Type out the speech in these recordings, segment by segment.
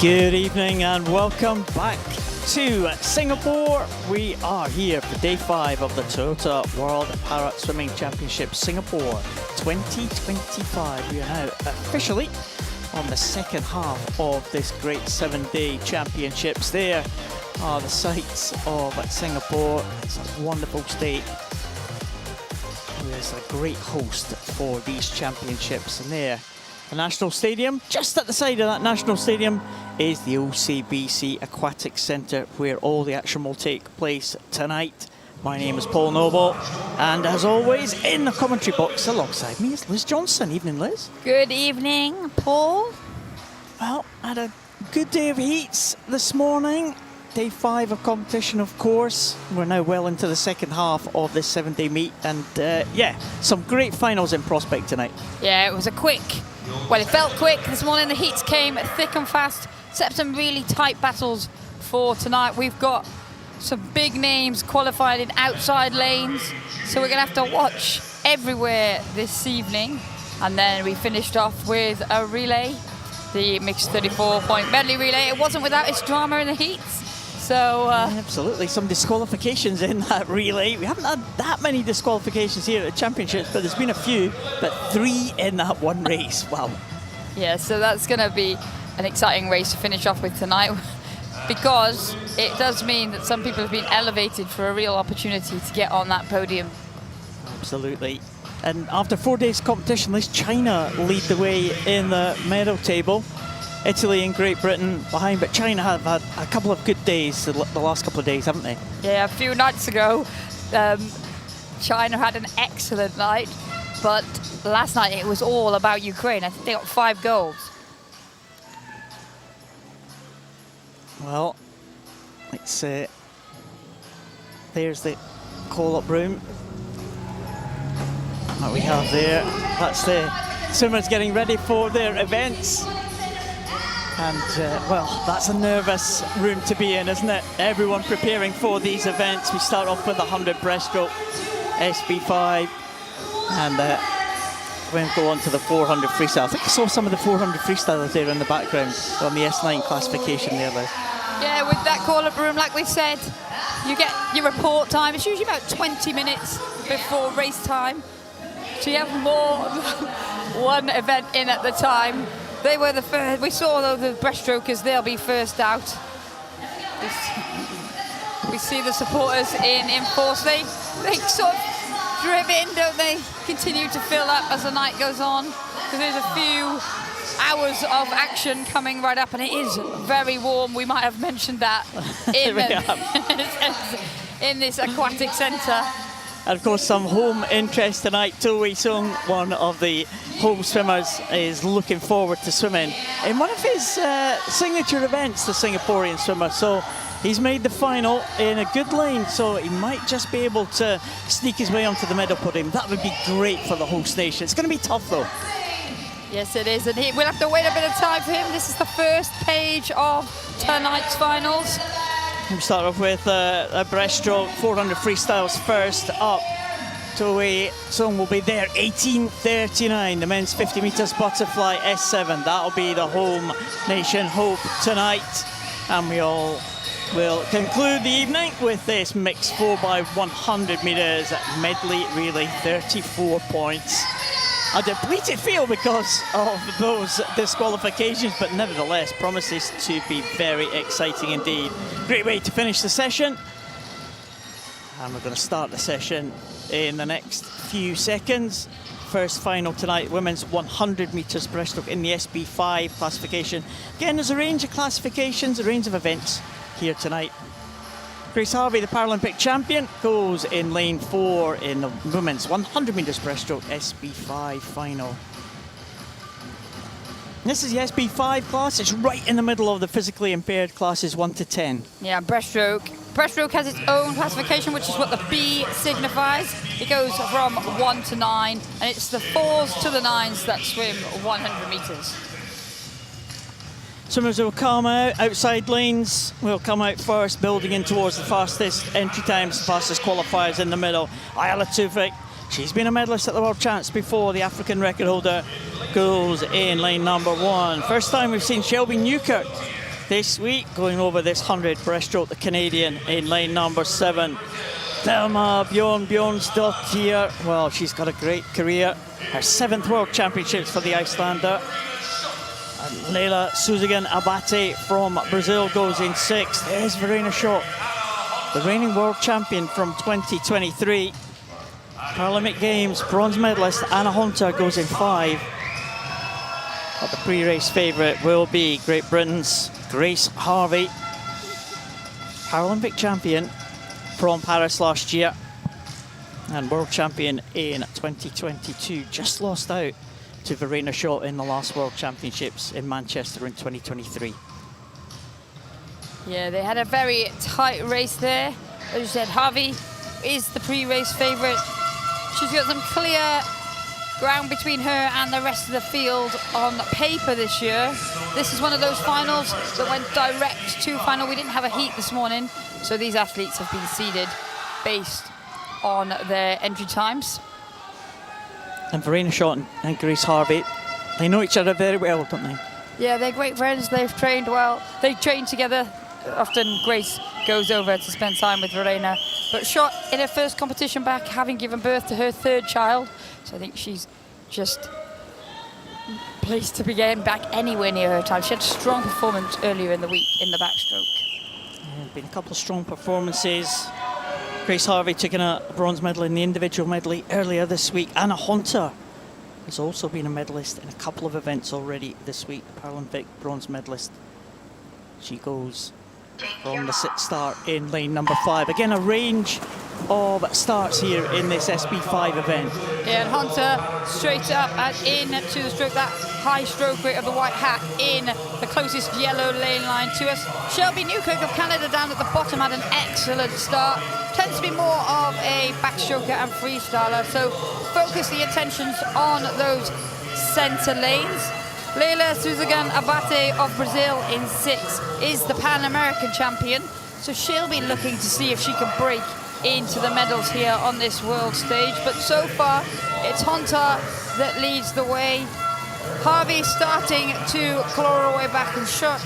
Good evening and welcome back to Singapore. We are here for day 5 of the Toyota World Para Swimming Championship Singapore 2025. We are now officially on the second half of this great 7-day championships. There are the sights of Singapore. It's a wonderful state. There's a great host for these championships, and there, the National Stadium. Just at the side of that National Stadium is the OCBC Aquatic Centre, where all the action will take place tonight. My name is Paul Noble, and as always, in the commentary box alongside me is Liz Johnson. Evening, Liz. Good evening, Paul. Well, had a good day of heats this morning. Day 5 of competition, of course. We're now well into the second half of this 7-day meet, and yeah, some great finals in prospect tonight. Yeah, it was it felt quick this morning. The heats came thick and fast. Set up some really tight battles for tonight. We've got some big names qualified in outside lanes, so we're going to have to watch everywhere this evening. And then we finished off with a relay, the mixed 34-point medley relay. It wasn't without its drama in the heats. So absolutely, some disqualifications in that relay. We haven't had that many disqualifications here at the championships, but there's been a few, but 3 in that one race. Wow. Yeah, so that's going to be an exciting race to finish off with tonight, because it does mean that some people have been elevated for a real opportunity to get on that podium. Absolutely. And after 4 days competition, Liz, China lead the way in the medal table. Italy and Great Britain behind, but China have had a couple of good days the last couple of days, haven't they? Yeah, a few nights ago, China had an excellent night, but last night it was all about Ukraine. I think they got 5 goals. Well, let's there's the call-up room that we have there. That's the swimmers getting ready for their events. And, well, that's a nervous room to be in, isn't it? Everyone preparing for these events. We start off with the 100 breaststroke, SB5, and then go on to the 400 freestyle. I think I saw some of the 400 freestylers there in the background on the S9 classification there, Liz. Yeah, with that call-up room, like we said, you get your report time. It's usually about 20 minutes before race time. So you have more than one event in at the time. They were the first. We saw, though, the breaststrokers, they'll be first out. We see the supporters in force. They sort of drip in, don't they? Continue to fill up as the night goes on. Because there's a few hours of action coming right up, and it is very warm. We might have mentioned that in this aquatic centre. And of course, some home interest tonight. To Wei Sung, one of the home swimmers, is looking forward to swimming in one of his signature events, the Singaporean swimmer. So he's made the final in a good lane, so he might just be able to sneak his way onto the medal podium. That would be great for the host nation. It's going to be tough, though. Yes, it is, and we'll have to wait a bit of time for him. This is the first page of tonight's finals. We'll start off with a breaststroke, 400 freestyles first up. Wei Sung will be there, 18:39. The men's 50 metres butterfly S7. That'll be the home nation hope tonight. And we all will conclude the evening with this mixed 4x100 metres medley relay, 34 points. A depleted field because of those disqualifications, but nevertheless promises to be very exciting indeed. Great way to finish the session. And we're going to start the session in the next few seconds. First final tonight, women's 100 metres breaststroke in the SB5 classification. Again, there's a range of classifications, a range of events here tonight. Grace Harvey, the Paralympic champion, goes in lane 4 in the women's 100 metres breaststroke SB5 final. This is the SB5 class. It's right in the middle of the physically impaired classes 1 to 10. Yeah, breaststroke. Breaststroke has its own classification, which is what the B signifies. It goes from 1 to 9, and it's the 4s to the 9s that swim 100 metres. Swimmers will come out, outside lanes will come out first, building in towards the fastest entry times, the fastest qualifiers in the middle. Ayala Tufik, she's been a medalist at the World Champs before. The African record holder goes in lane number 1. First time we've seen Shelby Newkirk this week, going over this 100 breaststroke, the Canadian in lane number 7. Thelma Bjornsdottir, well, she's got a great career. Her 7th World Championships for the Icelander. And Leila Suzigan Abate from Brazil goes in 6th. There's Verena Schott, the reigning world champion from 2023. Paralympic Games bronze medalist Anna Hunter goes in 5. But the pre-race favourite will be Great Britain's Grace Harvey, Paralympic champion from Paris last year and world champion in 2022. Just lost out to Verena Schott in the last World Championships in Manchester in 2023. Yeah, they had a very tight race there. As you said, Harvey is the pre-race favourite. She's got some clear ground between her and the rest of the field on paper this year. This is one of those finals that went direct to final. We didn't have a heat this morning, so these athletes have been seeded based on their entry times. And Verena Schott and Grace Harvey, they know each other very well, don't they? Yeah, they're great friends. They've trained well. They train together. Often Grace goes over to spend time with Verena. But Schott in her first competition back, having given birth to her 3rd child. So I think she's just placed to be getting back anywhere near her time. She had a strong performance earlier in the week in the backstroke. Yeah, been a couple of strong performances. Grace Harvey taking a bronze medal in the individual medley earlier this week. Anna Hunter has also been a medalist in a couple of events already this week. Paralympic bronze medalist. She goes from the sit start in lane number 5. Again, a range of starts here in this SB5 event. Yeah, and Hunter straight up and into the stroke, that high stroke rate of the white hat in the closest yellow lane line to us. Shelby Newkirk of Canada down at the bottom had an excellent start. Tends to be more of a backstroker and freestyler, so focus the attentions on those centre lanes. Leila Suzigan Abate of Brazil in 6 is the Pan American champion, so she'll be looking to see if she can break into the medals here on this world stage. But so far, it's Hunter that leads the way. Harvey starting to claw her way back, and Schott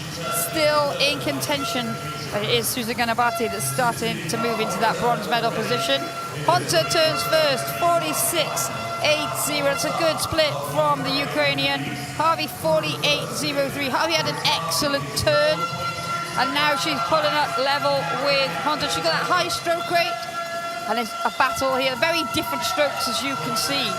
still in contention. But it is Suzigan Abate that's starting to move into that bronze medal position. Hunter turns first, 46.80. It's a good split from the Ukrainian. Harvey 48.03. Harvey had an excellent turn, and now she's pulling up level with Hunter. She's got that high stroke rate, and it's a battle here. Very different strokes, as you can see.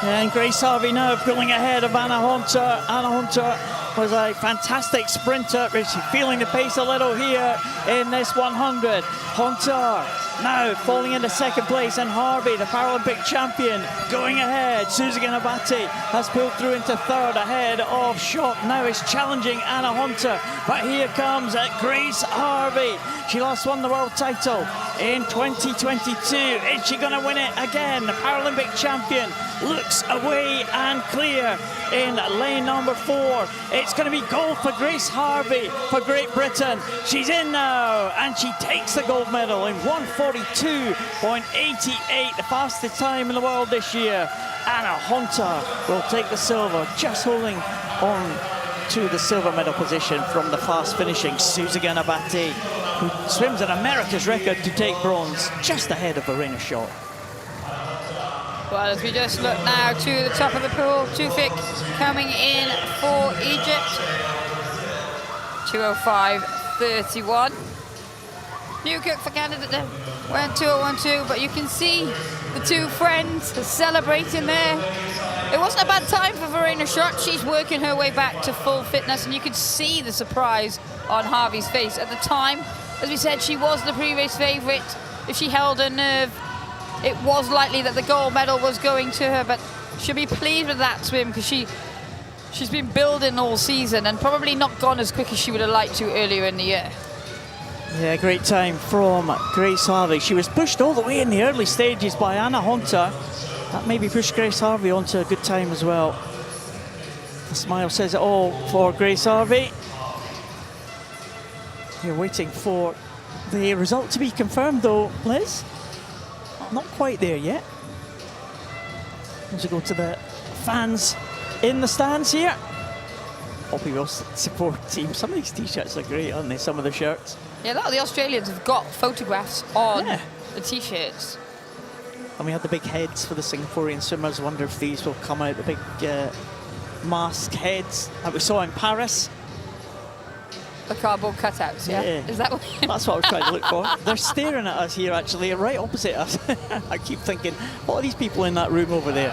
Yeah, and Grace Harvey now pulling ahead of Anna Hunter. Anna Hunter was a fantastic sprinter. She's feeling the pace a little here in this 100. Hunter now falling into 2nd place, and Harvey, the Paralympic champion, going ahead. Suzigan Abate has pulled through into 3rd ahead of Schott. Now is challenging Anna Hunter, but here comes Grace Harvey. She last won the world title in 2022. Is she going to win it again? The Paralympic champion looks away and clear in lane number 4. It's going to be gold for Grace Harvey for Great Britain. She's in now, and she takes the gold medal in 1:42.88, the fastest time in the world this year. Anna Hunter will take the silver, just holding on to the silver medal position from the fast finishing Suzigan Abate, who swims at America's record to take bronze, just ahead of Verena Schott. Well, as we just look now to the top of the pool, Tufik coming in for Egypt. 2:05.31. Newkirk for Canada went 2:01.2, but you can see the two friends celebrating there. It wasn't a bad time for Verena Schott. She's working her way back to full fitness, and you could see the surprise on Harvey's face. At the time, as we said, she was the pre-race favourite. If she held her nerve, it was likely that the gold medal was going to her, but she'll be pleased with that swim because she's been building all season and probably not gone as quick as she would have liked to earlier in the year. Yeah, great time from Grace Harvey. She was pushed all the way in the early stages by Anna Hunter. That maybe pushed Grace Harvey onto a good time as well. The smile says it all for Grace Harvey. You're waiting for the result to be confirmed though, Liz. Not quite there yet. As we go to the fans in the stands here. Poppy Wilson support team. Some of these t-shirts are great, aren't they? Some of the shirts. Yeah, a lot of the Australians have got photographs on Yeah. the t-shirts. And we had the big heads for the Singaporean swimmers. I wonder if these will come out, the big mask heads that we saw in Paris. The cardboard cutouts, yeah? Is that what? That's what I was trying to look for. They're staring at us here, actually, right opposite us. I keep thinking, what are these people in that room over there?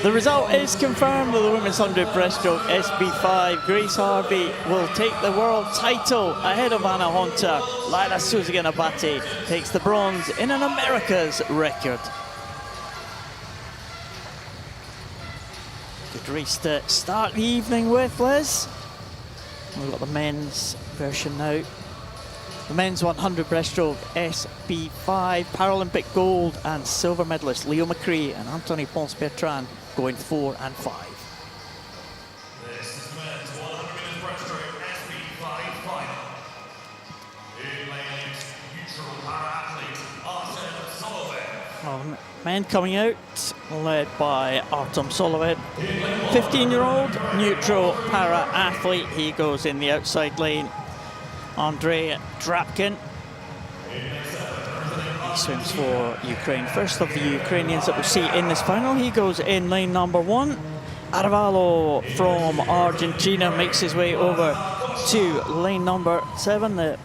The result is confirmed of the women's 100 breaststroke SB5. Grace Harvey will take the world title ahead of Anna Hunter. Laila Suzigan-Abate takes the bronze in an America's record. Good race to start the evening with, Liz. We've got the men's version now. The men's 100 breaststroke SB5 Paralympic gold and silver medalist Leo McCree and Anthony Ponce-Bertrand going 4 and 5. This is the men's 100 breaststroke SB5 final. In lane 8, neutral para-athlete Artem Solovey. Well, men coming out, led by Artem Solovey. 15-year-old neutral para-athlete. He goes in the outside lane. Andrei Drapkin. He swims for Ukraine. First of the Ukrainians that we'll see in this final. He goes in lane number 1. Arevalo from Argentina makes his way over to lane number 7, the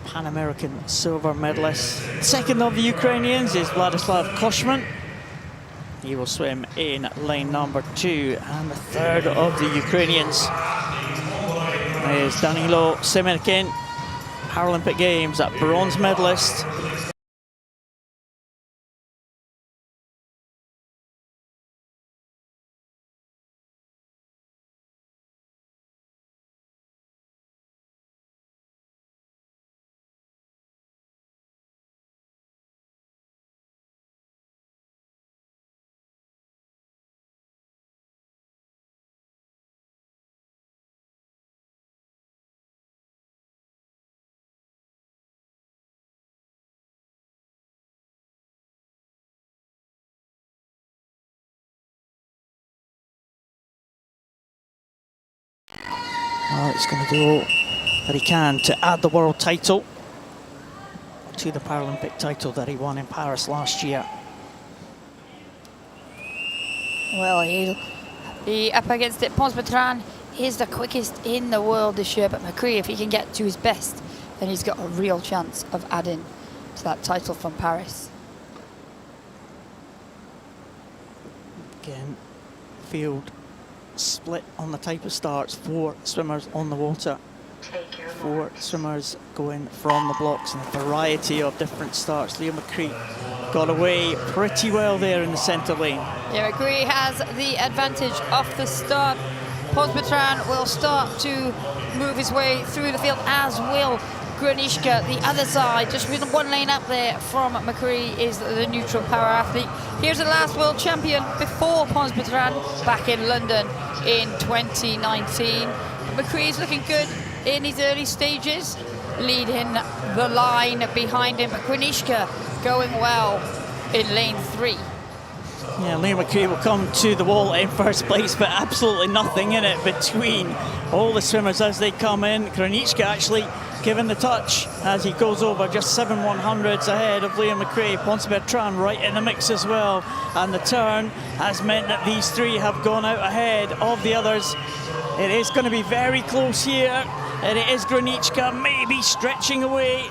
Pan American silver medalist. Second of the Ukrainians is Vladislav Koshman. He will swim in lane number 2. And the third of the Ukrainians is Danilo Semerkin, Paralympic Games bronze medalist. Well, he's going to do all that he can to add the world title to the Paralympic title that he won in Paris last year. Well, he'll be up against it. Ponce-Bertrand is the quickest in the world this year, but McCree, if he can get to his best, then he's got a real chance of adding to that title from Paris. Again, field split on the type of starts. 4 swimmers on the water. 4 swimmers going from the blocks and a variety of different starts. Leo McCree got away pretty well there in the centre lane. Yeah, McCree has the advantage off the start. Ponce-Bertrand will start to move his way through the field, as will Gronishka. The other side, just with 1 lane up there from McCree, is the neutral para-athlete. Here's the last world champion before Ponce-Bertrand back in London in 2019. McCree is looking good in his early stages, leading the line behind him. Gronishka going well in lane 3. Yeah, Leo McCree will come to the wall in first place, but absolutely nothing in it between all the swimmers as they come in. Gronishka actually given the touch as he goes over, just 7 100s ahead of Leo McCree. Ponce-Bertrand right in the mix as well. And the turn has meant that these 3 have gone out ahead of the others. It is going to be very close here. And it is Gronishka maybe stretching away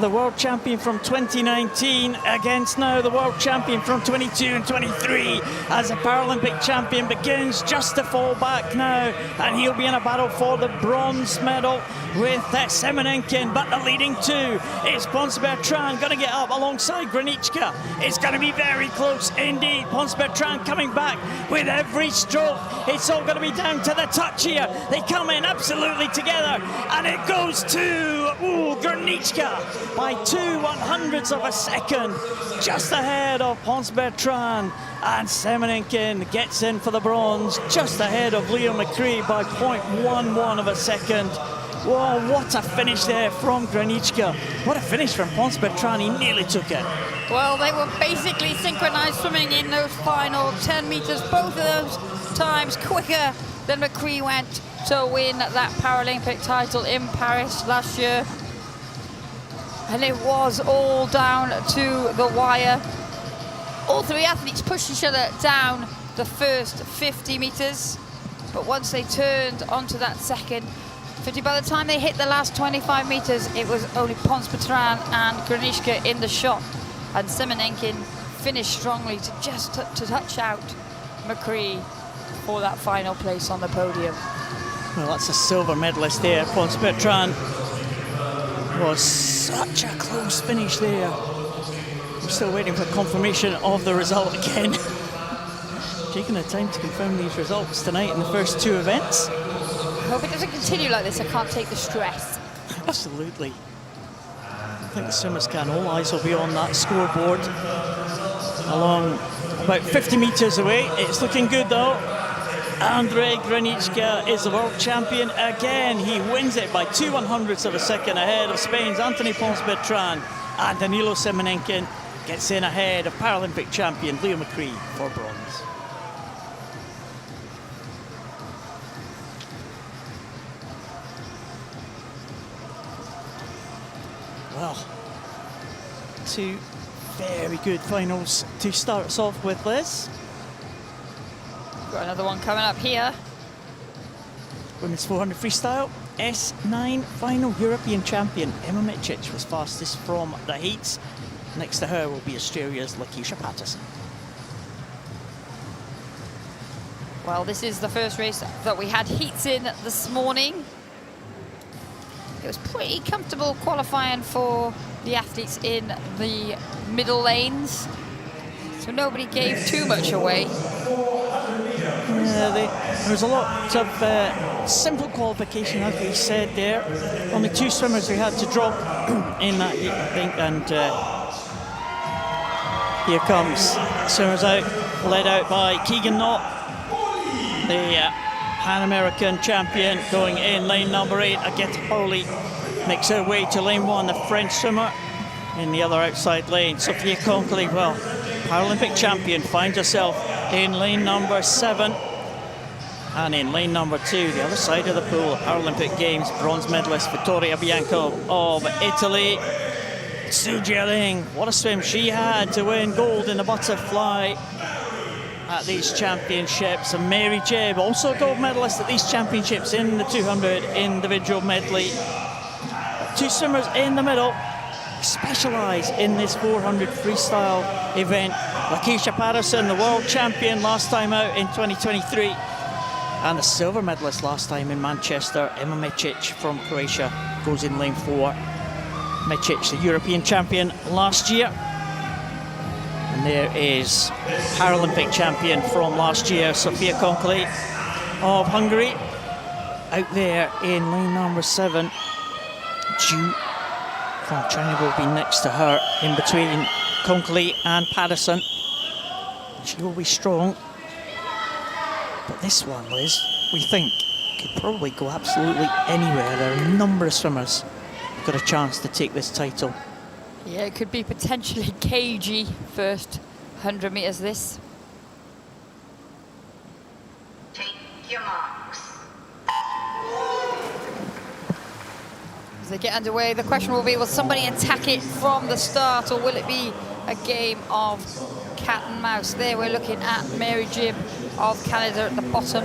the world champion from 2019 against now the world champion from 22 and 23 as a Paralympic champion begins just to fall back now, and he'll be in a battle for the bronze medal with Semenenkin, but the leading 2 is Ponce-Bertrand going to get up alongside Gronishka. It's going to be very close indeed. Ponce-Bertrand coming back with every stroke. It's all going to be down to the touch here. They come in absolutely together, and it goes to Gronishka by 2 100ths of a second, just ahead of Ponce-Bertrand, and Semenenkin gets in for the bronze, just ahead of Leo McCree by 0.11 of a second. Whoa, what a finish there from Gronishka. What a finish from Ponce-Bertrand, he nearly took it. Well, they were basically synchronized swimming in those final 10 meters, both of those times quicker Then McCree went to win that Paralympic title in Paris last year. And it was all down to the wire. All three athletes pushed each other down the first 50 meters. But once they turned onto that second 50, by the time they hit the last 25 meters, it was only Pons Petran and Granishka in the shot. And Semenenkin finished strongly to just to touch out McCree for that final place on the podium. Well, that's a silver medalist there. Pons Petran was such a close finish there. I'm still waiting for confirmation of the result again. Taking the time to confirm these results tonight in the first two events. I hope it doesn't continue like this. I can't take the stress. Absolutely. I think the swimmers can. All eyes will be on that scoreboard. Along about 50 meters away. It's looking good though. Andrei Granichka is the world champion again. He wins it by 2/100ths of a second ahead of Spain's Anthony Pons Petran, and Danilo Semenenkin gets in ahead of Paralympic champion Leo McCree for bronze. Well, two very good finals to start us off with, Liz. Got another one coming up here. Women's 400 freestyle, S9 final European champion Emma Micic was fastest from the heats. Next to her will be Australia's Lakeisha Patterson. Well, this is the first race that we had heats in this morning. It was pretty comfortable qualifying for the athletes in the middle lanes, so nobody gave too much away. There was a lot of simple qualification, as we said there. Only two swimmers we had to drop in that heat, I think, and here comes swimmers out, led out by Keegan Knott, the Pan-American champion, going in lane number 8. Agata Pauli makes her way to lane 1, the French swimmer in the other outside lane. Sophia Conkley, well, Paralympic champion, finds herself in lane number 7. And in lane number 2, the other side of the pool, the Paralympic Games bronze medalist Vittoria Bianco of Italy. Su Jialing, what a swim she had to win gold in the butterfly at these championships. And Mary Jebb, also a gold medalist at these championships in the 200 individual medley. Two swimmers in the middle specialise in this 400 freestyle event. Lakeisha Patterson, the world champion last time out in 2023. And the silver medalist last time in Manchester, Emma Micic from Croatia, goes in lane 4. Micic, the European champion last year. And there is Paralympic champion from last year, Sophia Conkley of Hungary. Out there in lane number 7. Ju from China will be next to her, in between Conkley and Patterson. She will be strong. But this one, Liz, we think could probably go absolutely anywhere. There are a number of swimmers who've got a chance to take this title. Yeah, it could be potentially cagey first 100 meters this. Take your marks. As they get underway, the question will be, will somebody attack it from the start, or will it be a game of cat and mouse? There we're looking at Mary Jebb of Canada at the bottom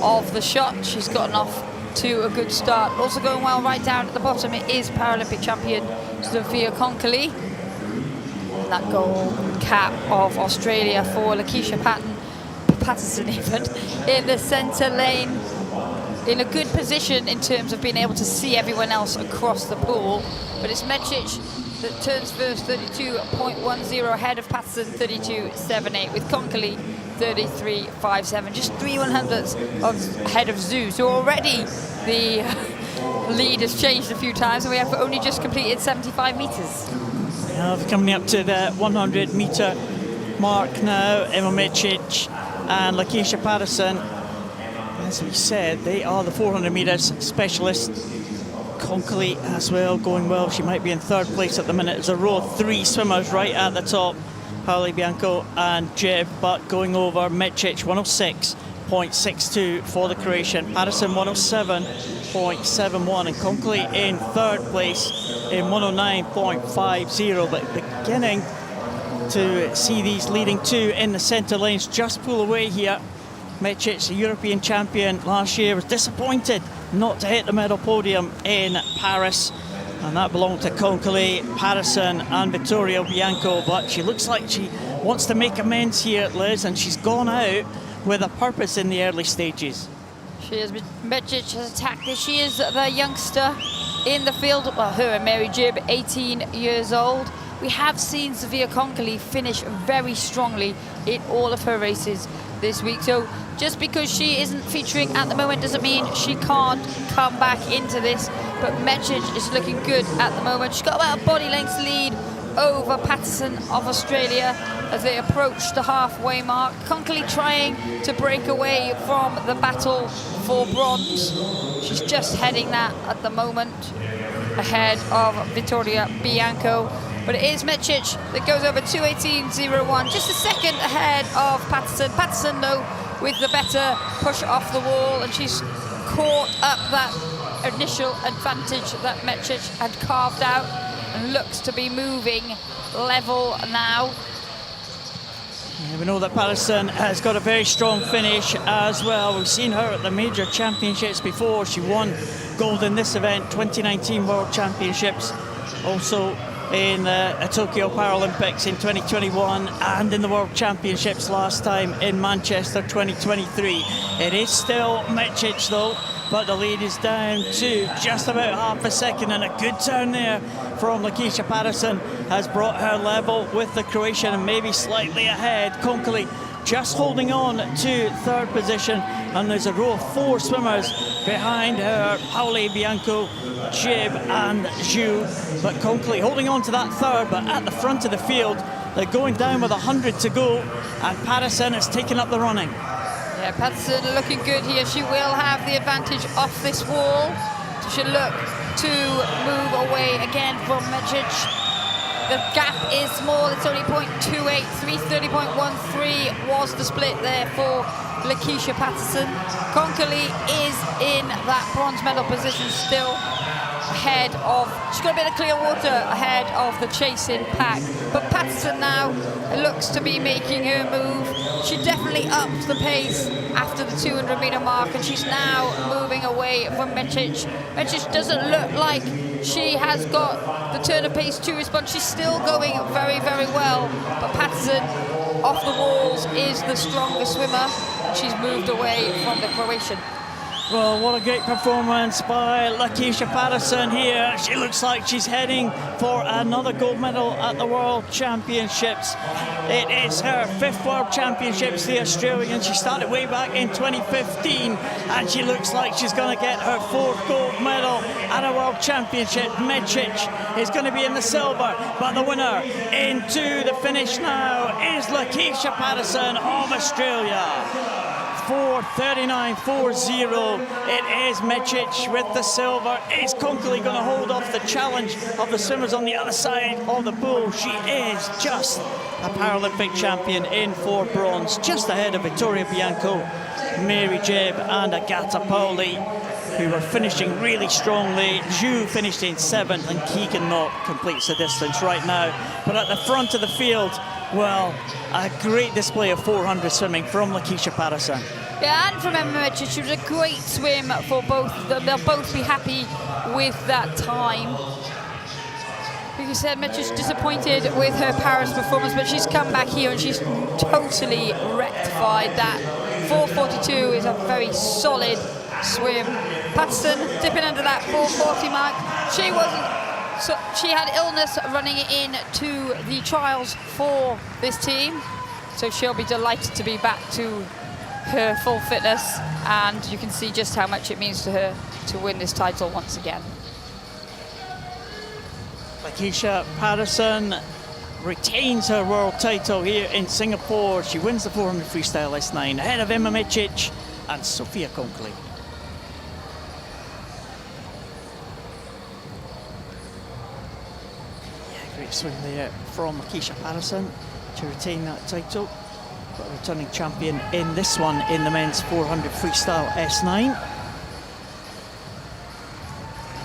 of the shot. She's gotten off to a good start. Also going well right down at the bottom, it is Paralympic champion Sophia Conkley. And that gold cap of Australia for Lakeisha Patterson even in the centre lane, in a good position in terms of being able to see everyone else across the pool. But it's Mecic that turns first, 32.10 ahead of Patterson, 32.78, with Conkley 33.57, just 3/100ths ahead of Zhu. So already the lead has changed a few times, and we have only just completed 75 metres. Coming up to the 100-metre mark now, Emma Micic and Lakeisha Patterson. As we said, they are the 400 metres specialists. Conkley as well, going well. She might be in third place at the minute. There's a row of 3 swimmers right at the top. Pauli Bianco and Jebb, but going over Micic, 106. 107.62 for the Croatian. Patterson 107.71, and Conkley in third place in 109.50. But beginning to see these leading two in the centre lanes just pull away here. Mecic, the European champion last year, was disappointed not to hit the medal podium in Paris, and that belonged to Conkley, Patterson and Vittoria Bianco. But she looks like she wants to make amends here, Liz, and she's gone out with a purpose in the early stages. She is. Mecic has attacked this. She is the youngster in the field. Well, her and Mary Jibb, 18 years old. We have seen Sophia Conkley finish very strongly in all of her races this week. So just because she isn't featuring at the moment doesn't mean she can't come back into this. But Mecic is looking good at the moment. She's got about a body length lead over Patterson of Australia as they approach the halfway mark. Conkley trying to break away from the battle for bronze. She's just heading that at the moment, ahead of Vittoria Bianco. But it is Mecic that goes over 2:18.01, just a second ahead of Patterson. Patterson, though, with the better push off the wall, and she's caught up that initial advantage that Mecic had carved out, and looks to be moving level now. Yeah, we know that Patterson has got a very strong finish as well. We've seen her at the major championships before. She won gold in this event, 2019 World Championships, also in Tokyo Paralympics in 2021, and in the World Championships last time in Manchester 2023. It is still Mecic though, but the lead is down to just about half a second, and a good turn there from Lakeisha Patterson has brought her level with the Croatian and maybe slightly ahead. Conkley just holding on to third position, and there's a row of four swimmers behind her: Pauli, Bianco, Jibb and Zhu. But Conkley holding on to that third, but at the front of the field. They're going down with 100 to go, and Patterson has taken up the running. Yeah, Patterson looking good here. She will have the advantage off this wall. She'll look to move away again from Mecic. The gap is small, it's only 0.28, 3:30.13 was the split there for Lakeisha Patterson. Conkley is in that bronze medal position still, ahead of, she's got a bit of clear water ahead of the chasing pack. But Patterson now looks to be making her move. She definitely upped the pace after the 200 meter mark, and she's now moving away from Mecic. Mecic doesn't look like she has got the turn of pace to respond. She's still going very, very well, but Patterson off the walls is the stronger swimmer. She's moved away from the Croatian. Well, what a great performance by Lakeisha Patterson here. She looks like she's heading for another gold medal at the World Championships. It is her fifth World Championships, the Australian. She started way back in 2015, and she looks like she's going to get her fourth gold medal at a World Championship. Mecic is going to be in the silver, but the winner into the finish now is Lakeisha Patterson of Australia. 4:39.40. It is Mecic with the silver. Is Conkley going to hold off the challenge of the swimmers on the other side of the pool? She is just a Paralympic champion in for bronze, just ahead of Vittoria Bianco, Mary Jibb and Agata Pauli, who were finishing really strongly. Zhu finished in 7th, and Keegan Knott completes the distance right now. But at the front of the field, well, a great display of 400 swimming from Lakeisha Patterson. Yeah, and from Emma Mecic, she was a great swim for both of them. They'll both be happy with that time. Like you said, Mecic's disappointed with her Paris performance, but she's come back here and she's totally rectified that. 4:42 is a very solid swim. Patterson dipping under that 4:40 mark. She had illness running into the trials for this team, so she'll be delighted to be back to her full fitness, and you can see just how much it means to her to win this title once again. Lakeisha Patterson retains her world title here in Singapore. She wins the 400 freestyle S9 ahead of Emma Mecic and Sophia Conkley. Yeah, great swim there from Lakeisha Patterson to retain that title. returning champion in this one in the men's 400 freestyle S9.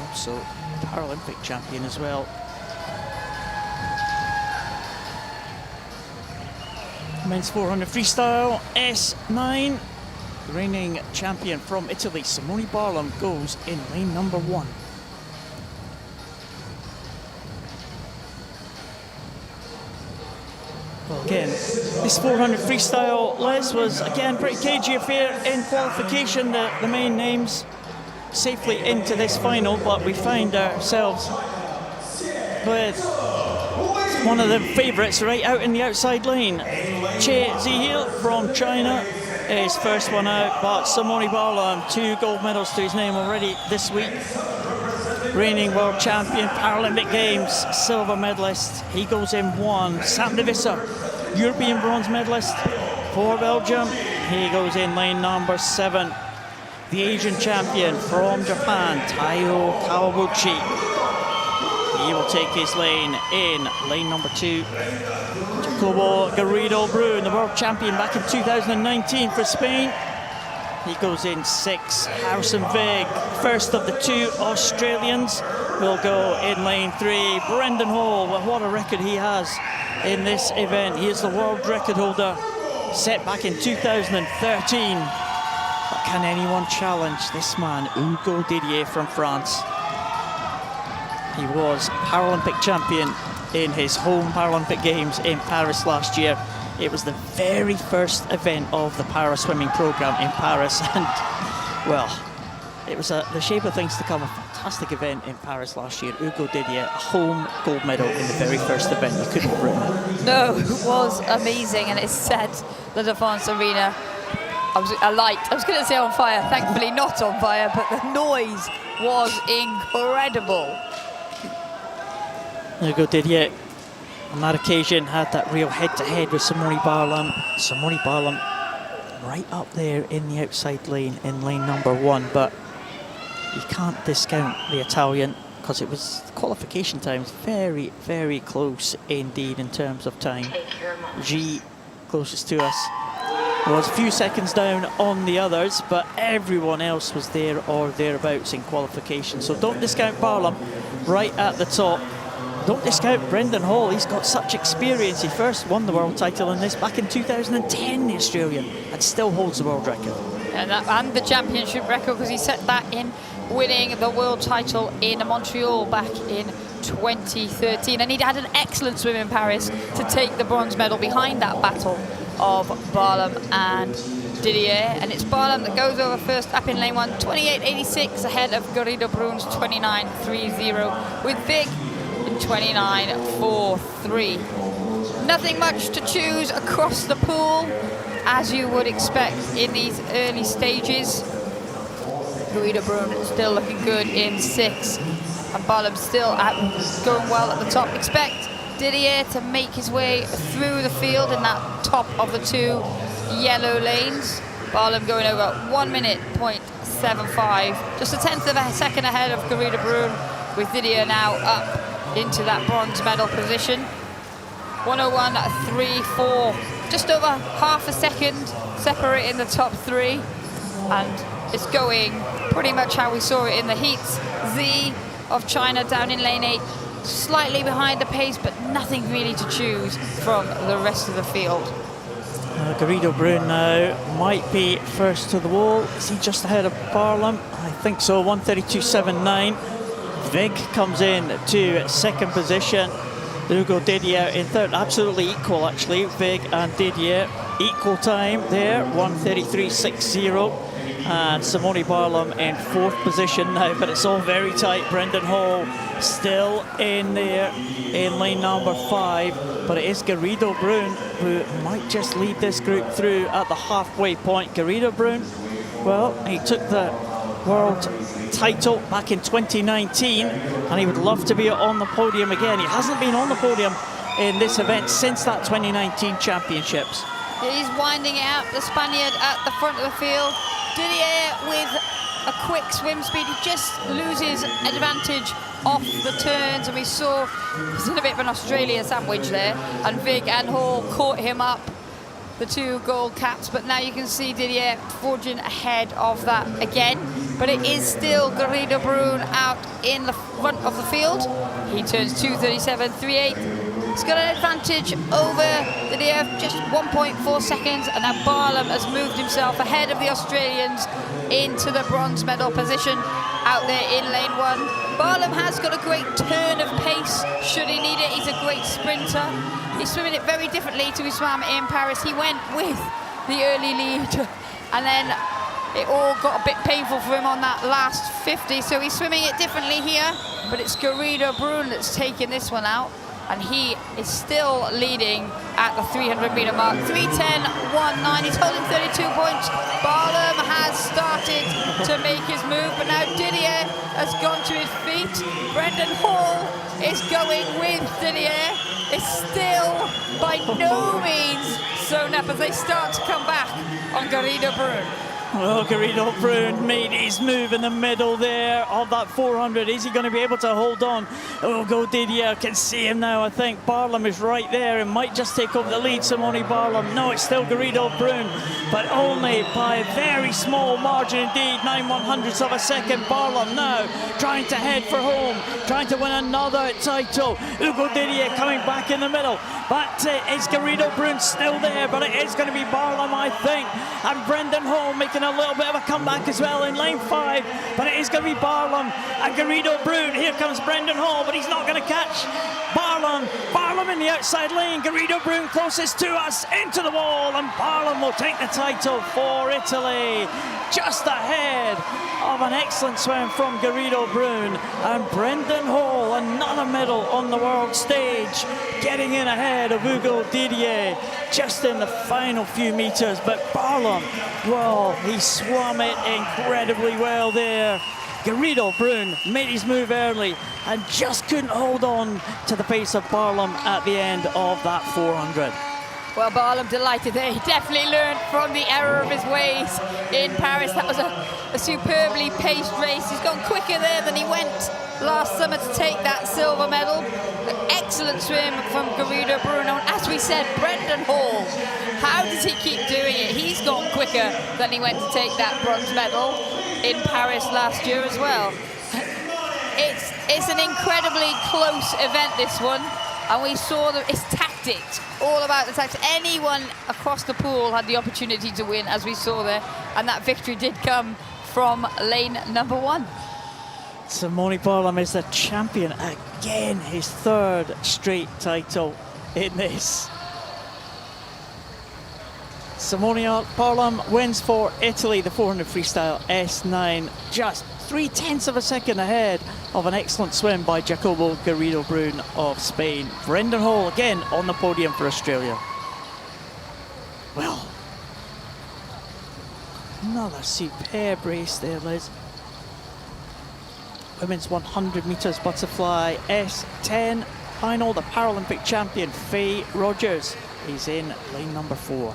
Also Paralympic champion as well. Men's 400 freestyle S9. The reigning champion from Italy, Simone Barlam, goes in lane number 1. Well, again, this 400 freestyle, Les, was again pretty cagey affair in qualification. The main names safely into this final, but we find ourselves with one of the favourites right out in the outside lane. Che Zihil from China is first one out, but Simone Barlam, 2 gold medals to his name already this week. Reigning world champion, Paralympic Games silver medalist, he goes in 1. Sam de Visser, European bronze medalist for Belgium, he goes in lane number 7. The Asian champion from Japan, Taiyo Kawaguchi, he will take his lane in lane number 2. Jacobo Garrido Brun, the world champion back in 2019 for Spain, he goes in 6. Harrison Vig, first of the 2 Australians, will go in lane 3. Brendan Hall, well, what a record he has in this event. He is the world record holder set back in 2013. But can anyone challenge this man, Hugo Didier from France? He was Paralympic champion in his home Paralympic Games in Paris last year. It was the very first event of the para swimming program in Paris, and well, it was the shape of things to come. A fantastic event in Paris last year. Hugo Didier, a home gold medal in the very first event. You couldn't have written it. No, it was amazing, and it set the Défense Arena alight. I was going to say on fire, thankfully not on fire, but the noise was incredible. Hugo Didier, on that occasion, had that real head-to-head with Simone Barlam. Simone Barlam right up there in the outside lane in lane number 1, but you can't discount the Italian because it was qualification times very, very close indeed in terms of time. G, closest to us, was a few seconds down on the others, but everyone else was there or thereabouts in qualification. So don't discount Barlam right at the top. Don't discount Brendan Hall. He's got such experience. He first won the world title in this back in 2010, the Australian, and still holds the world record. And the championship record, because he set that in winning the world title in Montreal back in 2013. And he'd had an excellent swim in Paris to take the bronze medal behind that battle of Barlam and Didier. And it's Barlam that goes over first up in lane 1, 28.86 ahead of Garrido Brun's 29.30, with Vig in 29.43. Nothing much to choose across the pool, as you would expect in these early stages. Garrido Brun still looking good in 6, and Barlam still going well at the top. Expect Didier to make his way through the field in that top of the 2 yellow lanes. Barlam going over 1 minute, 0.75, just a tenth of a second ahead of Garrido Brun, with Didier now up into that bronze medal position. 101.34, just over half a second separating the top 3, and it's going pretty much how we saw it in the heats. Z of China down in lane 8, slightly behind the pace, but nothing really to choose from the rest of the field. Garrido Brun now might be first to the wall. Is he just ahead of Barlam? I think so, 132.79. Vig comes in to second position. Hugo Didier in third. Absolutely equal, actually. Vig and Didier, equal time there, 133.60. And Simone Barlam in fourth position now, but it's all very tight. Brendan Hall still in there in lane number 5, but it is Garrido Brun who might just lead this group through at the halfway point. Garrido Brun, well, he took the world title back in 2019, and he would love to be on the podium again. He hasn't been on the podium in this event since that 2019 championships. He's winding it up, the Spaniard at the front of the field. Didier with a quick swim speed. He just loses advantage off the turns, and we saw he's in a bit of an Australian sandwich there, and Vig and Hall caught him up the 2 gold caps, but now you can see Didier forging ahead of that again. But it is still Garrido Brun out in the front of the field. He turns 2:37.38. He's got an advantage over Didier, just 1.4 seconds, and now Barlam has moved himself ahead of the Australians into the bronze medal position out there in lane 1. Barlam has got a great turn of pace should he need it. He's a great sprinter. He's swimming it very differently to his swam in Paris. He went with the early lead, and then it all got a bit painful for him on that last 50, so he's swimming it differently here, but it's Garrido Brun that's taken this one out, and he is still leading at the 300-meter mark. 3:10.19, he's holding 32 points. Barlam has started to make his move, but now Didier has gone to his feet. Brendan Hall is going with Didier. It's still by no means sewn up as they start to come back on Garrido Brun. Well, Garrido Brun made his move in the middle there of that 400. Is he going to be able to hold on? Oh, go Didier. Can see him now, I think. Barlam is right there and might just take over the lead. Simone Barlam. No, it's still Garrido Brun, but only by a very small margin indeed. 9/100ths of a second. Barlam now trying to head for home, trying to win another title. Hugo Didier coming back in the middle. But is Garrido Brun still there? But it is going to be Barlam, I think. And Brendan Hall making a little bit of a comeback as well in lane 5. But it is going to be Barlam and Garrido Brun. Here comes Brendan Hall, but he's not going to catch Barlam. Barlam in the outside lane. Garrido Brun closest to us, into the wall. And Barlam will take the title for Italy. Just ahead of an excellent swim from Garrido Brun. And Brendan Hall, another medal on the world stage, getting in ahead of Hugo Didier just in the final few meters. But Barlam, well, he swam it incredibly well there. Garrido Brun made his move early and just couldn't hold on to the pace of Barlam at the end of that 400. Well, Barlam delighted there. He definitely learned from the error of his ways in Paris. That was a superbly paced race. He's gone quicker there than he went last summer to take that silver medal. An excellent swim from Garrido Brun. And as we said, Brendan Hall, how does he keep doing it? He's gone quicker than he went to take that bronze medal in Paris last year as well. It's an incredibly close event, this one. And we saw that it's tactics, all about the tactics. Anyone across the pool had the opportunity to win, as we saw there, and that victory did come from lane number 1. Simone Barlam is the champion again, his 3rd straight title in this. Simone Barlam wins for Italy the 400 freestyle S9, just 0.3 of a second ahead of an excellent swim by Jacobo Garrido Brun of Spain. Brendan Hall again on the podium for Australia. Well, another superb race there, Liz. Women's 100 metres butterfly S10 final. The Paralympic champion Faye Rogers is in lane number 4.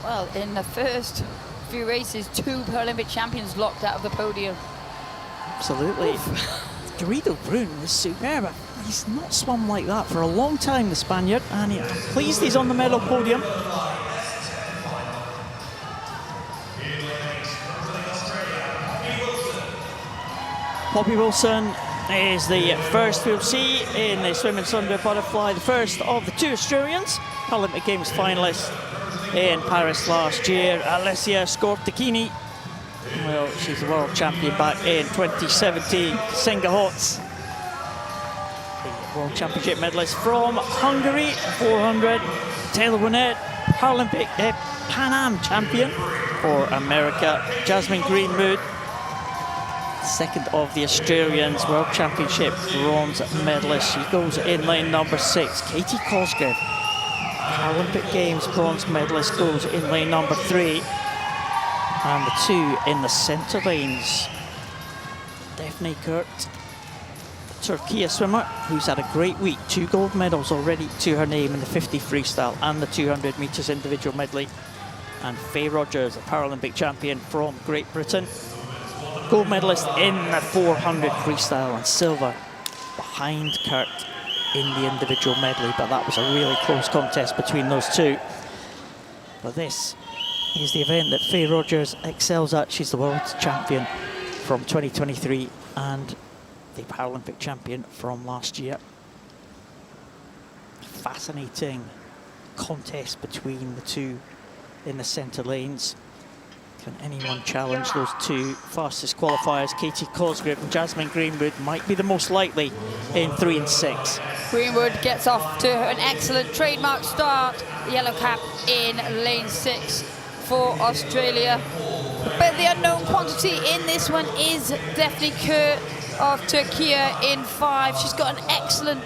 Well, in the first few races, 2 Paralympic champions locked out of the podium. Absolutely. Garrido Brun was superb. He's not swum like that for a long time, the Spaniard, and I'm pleased he's on the medal podium. Poppy Wilson is the first we'll see in the swim and sunbeam butterfly, the first of the 2 Australians, Paralympic Games finalists in Paris last year. Alessia Scortacchini, well, she's the world champion back in 2017. Senga Hots, the world championship medalist from Hungary, 400. Taylor Winnett, Paralympic Pan Am champion for America. Jasmine Greenwood, second of the Australians, world championship bronze medalist. She goes in lane number 6. Katie Cosgrave, Paralympic Games bronze medalist, goes in lane number 3. And the 2 in the centre lanes. Daphne Kurt, the Turkey swimmer, who's had a great week. 2 gold medals already to her name in the 50 freestyle and the 200 metres individual medley. And Faye Rogers, a Paralympic champion from Great Britain, gold medalist in the 400 freestyle and silver behind Kurt in the individual medley. But that was a really close contest between those 2. But this is the event that Faye Rogers excels at. She's the world champion from 2023 and the Paralympic champion from last year. Fascinating contest between the two in the centre lanes. Can anyone challenge those two fastest qualifiers? Katie Cosgrave and Jasmine Greenwood might be the most likely in 3 and 6. Greenwood gets off to an excellent trademark start. The yellow cap in lane 6 for Australia. But the unknown quantity in this one is definitely Kurt of Turkey in 5. She's got an excellent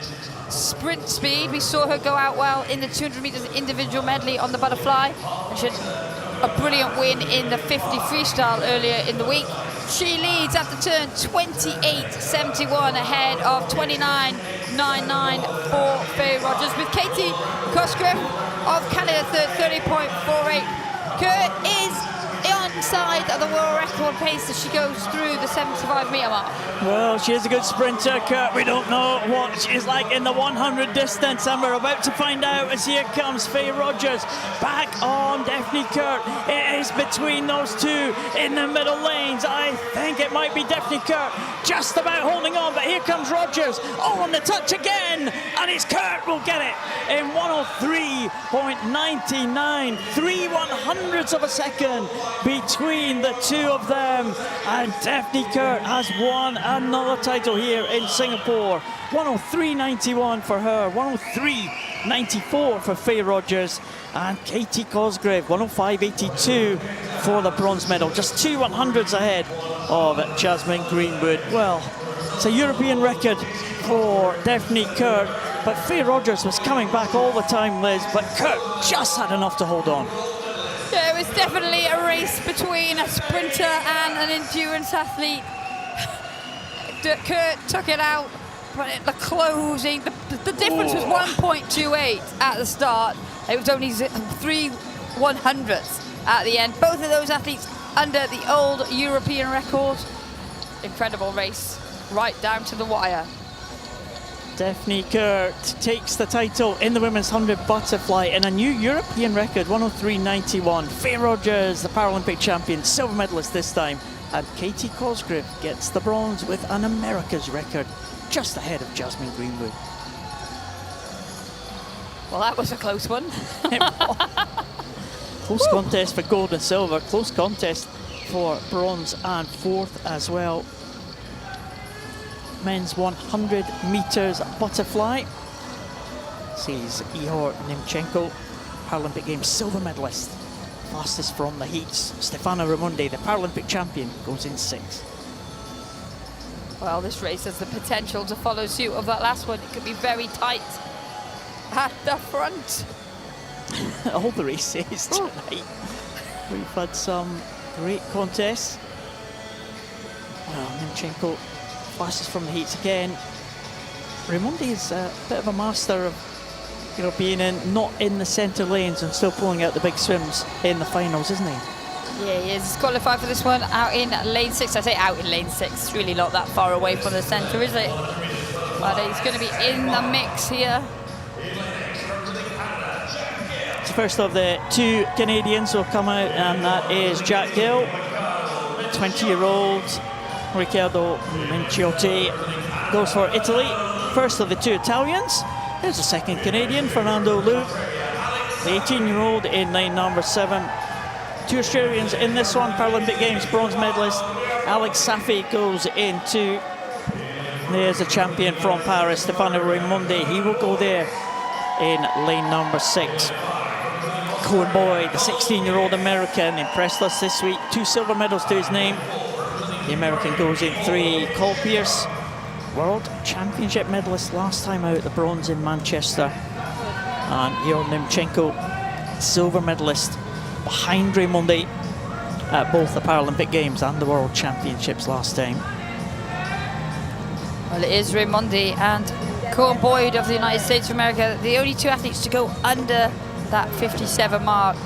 sprint speed. We saw her go out well in the 200 meters individual medley on the butterfly. And she had a brilliant win in the 50 freestyle earlier in the week. She leads at the turn 28.71 ahead of 29.99 for Faye Rogers, with Katie Cosgrave of Canada third, 30.48. Kurt is on side of the world record pace as she goes through the 75-meter mark. Well, she is a good sprinter, Kurt. We don't know what she's like in the 100 distance, and we're about to find out as here comes Faye Rogers back on Daphne Kurt. It is between those two in the middle lanes. I think it might be Daphne Kurt just about holding on, but here comes Rogers. Oh, on the touch again, and it's Kurt will get it in 103.99, 3/100ths of a second between the two of them, and Daphne Kurt has won another title here in Singapore. 103.91 for her, 103.94 for Faye Rogers, and Katie Cosgrave 105.82 for the bronze medal, just 2/100ths ahead of Jasmine Greenwood. Well, it's a European record for Daphne Kurt, but Faye Rogers was coming back all the time, Liz, but Kurt just had enough to hold on. Yeah, it was definitely a race between a sprinter and an endurance athlete. Kurt took it out, but at the closing, the difference was 1.28 at the start. It was only 3/100ths at the end. Both of those athletes under the old European record. Incredible race, right down to the wire. Daphne Kurt takes the title in the women's 100 butterfly in a new European record, 103.91. Faye Rogers, the Paralympic champion, silver medalist this time. And Katie Cosgrave gets the bronze with an America's record, just ahead of Jasmine Greenwood. Well, that was a close one. Close contest for gold and silver, close contest for bronze and fourth as well. Men's 100 meters butterfly sees Ihor Nimchenko, Paralympic Games silver medalist, fastest from the heats. Stefano Raimondi, the Paralympic champion, goes in 6th. Well, this race has the potential to follow suit of that last one. It could be very tight at the front. All the races tonight. We've had some great contests. Well, Nimchenko fastest from the heats again. Raimondi is a bit of a master of, you know, being not in the centre lanes and still pulling out the big swims in the finals, isn't he? Yeah, he is. He's qualified for this one out in lane 6. I say out in lane 6. It's really not that far away from the centre, is it? But he's going to be in the mix here. So first of the two Canadians who have come out, and that is Jack Gill, 20-year-old Riccardo Minciotti goes for Italy. First of the two Italians. There's a second Canadian, Fernando Luke, the 18-year-old in lane number 7. Two Australians in this one, Paralympic Games bronze medalist Alex Safi goes into. There's a champion from Paris, Stefano Raimondi. He will go there in lane number 6. Cohen Boyd, the 16-year-old American, impressed us this week. 2 silver medals to his name. The American goes in 3. Cole Pierce, World Championship medalist last time out, the bronze in Manchester. And Ihor Nimchenko, silver medalist behind Raimondi at both the Paralympic Games and the World Championships last time. Well, it is Raimondi and Cohen Boyd of the United States of America, the only two athletes to go under that 57 mark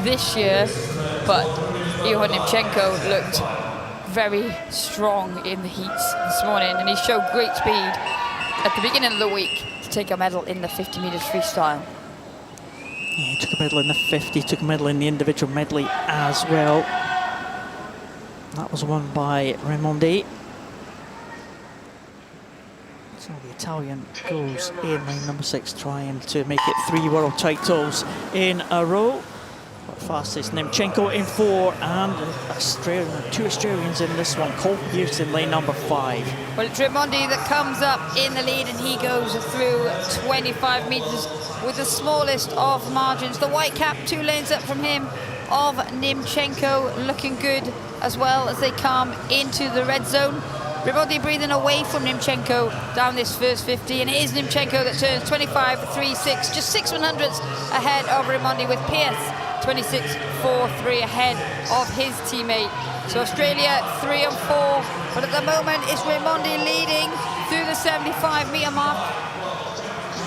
this year. But Ihor Nimchenko looked very strong in the heats this morning, and he showed great speed at the beginning of the week to take a medal in the 50 meters freestyle. He took a medal in the 50, took a medal in the individual medley as well. That was won by Raimondi. So the Italian goes in lane number 6, trying to make it 3 world titles in a row. Fastest Nemchenko in 4, and two Australians in this one. Cole Pierce in lane number 5. Well, it's Raimondi that comes up in the lead, and he goes through 25 metres with the smallest of margins. The white cap 2 lanes up from him of Nemchenko, looking good as well as they come into the red zone. Raimondi breathing away from Nemchenko down this first 50, and it is Nemchenko that turns 25.36, just 6/100ths ahead of Raimondi, with Pierce 26.43 ahead of his teammate. So Australia 3 and 4, but at the moment it's Raimondi leading through the 75-metre mark.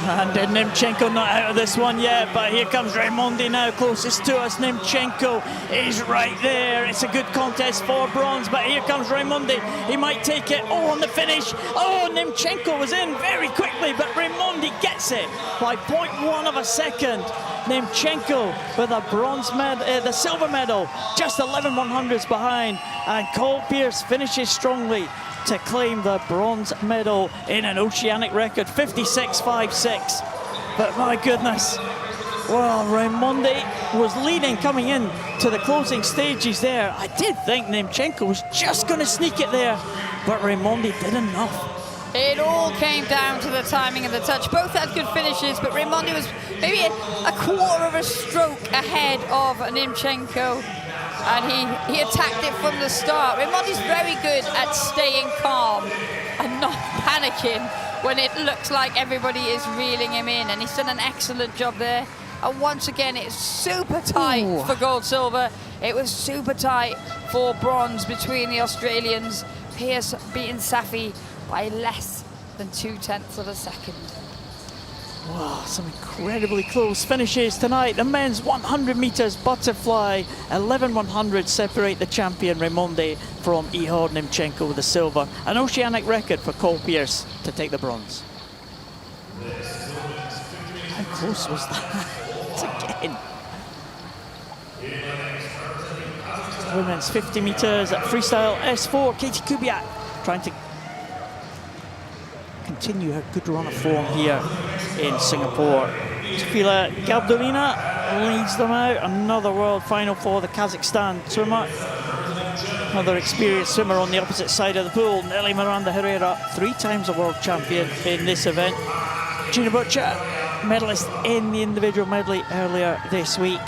And Nemchenko not out of this one yet, but here comes Raimondi now, closest to us. Nemchenko is right there. It's a good contest for bronze, but here comes Raimondi. He might take it. Oh, on the finish. Oh, Nemchenko was in very quickly, but Raimondi gets it by 0.1 of a second. Nemchenko with a bronze medal, the silver medal, just 11/100ths behind, and Cole Pierce finishes strongly to claim the bronze medal in an oceanic record, 56.56. But my goodness, well, Raimondi was leading coming in to the closing stages there. I did think Nemchenko was just going to sneak it there, but Raimondi did enough. It all came down to the timing and the touch. Both had good finishes, but Raimondi was maybe a quarter of a stroke ahead of Nemchenko. And he attacked it from the start. Raimondi's very good at staying calm and not panicking when it looks like everybody is reeling him in, and he's done an excellent job there. And once again, it's super tight for gold, silver. It was super tight for bronze between the Australians. Pierce beating Safi by less than 0.2 of a second. Wow, some incredibly close finishes tonight. The men's 100 metres butterfly, 11/100 separate the champion Raimondi from Ihor Nemchenko with the silver. An oceanic record for Cole Pierce to take the bronze. How close was that again? Women's 50 metres freestyle S4, Katie Kubiak trying to continue her good run of form here in Singapore. Tefila Gabdolina leads them out. Another world final for the Kazakhstan swimmer. Another experienced swimmer on the opposite side of the pool, Nelly Miranda Herrera, 3 times a world champion in this event. Gina Butcher, medalist in the individual medley earlier this week.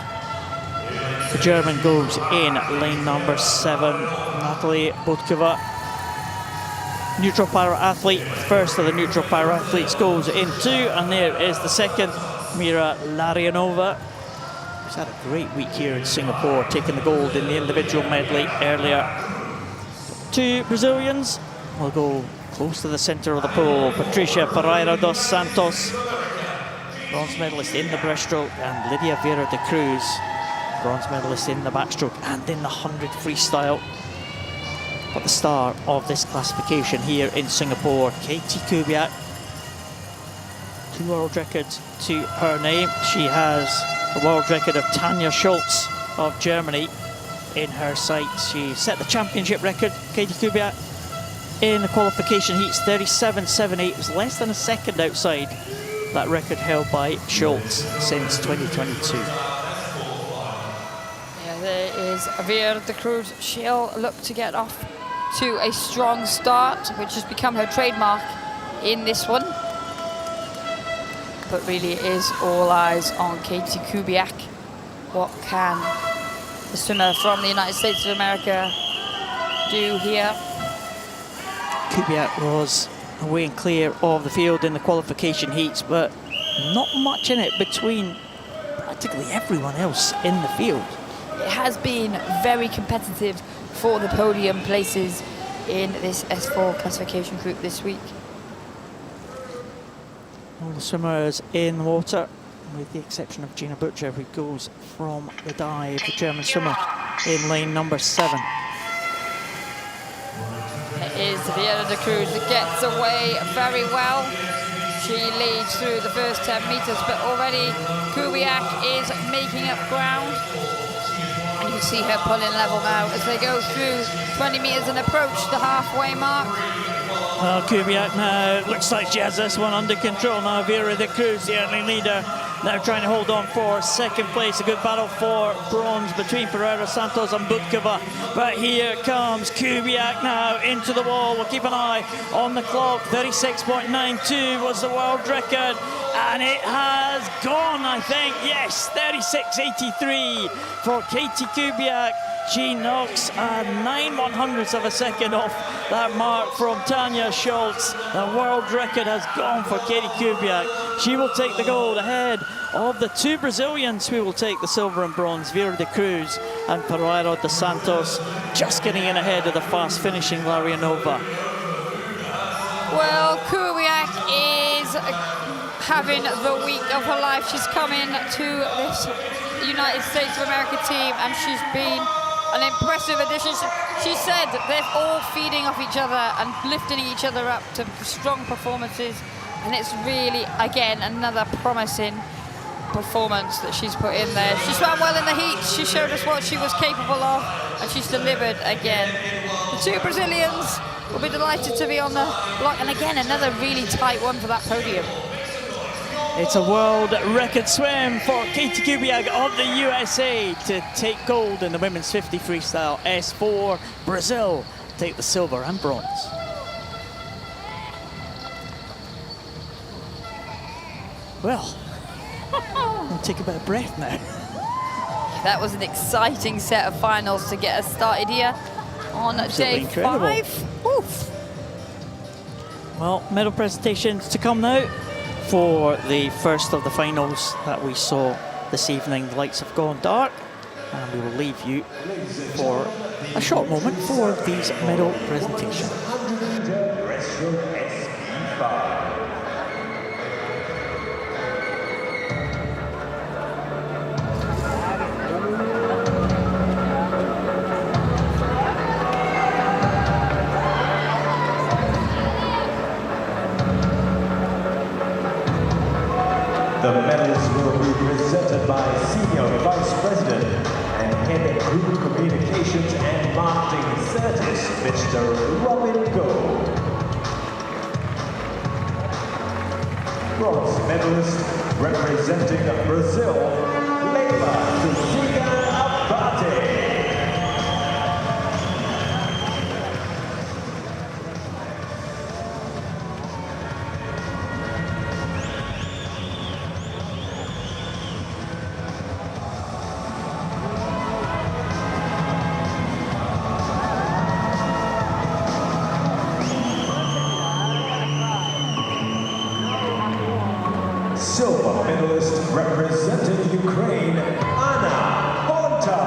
The German goes in lane number 7, Natalie Budkova. Neutral para-athlete, first of the neutral para-athletes goes in 2, and there is the second, Mira Larionova, who's had a great week here in Singapore, taking the gold in the individual medley earlier. 2 Brazilians will go close to the centre of the pool. Patricia Pereira dos Santos, bronze medalist in the breaststroke, and Lydia Vera de Cruz, bronze medalist in the backstroke and in the 100 freestyle. But the star of this classification here in Singapore, Katie Kubiak, 2 world records to her name. She has the world record of Tanja Schultz of Germany in her sights. She set the championship record, Katie Kubiak, in the qualification heats, 37.78. It was less than a second outside that record held by Schultz since 2022. Yeah, there is Vera de Cruz. She'll look to get off to a strong start, which has become her trademark in this one. But really it is all eyes on Katie Kubiak. What can the swimmer from the United States of America do here? Kubiak was away and clear of the field in the qualification heats, but not much in it between practically everyone else in the field. It has been very competitive for the podium places in this S4 classification group this week. All the swimmers in the water, with the exception of Gina Butcher, who goes from the dive, the German swimmer in lane number 7. It is Vera de Cruz that gets away very well. She leads through the first 10 meters, but already Kubiak is making up ground. And you can see her pulling level now as they go through 20 meters and approach the halfway mark. Well, Kubiak now looks like she has this one under control now. Vera de Cruz, the early leader, now trying to hold on for second place. A good battle for bronze between Pereira Santos and Budkova. But here comes Kubiak now into the wall. We'll keep an eye on the clock. 36.92 was the world record. And it has gone, I think. Yes, 36.83 for Katie Kubiak. She knocks a 9/100ths of a second off that mark from Tanya Schultz. The world record has gone for Katie Kubiak. She will take the gold ahead of the two Brazilians who will take the silver and bronze, Vera de Cruz and Pereira de Santos, just getting in ahead of the fast finishing Larianova. Well, Kubiak is having the week of her life. She's come in to this United States of America team and she's been an impressive addition. She said they're all feeding off each other and lifting each other up to strong performances. And it's really, again, another promising performance that she's put in there. She swam well in the heat. She showed us what she was capable of and she's delivered again. The two Brazilians will be delighted to be on the block. And again, another really tight one for that podium. It's a world record swim for Katie Kubiak of the USA to take gold in the women's 50 freestyle S4. Brazil take the silver and bronze. Well, I'll take a bit of breath now. That was an exciting set of finals to get us started here on Absolutely day incredible. 5. Oof. Well, medal presentations to come now for the first of the finals that we saw this evening. The lights have gone dark and we will leave you for a short moment for these medal presentations. The medals will be presented by Senior Vice President and Head of Group Communications and Marketing Service, Mr. Robin Gold. Bronze medalist representing Brazil, Leila Cecilia Abate. Silver medalist representing Ukraine, Anna Honta.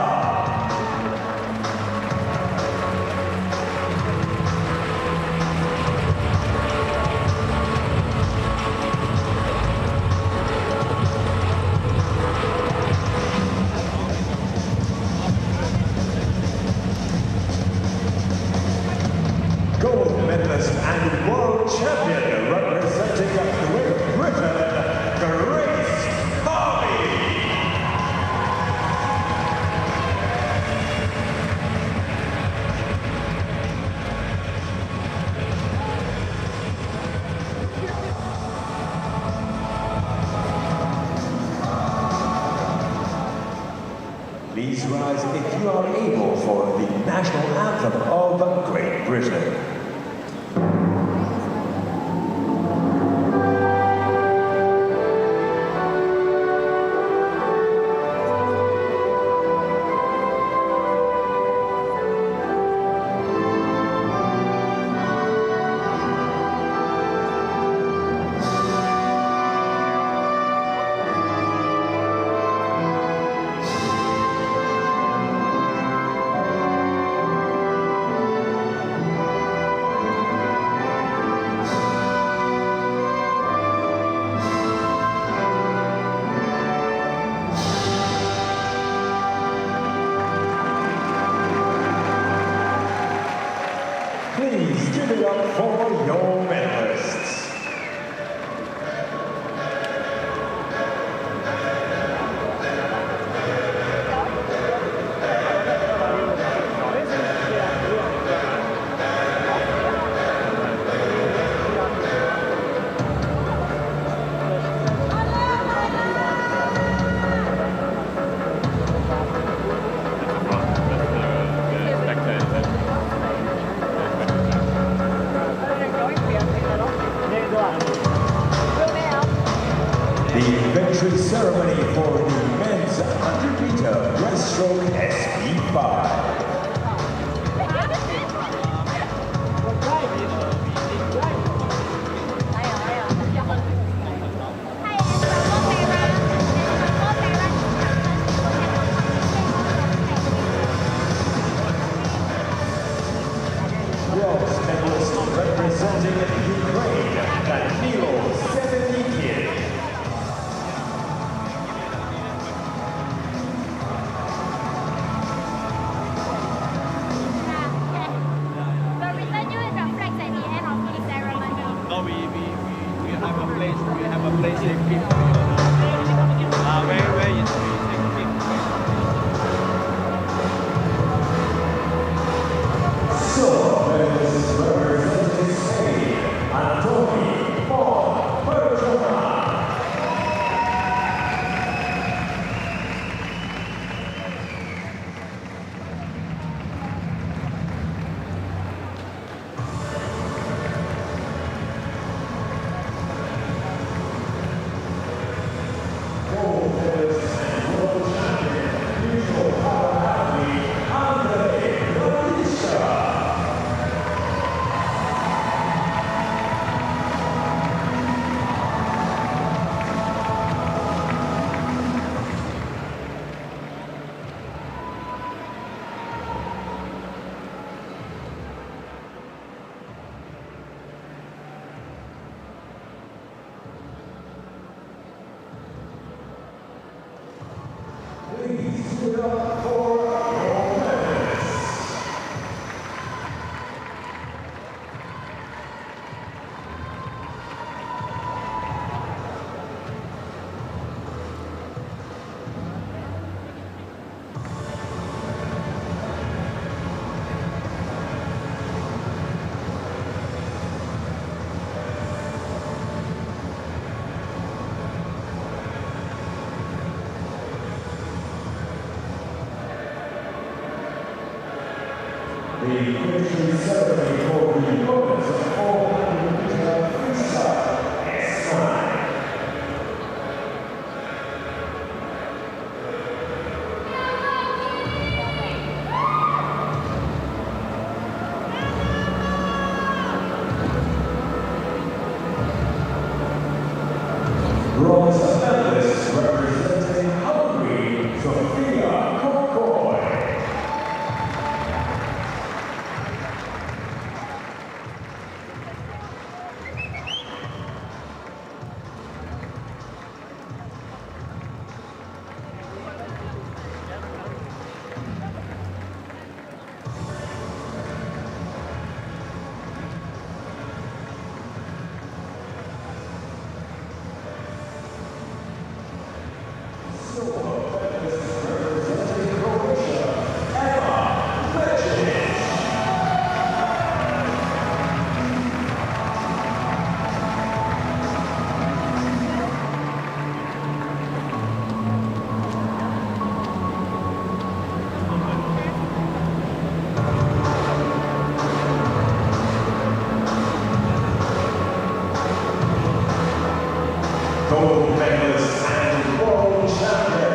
Gold medalist and world champion representing Great Britain, Grace Harvey. Please rise if you are able for the national anthem of Great Britain. Please give it up for your medalists. entry ceremony for the men's 100-meter breaststroke SB5. Bronze medalist representing Ukraine, Danilo Sevenikin. The return you reflects at the end of the ceremony. No, we have a place. We have a place in Kim. Where is Kim? So, medalist representing Spain, Antoni von Bergerac. Gold medalist and world champion, usual Paralympic Movement. Please give it up for your medalists. The victory ceremony for the winners of 400-meter freestyle S9. Bronze medalist representing Hungary, Sofia Kokoy. Gold medalist and world champion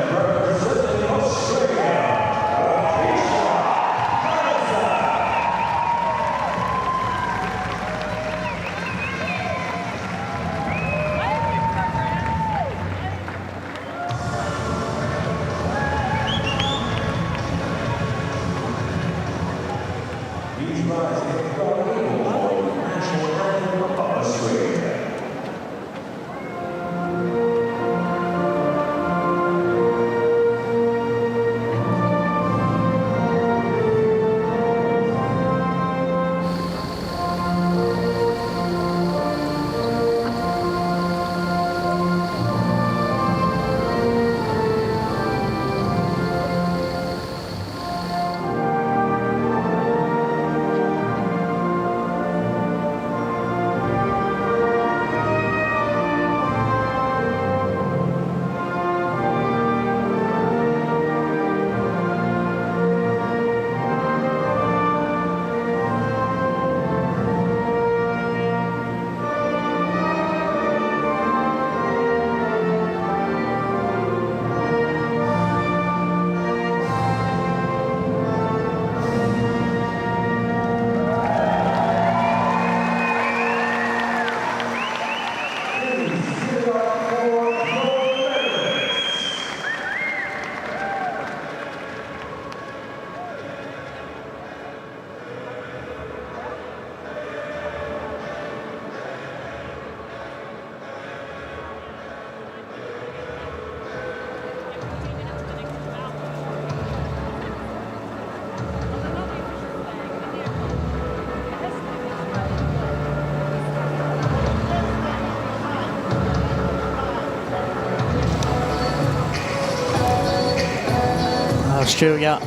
Australia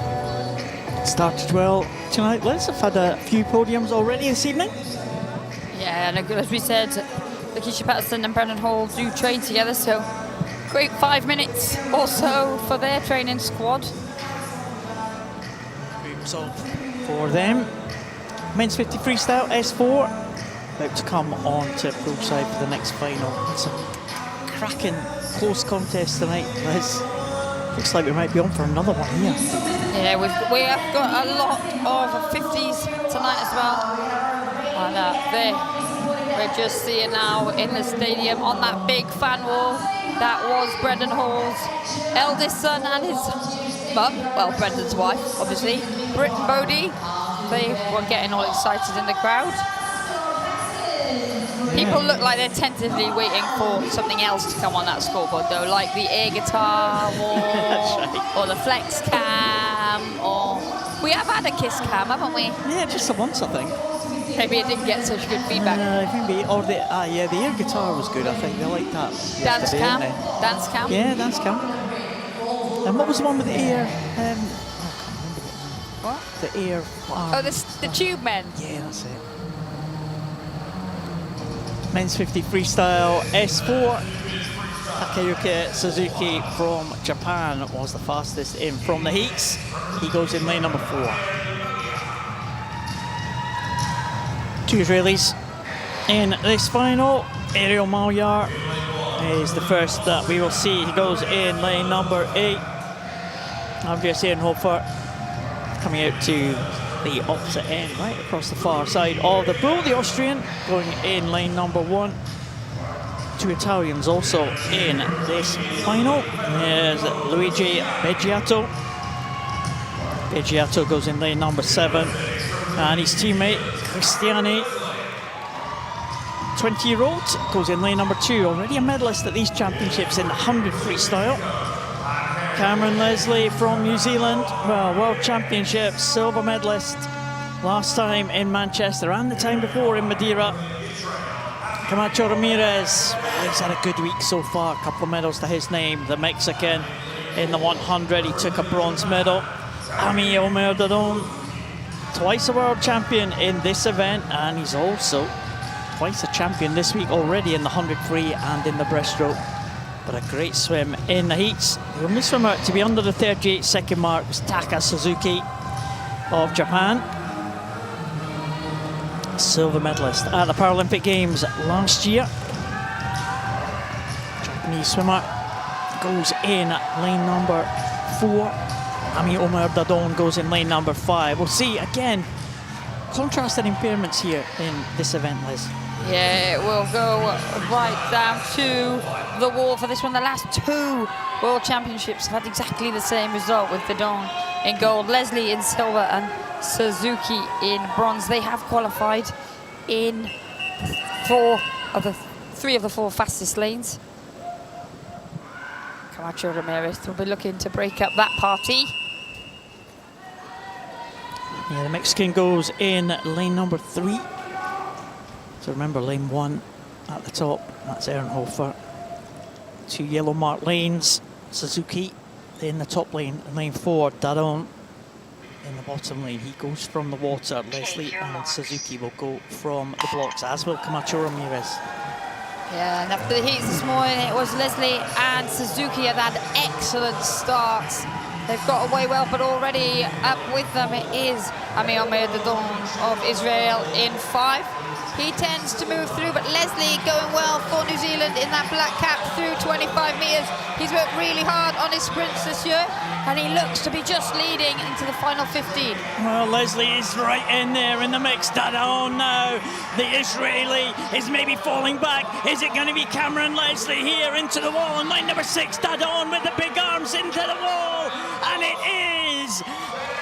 started well tonight. Liz, have had a few podiums already this evening. Yeah, and as we said, Lakeisha Patterson and Brendan Hall do train together, so great 5 minutes or so for their training squad. Groups of for them. Men's 50 freestyle S4 about to come on to pro side for the next final. It's a cracking close contest tonight, Liz. Looks like we might be on for another one here. Yeah, we have got a lot of 50s tonight as well. And there, we're just seeing now in the stadium on that big fan wall, that was Brendan Hall's eldest son and his mum, well, Brendan's wife, obviously, Britt and Bodie. They were getting all excited in the crowd. People look like they're tentatively waiting for something else to come on that scoreboard, though, like the air guitar or the flex cam, or we have had a kiss cam, haven't we? Yeah, just the once, I think. Maybe it didn't get such good feedback. Maybe, or the yeah, the air guitar was good. I think they liked that. Dance cam, didn't they? dance cam. Yeah, dance cam. And what was the one with the air? What? The air. Oh, the tube men. Yeah, that's it. Men's 50 freestyle S4. Takayuki Suzuki from Japan was the fastest in from the heats. He goes in lane number 4. 2 Israelis in this final. Ariel Malyar is the first that we will see. He goes in lane number 8. Andreas Ehrenhofer coming out to the opposite end, right across the far side of the pool. The Austrian going in lane number 1. 2 Italians also in this final. There's Luigi Beggiato. Beggiato goes in lane number 7. And his teammate, Cristiani, 20-year-old, goes in lane number 2. Already a medalist at these championships in the 100 freestyle. Cameron Leslie from New Zealand, well, World Championships, silver medalist last time in Manchester and the time before in Madeira. Camacho Ramirez, he's had a good week so far, a couple of medals to his name. The Mexican in the 100, he took a bronze medal. Ami Omer Dadon, twice a world champion in this event, and he's also twice a champion this week already in the 100 free and in the breaststroke. But a great swim in the heats. The only swimmer to be under the 38-second mark was Taka Suzuki of Japan. Silver medalist at the Paralympic Games last year. Japanese swimmer goes in lane number 4. Ami Omer Dadon goes in lane number 5. We'll see again contrasted impairments here in this event, Liz. Yeah, it will go right down to the wall for this one. The last 2 World Championships have had exactly the same result, with Dadon in gold, Leslie in silver and Suzuki in bronze. They have qualified in 3 of the 4 fastest lanes. Camacho Ramirez will be looking to break up that party. Yeah, the Mexican goes in lane number 3. So remember, lane 1 at the top, that's Ehrenhofer. 2 yellow marked lanes, Suzuki in the top lane, and lane 4, Dadon in the bottom lane. He goes from the water. Leslie and Suzuki will go from the blocks, as will Camacho Ramirez. Yeah, and after the heats this morning, it was Leslie and Suzuki that had excellent starts. They've got away well, but already up with them it is Ami Omer Dadon of Israel in 5. He tends to move through, but Leslie going well for New Zealand in that black cap through 25 metres. He's worked really hard on his sprints this year, and he looks to be just leading into the final 15. Well, Leslie is right in there in the mix. Dadon now, the Israeli, is maybe falling back. Is it going to be Cameron Leslie here into the wall? And line number 6, Dadon with the big arms into the wall. And it is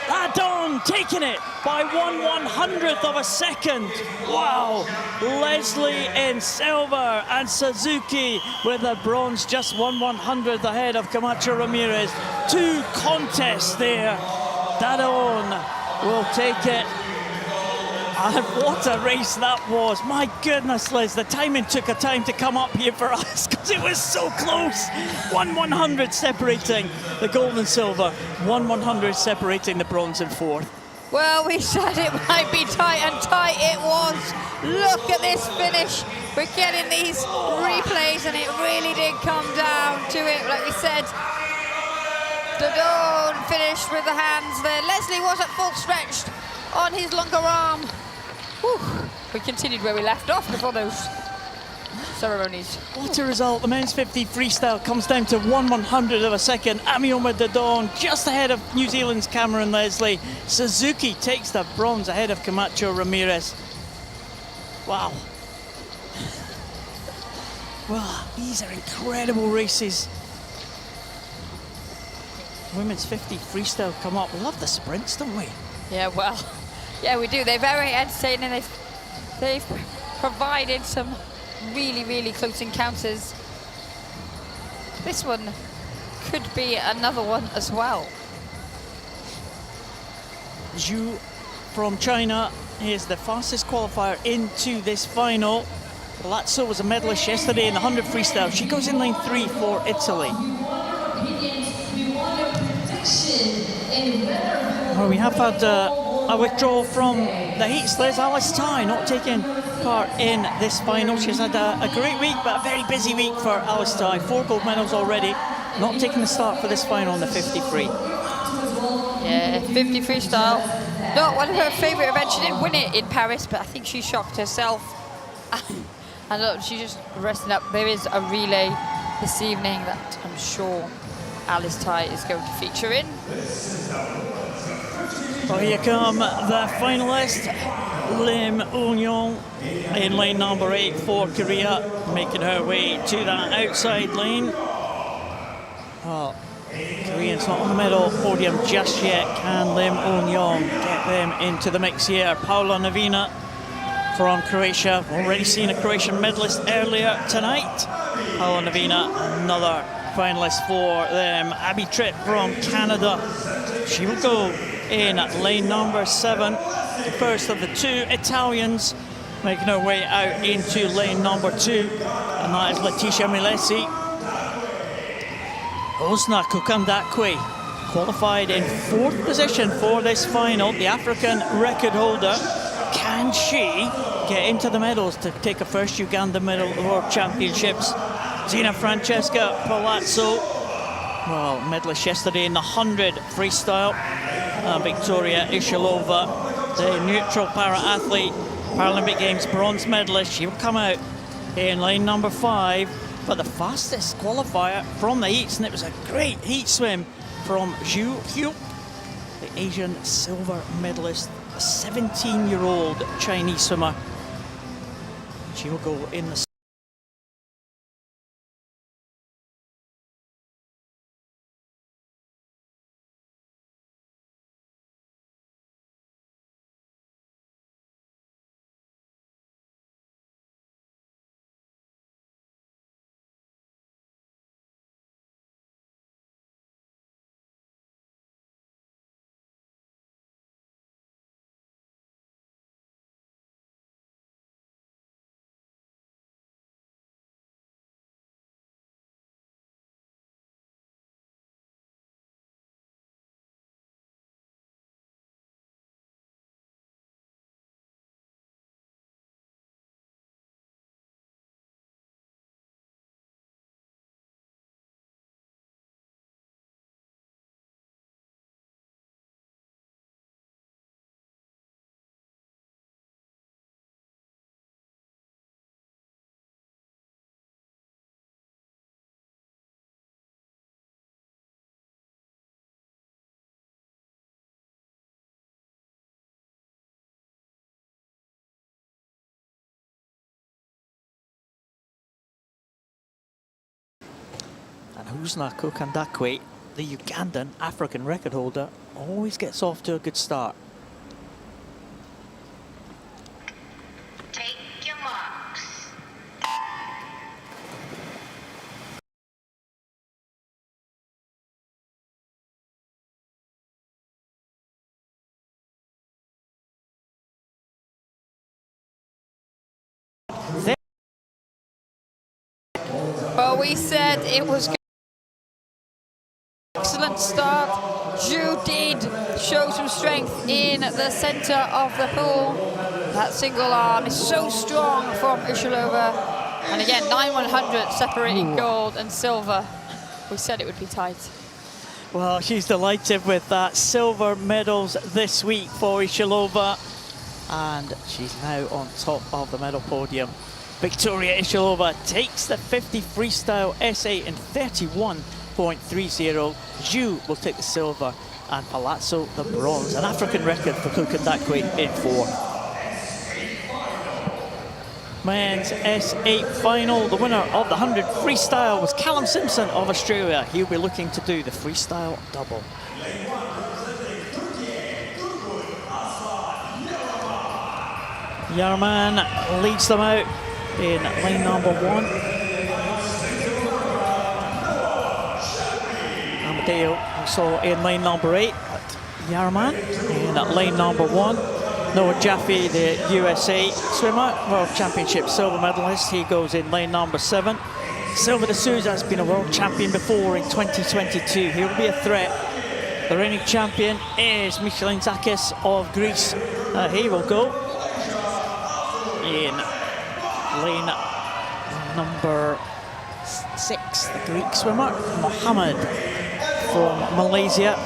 Dadon taking it by 1/100th of a second. Wow. Leslie in silver and Suzuki with a bronze, just 1/100th ahead of Camacho Ramirez. 2 contests there. Dadon will take it. And what a race that was. My goodness, Liz, the timing took a time to come up here for us. It was so close. 1/100 separating the gold and silver. 1/100 separating the bronze and fourth. Well, we said it might be tight, and tight it was. Look at this finish. We're getting these replays, and it really did come down to it. Like we said, Dodon finished with the hands there. Leslie wasn't full stretched on his longer arm. Whew. We continued where we left off before those ceremonies. What a result. The men's 50 freestyle comes down to 1/100 of a second. Amioma Dodon just ahead of New Zealand's Cameron Leslie. Suzuki takes the bronze ahead of Camacho Ramirez. Wow. Wow, these are incredible races. Women's 50 freestyle come up. We love the sprints, don't we? Yeah, well, yeah, we do. They're very entertaining. They've provided some really, really close encounters. This one could be another one as well. Zhu from China is the fastest qualifier into this final. Palazzo was a medalist yesterday in the 100 freestyle. She goes in lane 3 for Italy. Well, we have had a withdrawal from the heats. There's Alice Tai not taking part in this final. She's had a great week, but a very busy week for Alice Tai. 4 gold medals already. Not taking the start for this final in the 50 free. Yeah, 50 freestyle. Not one of her favourite events. She didn't win it in Paris, but I think she shocked herself. And look, she's just resting up. There is a relay this evening that I'm sure Alice Tai is going to feature in. Well, here come the finalists. Lim Eun-yong in lane number 8 for Korea, making her way to that outside lane. Well, Koreans not on the medal podium just yet. Can Lim Eun-yong get them into the mix here? Paula Navina from Croatia. Already seen a Croatian medalist earlier tonight. Paula Navina, another finalist for them. Abby Tripp from Canada. She will go in at lane number 7. The first of the 2 Italians making her way out into lane number 2. And that is Letitia Milesi. Osna Kukandakwe qualified in 4th position for this final. The African record holder. Can she get into the medals to take a first Uganda medal at the World Championships? Zina Francesca Palazzo, well, medalist yesterday in the 100 freestyle. Victoria Ishalova, the neutral para-athlete, Paralympic Games bronze medalist. She will come out in lane number 5, but the fastest qualifier from the heats, and it was a great heat swim from Zhu Hyuk, the Asian silver medalist, a 17-year-old Chinese swimmer. She will go in the Husna Kokandakwe, the Ugandan African record holder, always gets off to a good start. Take your marks. Well, we said it was good. Excellent start. Zhu did show some strength in the center of the pool. That single arm is so strong from Ishilova. And again, 9/100 separating gold and silver. We said it would be tight. Well, she's delighted with that. Silver medals this week for Ishilova. And she's now on top of the medal podium. Victoria Ishilova takes the 50 freestyle SA in 31.30. Zhu will take the silver and Palazzo the bronze. An African record for Kukundakwe in 4. Men's S8 final. The winner of the 100 freestyle was Callum Simpson of Australia. He'll be looking to do the freestyle double. Yarman leads them out in lane number 1. Amadeo we saw in lane number 8. Yarman in lane number 1. Noah Jaffe, the USA swimmer, World Championship silver medalist, he goes in lane number 7. Silva de Souza has been a world champion before in 2022. He will be a threat. The reigning champion is Michelin Zakis of Greece. He will go in lane number 6. The Greek swimmer, Mohammed from Malaysia.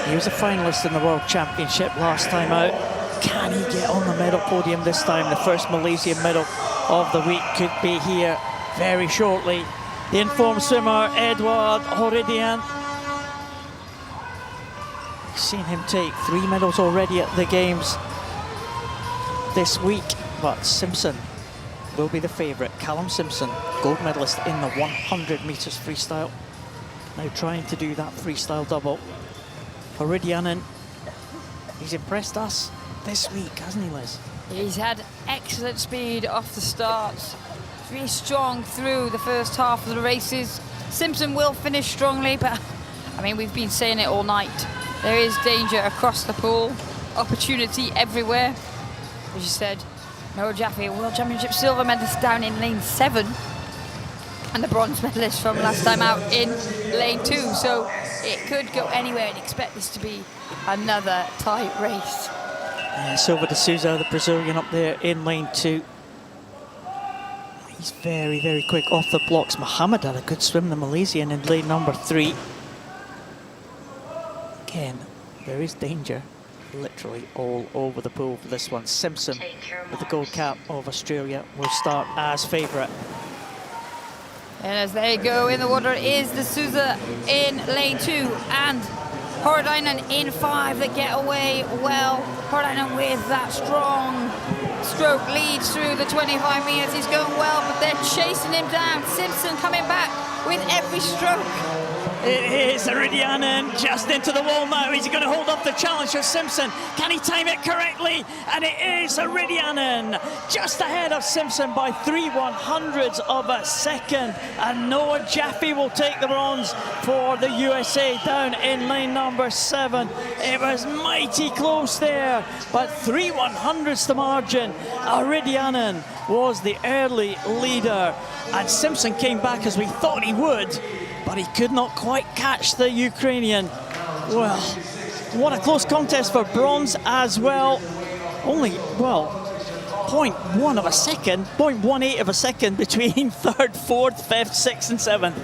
He was a finalist in the World Championship last time out. Can he get on the medal podium this time? The first Malaysian medal of the week could be here very shortly. The informed swimmer, Edward Horidian. We've seen him take 3 medals already at the Games this week, but Simpson will be the favourite. Callum Simpson, gold medalist in the 100 metres freestyle. Now trying to do that freestyle double. Horidianen, he's impressed us this week, hasn't he, Liz? He's had excellent speed off the start. Really strong through the first half of the races. Simpson will finish strongly, but I mean, we've been saying it all night. There is danger across the pool, opportunity everywhere. As you said, Noah Jaffe, World Championship silver medalist down in lane 7, and the bronze medalist from last time out in lane 2. So it could go anywhere, and expect this to be another tight race. Silva de Souza, the Brazilian, up there in lane 2. He's very, very quick off the blocks. Mohammed had a good swim, the Malaysian, in lane number 3. Again, there is danger literally all over the pool for this one. Simpson, with the gold cap of Australia, will start as favourite. And as they go in the water is the Souza in lane 2 and Horidianen in 5 that get away well. Horidianen with that strong stroke leads through the 25 metres. He's going well, but they're chasing him down. Simpson coming back with every stroke. It is Horidianen just into the wall now. He's going to hold up the challenge for Simpson. Can he time it correctly? And it is Horidianen just ahead of Simpson by 3/100ths of a second. And Noah Jaffe will take the bronze for the USA down in lane number 7. It was mighty close there, but 3/100ths the margin. Horidianen was the early leader, and Simpson came back as we thought he would, but he could not quite catch the Ukrainian. Well, what a close contest for bronze as well. Only, well, 0.1 of a second, 0.18 of a second between 3rd, 4th, 5th, 6th and 7th.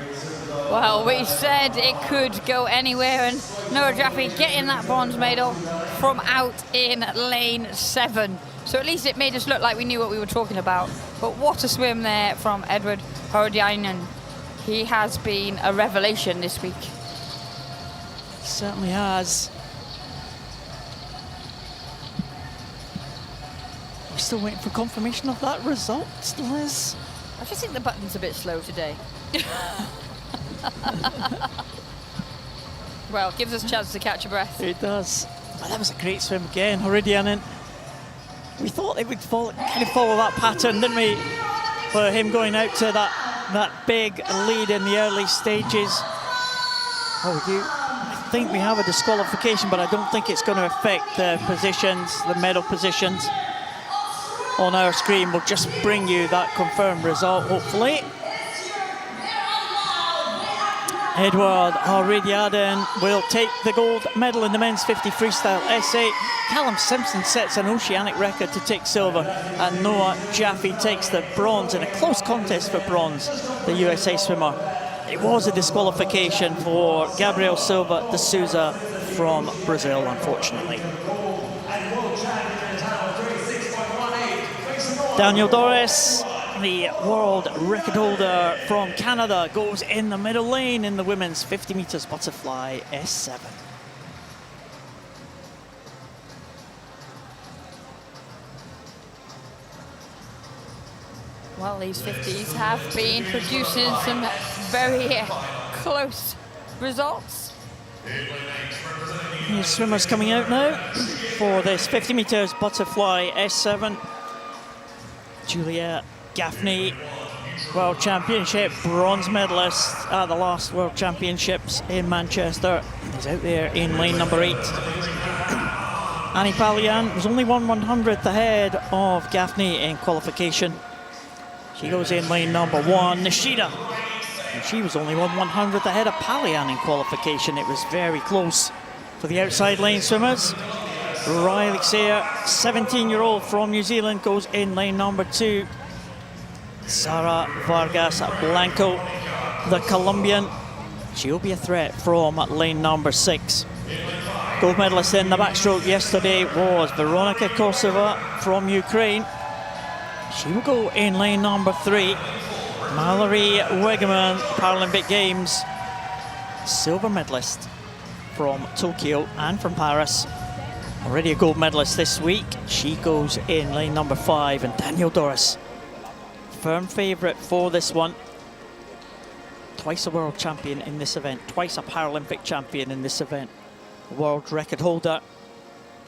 Well, we said it could go anywhere, and Noah Jaffe getting that bronze medal from out in lane 7. So at least it made us look like we knew what we were talking about. But what a swim there from Edward Horidianen. He has been a revelation this week. He certainly has. We're still waiting for confirmation of that result, Liz. I just think the button's a bit slow today. Well, it gives us a chance to catch a breath. It does. Oh, that was a great swim again, Horidianen. We thought it would follow that pattern, didn't we? For him going out to that big lead in the early stages. I think we have a disqualification, but I don't think it's going to affect the positions, the medal positions. On our screen, we'll just bring you that confirmed result, hopefully. Edward Arediaden will take the gold medal in the men's 50 freestyle S8. Callum Simpson sets an oceanic record to take silver, and Noah Jaffe takes the bronze in a close contest for bronze, the USA swimmer. It was a disqualification for Gabriel Silva de Souza from Brazil, unfortunately. Daniel Doris, the world record holder from Canada, goes in the middle lane in the women's 50 meters butterfly S7. Well, these 50s have been producing some very close results. New swimmers coming out now for this 50 meters butterfly S7. Julia Gaffney, World Championship bronze medalist at the last World Championships in Manchester, is out there in lane number 8. Annie Palian was only 1/100th ahead of Gaffney in qualification. She goes in lane number 1. Nishida, and she was only 1/100th ahead of Palian in qualification. It was very close for the outside lane swimmers. Riley Sayre, 17-year-old from New Zealand, goes in lane number 2. Sara Vargas Blanco, the Colombian, she'll be a threat from lane number 6. Gold medalist in the backstroke yesterday was Veronika Kosova from Ukraine. She will go in lane number 3. Mallory Wegeman, Paralympic Games silver medalist from Tokyo and from Paris. Already a gold medalist this week. She goes in lane number 5. And Daniel Doris, firm favourite for this one. Twice a world champion in this event, twice a Paralympic champion in this event. World record holder,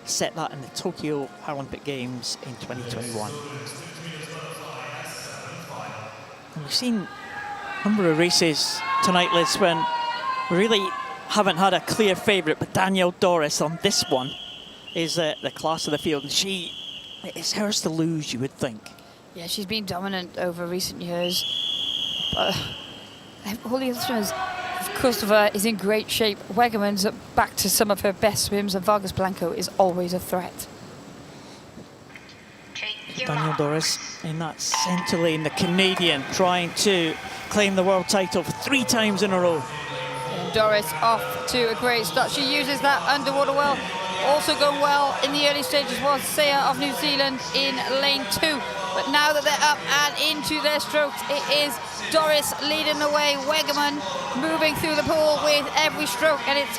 set that in the Tokyo Paralympic Games in 2021. And we've seen a number of races tonight, Liz, when we really haven't had a clear favourite, but Daniel Doris on this one is the class of the field, and it's hers to lose, you would think. Yeah, she's been dominant over recent years. But all the other swimmers, Kosova is in great shape. Wegeman's back to some of her best swims, and Vargas Blanco is always a threat. Daniel Doris in that centre lane, the Canadian, trying to claim the world title for 3 times in a row. And Doris off to a great start. She uses that underwater well. Also going well in the early stages was Sayre of New Zealand in lane 2. But now that they're up and into their strokes, it is Doris leading the way. Wegeman moving through the pool with every stroke, and it's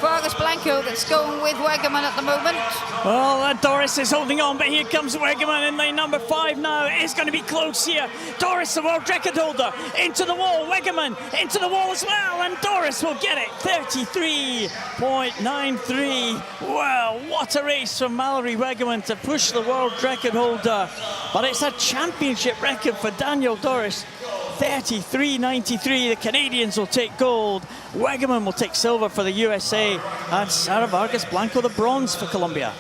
Vargas Blanco that's going with Wegeman at the moment. Well, Doris is holding on, but here comes Wegeman in lane number 5 now. It's going to be close here. Doris, the world record holder, into the wall. Wegeman into the wall as well, and Doris will get it. 33.93. Well, what a race from Mallory Wegeman to push the world record holder. But it's a championship record for Daniel Doris. 33.93. The Canadians will take gold. Wegeman will take silver for the USA, and Sara Vargas Blanco the bronze for Colombia.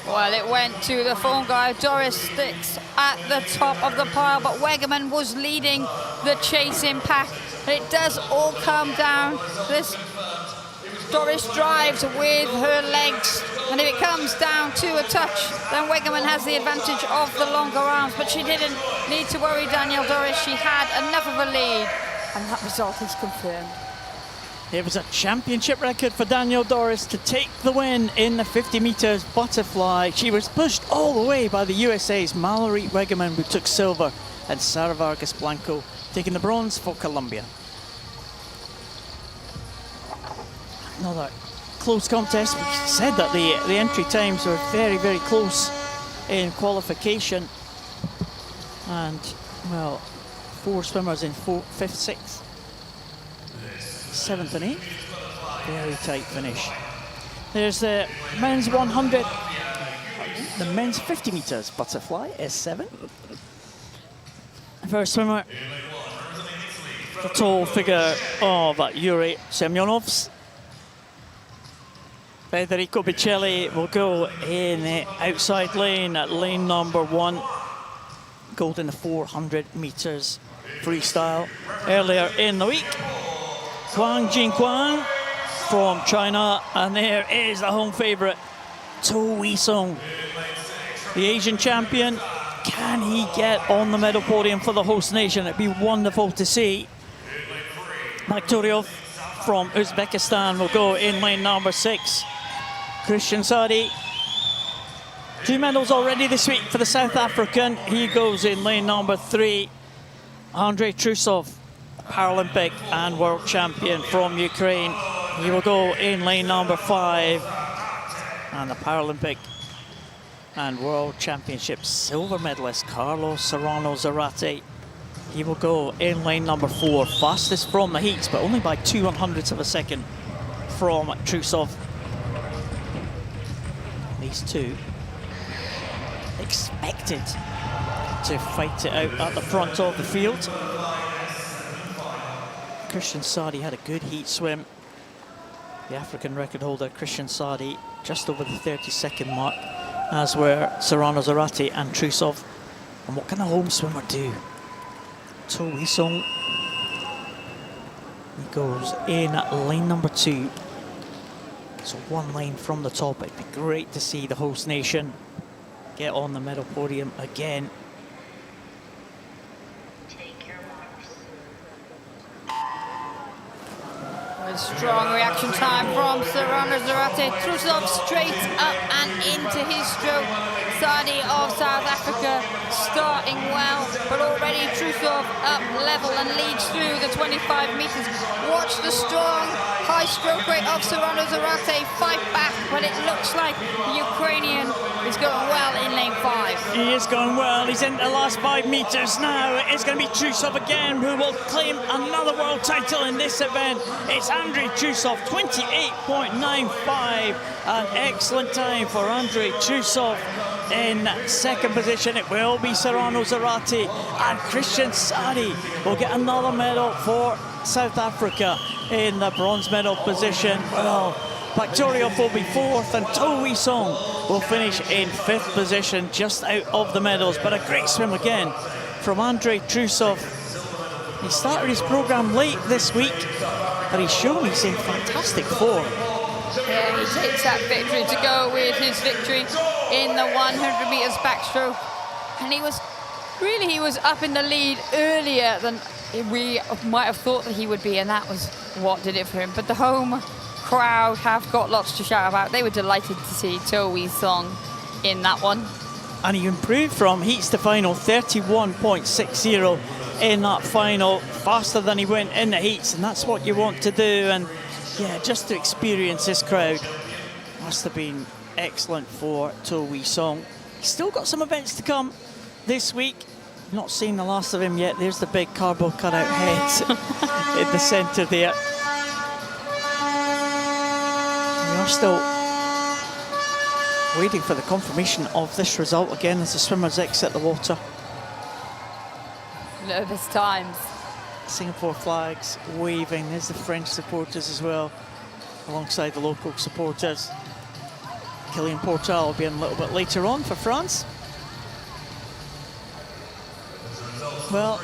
Well, it went to the phone guy. Doris sticks at the top of the pile, but Wegeman was leading the chasing pack. It does all come down to this. Doris drives with her legs, and if it comes down to a touch, then Wegeman has the advantage of the longer arms, but she didn't need to worry, Daniel Doris. She had enough of a lead, and that result is confirmed. It was a championship record for Daniel Doris to take the win in the 50 metres butterfly. She was pushed all the way by the USA's Mallory Wegeman, who took silver, and Sara Vargas Blanco taking the bronze for Colombia. Another close contest. We said that the entry times were very, very close in qualification. And, well, 4 swimmers in 4th, 5th, 6th, 7th and 8th. Very tight finish. There's the men's 100, the men's 50 metres butterfly, S7. First swimmer, the tall figure of Yuri Semyonovs. Federico Biccelli will go in the outside lane at lane number 1. Gold in the 400 metres freestyle earlier in the week. Kwang Jingquan from China, and there is the home favourite, To Wee Sung, the Asian champion. Can he get on the medal podium for the host nation? It'd be wonderful to see. Bakhturiov from Uzbekistan will go in lane number 6. Christian Sadi, 2 medals already this week for the South African. He goes in lane number 3. Andrei Trusov, Paralympic and world champion from Ukraine. He will go in lane number 5. And the Paralympic and World Championship silver medalist, Carlos Serrano Zarate. He will go in lane number 4. Fastest from the heats, but only by 2/100ths of a second from Trusov. These two expected to fight it out at the front of the field. Christian Sadi had a good heat swim. The African record holder, Christian Sadi, just over the 30-second mark, as were Serrano Zarate and Trusov. And what can a home swimmer do? To Wee Sung, he goes in lane number 2. So 1 lane from the top. It'd be great to see the host nation get on the medal podium again. Take your marks. A strong reaction time from Serrano Zarate. Trusov straight up and into his stroke. Sadi of South Africa starting well, but already Trusov up level and leads through the 25 meters. Watch the strong high stroke rate of Serrano Zarate fight back, but it looks like the Ukrainian is going well in lane 5. He is going well. He's in the last 5 meters now. It's going to be Trusov again who will claim another world title in this event. It's Andrei Trusov, 28.95. An excellent time for Andrei Trusov. In second position, it will be Serrano Zarate, and Christian Sadi will get another medal for South Africa in the bronze medal position. Well, Bakhturiov will be 4th, and To Wee Sung will finish in 5th position, just out of the medals. But a great swim again from Andrei Trusov. He started his program late this week, but he's shown he's in fantastic form. Yeah, he takes that victory to go with his victory in the 100 meters backstroke. And he was up in the lead earlier than we might have thought that he would be, and that was what did it for him. But the home crowd have got lots to shout about. They were delighted to see To Wee Sung in that one. And he improved from heats to final, 31.60 in that final, faster than he went in the heats, and that's what you want to do. And yeah, just to experience this crowd must have been excellent for To Wee Sung. He's still got some events to come this week. Not seen the last of him yet. There's the big cardboard cutout head in the centre there. We are still waiting for the confirmation of this result again as the swimmers exit the water. Nervous times. Singapore flags waving. There's the French supporters as well, alongside the local supporters. Kylian Portal will be in a little bit later on for France. Well,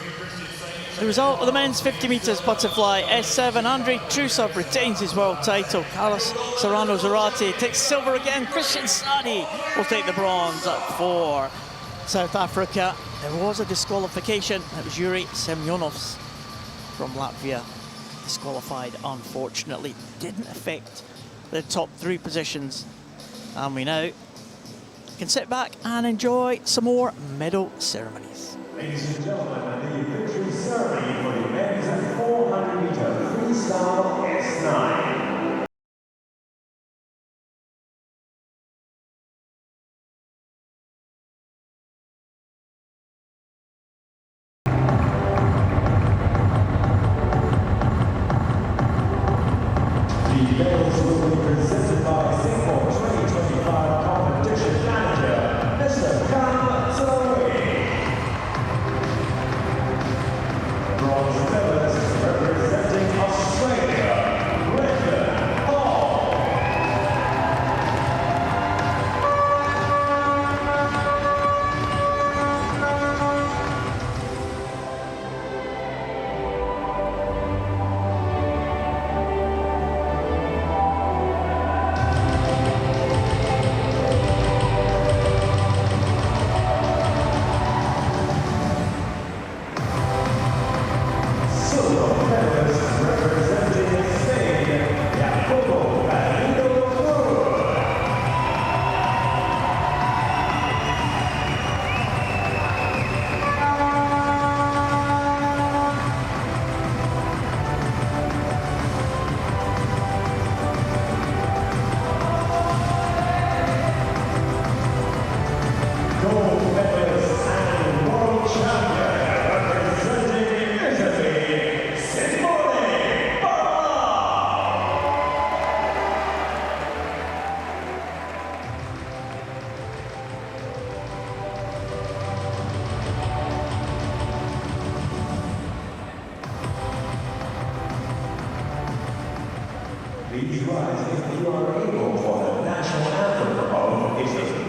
the result of the men's 50 metres butterfly S7, Andrei Trusov retains his world title. Carlos Serrano Zarate takes silver again. Christian Sadi will take the bronze for South Africa. There was a disqualification. It was Yuri Semyonovs from Latvia, disqualified unfortunately. Didn't affect the top 3 positions. And we now can sit back and enjoy some more medal ceremonies. Ladies and gentlemen, the victory ceremony for the men's 400-meter freestyle S9. The medals will be presented by Singapore 2025 competition manager, Mr. Cam Zoe. Bronze medalist representing Australia, Brendan Hall. Please rise if you are able for the national anthem of Italy.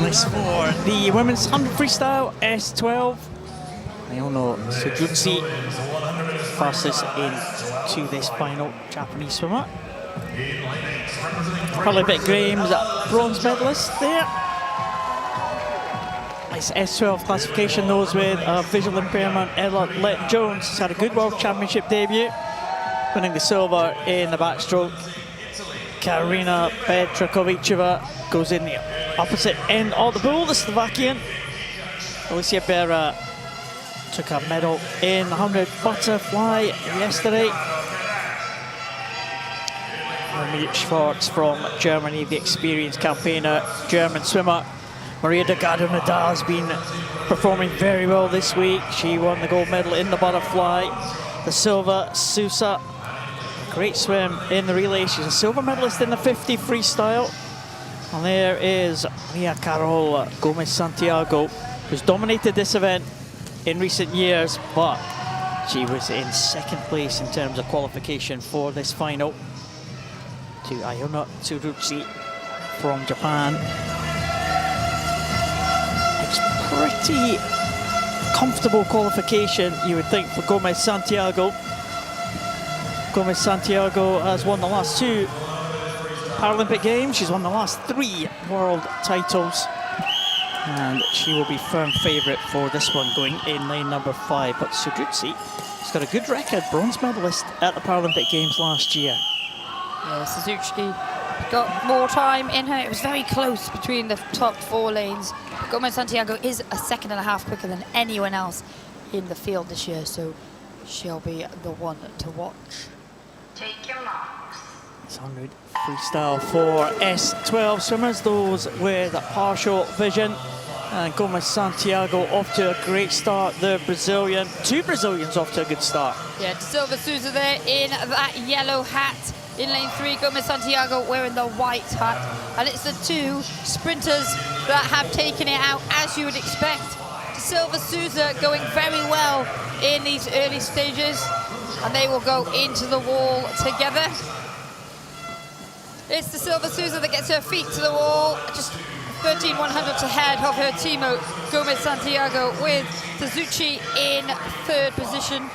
finalists for the women's 100 freestyle S12. Ayano Sujutsu passes into this final Japanese swimmer. Paralympic Games bronze medalist there. Nice S12 classification, those with visual impairment. Ella Letton-Jones has had a good World Championship debut, winning the silver in the backstroke. Karina Petrakovicheva goes in the opposite end of the pool, the Slovakian. Alicia Berra took a medal in the 100 butterfly yesterday. Romy Schwartz from Germany, the experienced campaigner, German swimmer. Maria Delgado Nadal has been performing very well this week. She won the gold medal in the butterfly. The silver, Sousa, great swim in the relay. She's a silver medalist in the 50 freestyle. And there is Mia Carol Gomez Santiago, who's dominated this event in recent years, but she was in second place in terms of qualification for this final. To Ayano Tsuruchi from Japan. It's pretty comfortable qualification, you would think, for Gomez Santiago. Gomez Santiago has won the last 2 Paralympic Games. She's won the last 3 world titles. And she will be firm favourite for this one, going in lane number 5. But Sujutsu has got a good record, bronze medalist at the Paralympic Games last year. Yeah, Suzuki got more time in her. It was very close between the top 4 lanes. Gomez Santiago is a second and a half quicker than anyone else in the field this year, so she'll be the one to watch. Take your marks. It's 100 freestyle for S12 swimmers, those with partial vision. And Gomez Santiago off to a great start, the Brazilian. 2 Brazilians off to a good start. Yeah, Silva Souza there in that yellow hat. In lane 3, Gomez Santiago wearing the white hat. And it's the 2 sprinters that have taken it out, as you would expect. Silva Souza going very well in these early stages. And they will go into the wall together. It's the Silva Souza that gets her feet to the wall. Just 13 100ths ahead of her teammate, Gomez Santiago, with Suzuki in 3rd position.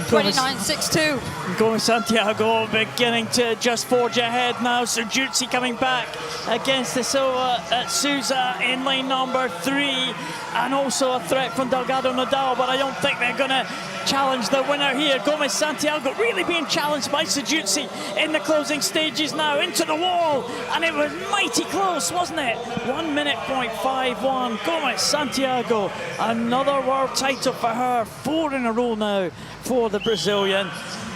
29.62. Gomez Santiago beginning to just forge ahead now. Sujutsu coming back against the Silva Souza in lane number 3. And also a threat from Delgado Nadal, but I don't think they're going to challenge the winner here. Gomez Santiago really being challenged by Sujutsu in the closing stages now, into the wall. And it was mighty close, wasn't it? 1 minute .51. Gomez Santiago, another world title for her. 4 in a row now for the Brazilian.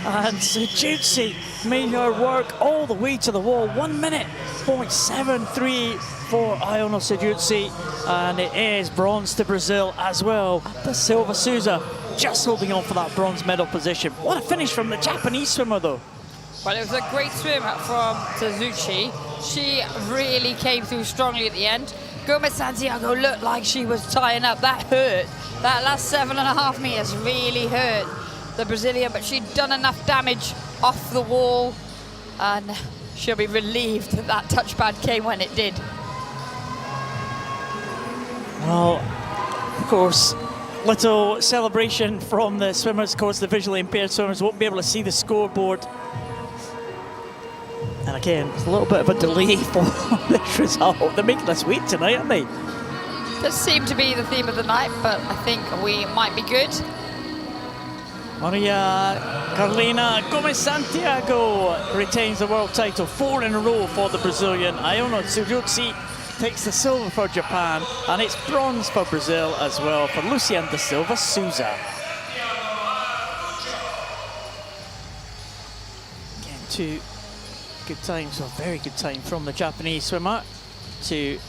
And Sujutsu made her work all the way to the wall. 1 minute .73 for Ayano Sujutsu. And it is bronze to Brazil as well. The Silva Souza just holding on for that bronze medal position. What a finish from the Japanese swimmer though. Well, it was a great swim from Suzuki. She really came through strongly at the end. Gomez Santiago looked like she was tying up. That hurt. That last 7.5 meters really hurt the Brazilian, but she'd done enough damage off the wall, and she'll be relieved that that touchpad came when it did. Well, of course, little celebration from the swimmers. Of course, the visually impaired swimmers won't be able to see the scoreboard. And again, it's a little bit of a delay for this result. They're making us wait tonight, aren't they? Does seem to be the theme of the night, but I think we might be good. Maria Carolina Gomez Santiago retains the world title. 4 in a row for the Brazilian. Ayano Tsuruchi takes the silver for Japan, and it's bronze for Brazil as well for Luciana da Silva Souza. Again, 2 good times, a very good time from the Japanese swimmer to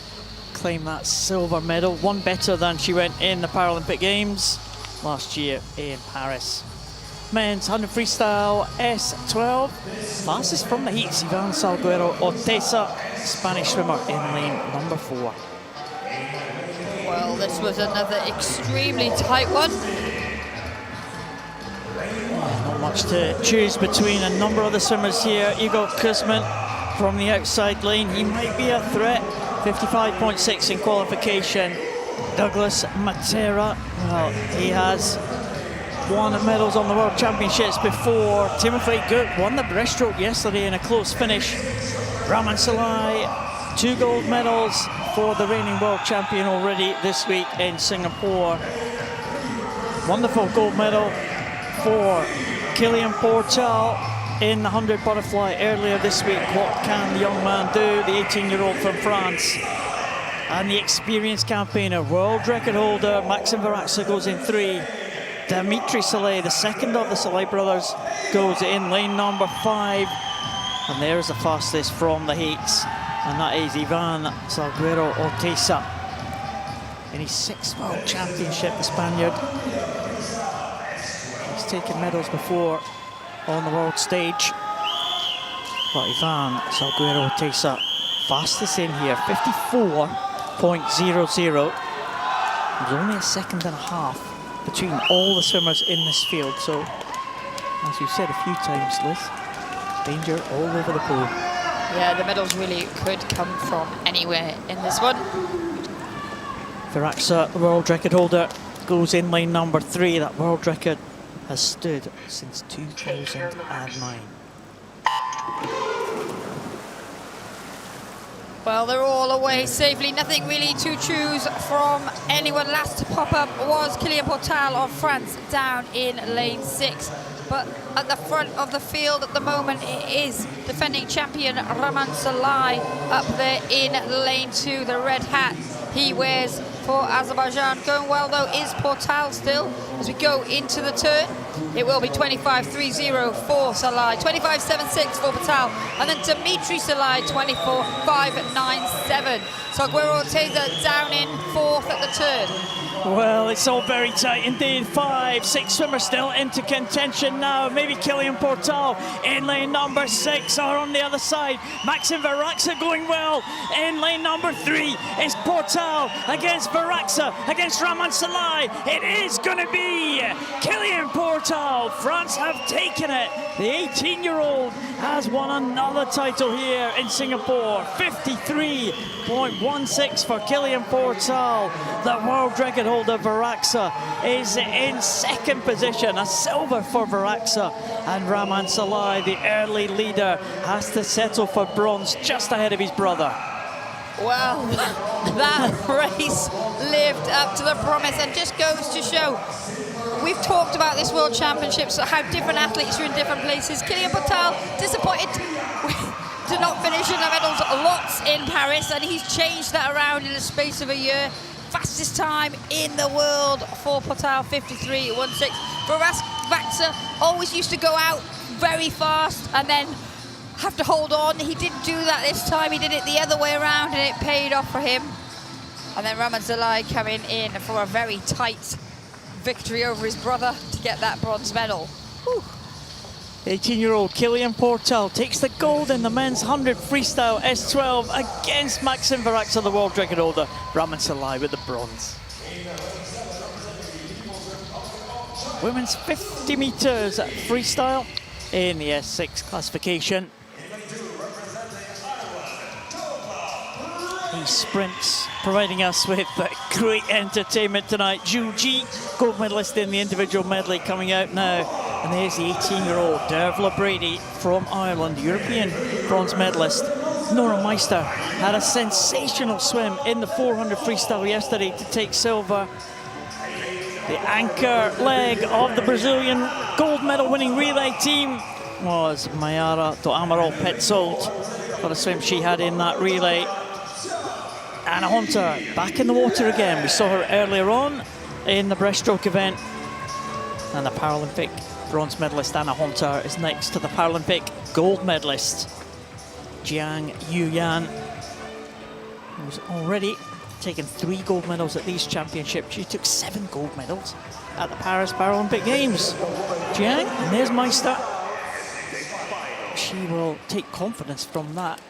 claim that silver medal. 1 better than she went in the Paralympic Games last year in Paris. Men's 100 freestyle S12. Fastest from the heats, Ivan Salguero Otesa, Spanish swimmer in lane number 4. Well, this was another extremely tight one. Not much to choose between a number of the swimmers here. Igor Kuzmin from the outside lane. He might be a threat 55.6 in qualification. Douglas Matera, well, he has won medals on the World Championships before. Timothy Good won the breaststroke yesterday in a close finish. Raman Salai, 2 gold medals for the reigning world champion already this week in Singapore. Wonderful gold medal for Kilian Portal in the 100 butterfly earlier this week. What can the young man do, the 18-year-old from France? And the experienced campaigner, world record holder, Maxim Varaksa goes in 3. Dimitri Saleh, the second of the Saleh brothers, goes in lane number 5. And there's the fastest from the heats. And that is Ivan Salguero Orteza. In his 6th world championship, the Spaniard. He's taken medals before on the world stage. But Ivan Salguero Orteza, fastest in here, 54.00. There's only a second and a half between all the swimmers in this field. So, as you said a few times, Liz, danger all over the pool. Yeah, the medals really could come from anywhere in this one. Varaksa, the world record holder, goes in lane number 3. That world record has stood since 2009. Well, they're all away safely. Nothing really to choose from anyone. Last to pop up was Kilian Portal of France down in lane 6. But at the front of the field at the moment, it is defending champion Raman Salai up there in lane 2, the red hat he wears for Azerbaijan. Going well though is Portal still as we go into the turn. It will be 25.30 for Salai, 25.76 for Portal, and then Dimitri Salai 24.597. So Aguero Orteza down in 4th at the turn. Well, it's all very tight indeed. 5, 6 swimmers still into contention now. Maybe Kilian Portal in lane number 6 or on the other side. Maxim Varaksa going well in lane number 3. It's Portal against Varaksa against Raman Salai. It is going to be Kilian Portal. France have taken it. The 18-year-old has won another title here in Singapore. 53.16 for Kilian Portal. The world record holder Varaksa is in 2nd position. A silver for Varaksa. And Raman Salai, the early leader, has to settle for bronze just ahead of his brother. Well, that race lived up to the promise and just goes to show. We've talked about this World Championships, how different athletes are in different places. Kilian Portal disappointed to not finish in the medals lots in Paris, and he's changed that around in the space of a year. Fastest time in the world for Portal, 53.16. Varaksa always used to go out very fast and then have to hold on. He didn't do that this time. He did it the other way around, and it paid off for him. And then Raman Salai coming in for a very tight victory over his brother to get that bronze medal. 18-year-old Kilian Portal takes the gold in the men's 100 freestyle S12 against Maxim Varaksa, the world record holder. Raman Salai with the bronze. Women's 50 meters freestyle in the S6 classification. He sprints, providing us with great entertainment tonight. Zhu Ji, gold medalist in the individual medley, coming out now. And there's the 18-year-old Dervla Brady from Ireland, European bronze medalist. Nora Meister had a sensational swim in the 400 freestyle yesterday to take silver. The anchor leg of the Brazilian gold medal winning relay team was Mayara do Amaral Petzold. What a swim she had in that relay. Anna Hunter back in the water again. We saw her earlier on in the breaststroke event. And the Paralympic bronze medalist Anna Hunter is next to the Paralympic gold medalist Jiang Yuyan, who's already taken 3 gold medals at these championships. She took 7 gold medals at the Paris Paralympic Games. Jiang, and there's Meister. She will take confidence from that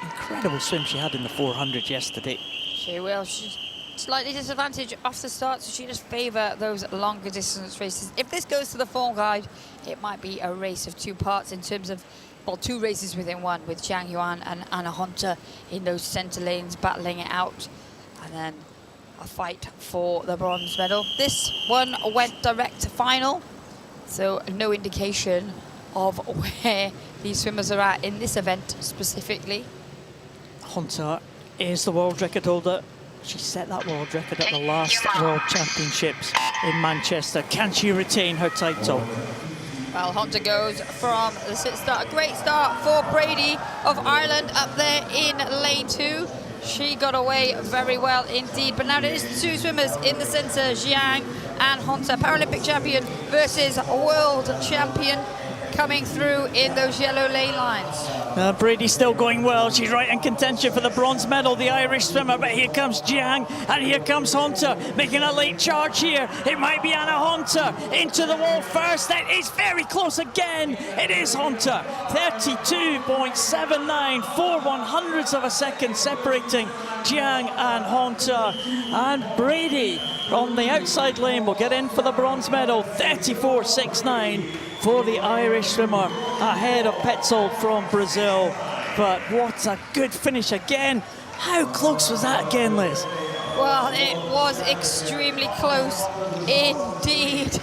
incredible swim she had in the 400 yesterday. She will. She's slightly disadvantaged off the start, so she does favour those longer distance races. If this goes to the form guide, it might be a race of 2 parts in terms of well, 2 races within one, with Jiang Yuan and Anna Hunter in those center lanes battling it out, and then a fight for the bronze medal. This one went direct to final, so no indication of where these swimmers are at in this event specifically. Hunter is the world record holder. She set that world record at the last World Championships in Manchester. Can she retain her title? Well, Hunter goes from the sit start. A great start for Brady of Ireland up there in lane 2. She got away very well indeed. But now there is 2 swimmers in the centre, Jiang and Hunter. Paralympic champion versus world champion, coming through in those yellow lane lines. Brady's still going well. She's right in contention for the bronze medal, the Irish swimmer. But here comes Jiang and here comes Hunter, making a late charge here. It might be Anna Hunter into the wall first. That is very close again. It is Hunter. 32.79, 4/100ths of a second separating Jiang and Hunter. And Brady from the outside lane will get in for the bronze medal. 34.69 for the Irish swimmer, ahead of Petzold from Brazil. But what a good finish again. How close was that again, Liz? Well, it was extremely close indeed.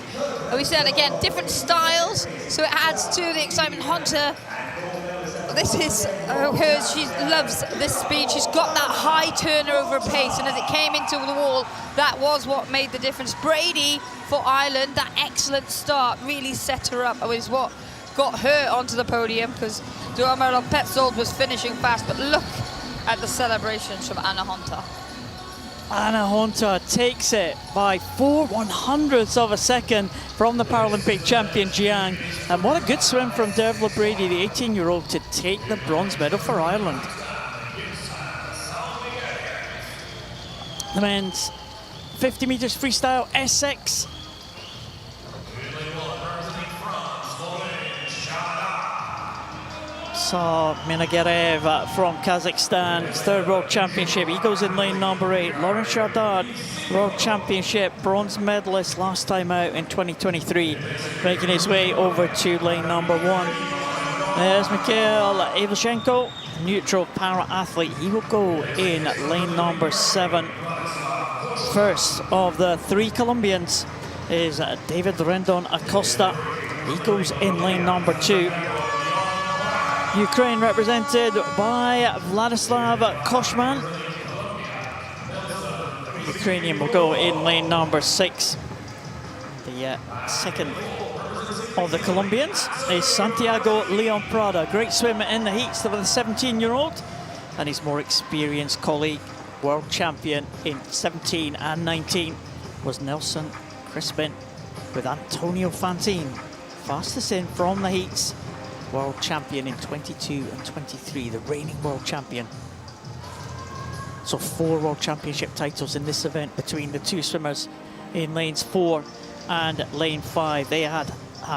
We said again, different styles, so it adds to the excitement. Hunter, this is hers. She loves this speed. She's got that high turnover pace, and as it came into the wall, that was what made the difference. Brady for Ireland, that excellent start really set her up. It was what got her onto the podium, because Duhamel Petzold was finishing fast. But look at the celebrations from Anna Hunter. Anna Hunter takes it by 4/100ths of a second from the Paralympic champion Jiang. And what a good swim from Dervla Brady, the 18-year-old, to take the bronze medal for Ireland. The men's 50 meters freestyle S6. Saw Minagerev from Kazakhstan, his 3rd World Championship. He goes in lane number 8. Lauren Chardard, World Championship bronze medalist last time out in 2023, making his way over to lane number 1. There's Mikhail Ivashenko, neutral para-athlete. He will go in lane number 7. First of the 3 Colombians is David Rendon Acosta. He goes in lane number 2. Ukraine represented by Vladislav Koshman. The Ukrainian will go in lane number 6. The second of the Colombians is Santiago Leon Prada. Great swimmer in the heats of the 17-year-old, and his more experienced colleague, world champion in 17 and 19, was Nelson Crispin, with Antonio Fantin fastest in from the heats. World champion in 22 and 23, the reigning world champion. So 4 world championship titles in this event between the 2 swimmers in lanes 4 and lane 5. They have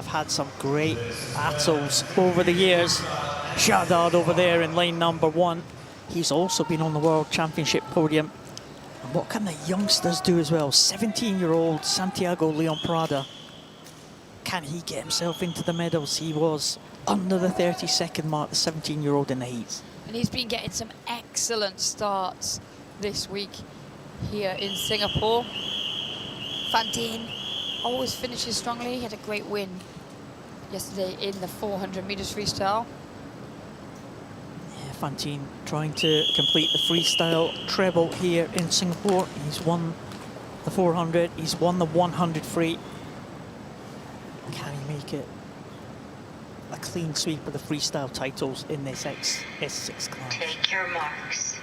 had some great battles over the years. Chardard over there in lane number 1. He's also been on the world championship podium. And what can the youngsters do as well? 17-year-old Santiago Leon Prada. Can he get himself into the medals? He was under the 30-second mark, the 17-year-old in the heats. And he's been getting some excellent starts this week here in Singapore. Fantin always finishes strongly. He had a great win yesterday in the 400 meters freestyle. Yeah, Fantin trying to complete the freestyle treble here in Singapore. He's won the 400, he's won the 100 free. Can he make it a clean sweep of the freestyle titles in this S6 class? Take your marks.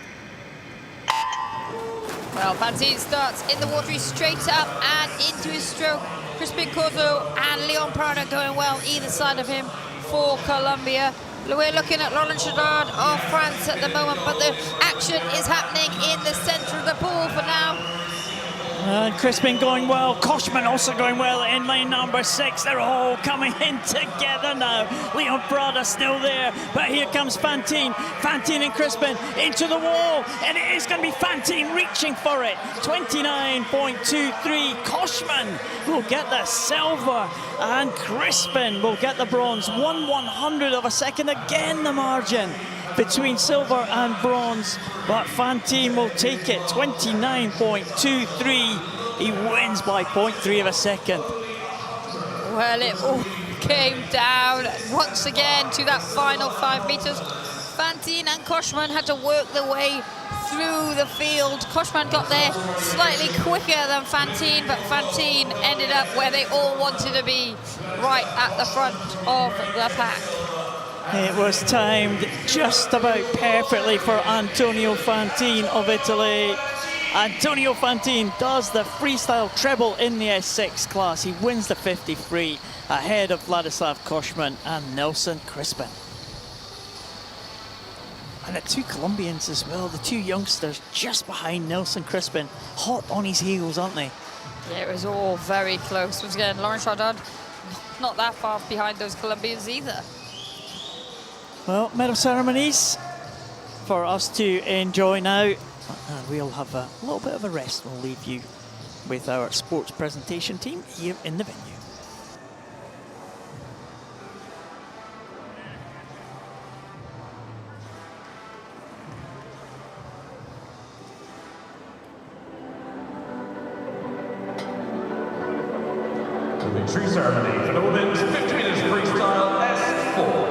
Well, Fantin starts in the water, he's straight up and into his stroke. Crispin Corzo and Leon Prada going well either side of him for Colombia. We're looking at Laurent Chardard of France at the moment, but the action is happening in the center of the pool for now. And Crispin going well, Koshman also going well in lane number 6. They're all coming in together now. Leon Prada still there, but here comes Fantine. Fantine and Crispin into the wall, and it is going to be Fantine reaching for it. 29.23. Koshman will get the silver, and Crispin will get the bronze. 1/100 of a second, again the margin between silver and bronze, but Fantine will take it. 29.23. He wins by 0.3 of a second. Well, it all came down once again to that final 5 meters. Fantine and Koshman had to work their way through the field. Koshman got there slightly quicker than Fantine, but Fantine ended up where they all wanted to be, right at the front of the pack. It was timed just about perfectly for Antonio Fantine of Italy. Antonio Fantine does the freestyle treble in the S6 class. He wins the 50 free ahead of Vladislav Koshman and Nelson Crispin. And the two Colombians as well, the two youngsters just behind Nelson Crispin, hot on his heels, aren't they? Yeah, it was all very close. Once again, Laurent Chardin not that far behind those Colombians either. Well, medal ceremonies for us to enjoy now. We'll have a little bit of a rest. We'll leave you with our sports presentation team here in the venue. The victory ceremony for the women's 50 meters freestyle S4.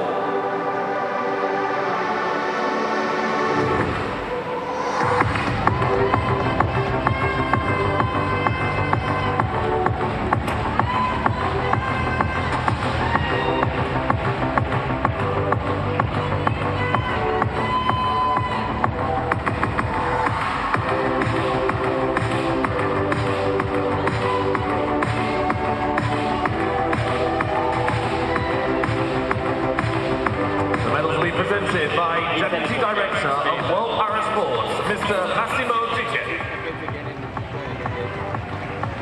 Presented by Deputy Director of World Parasports, Mr. Massimo Dice.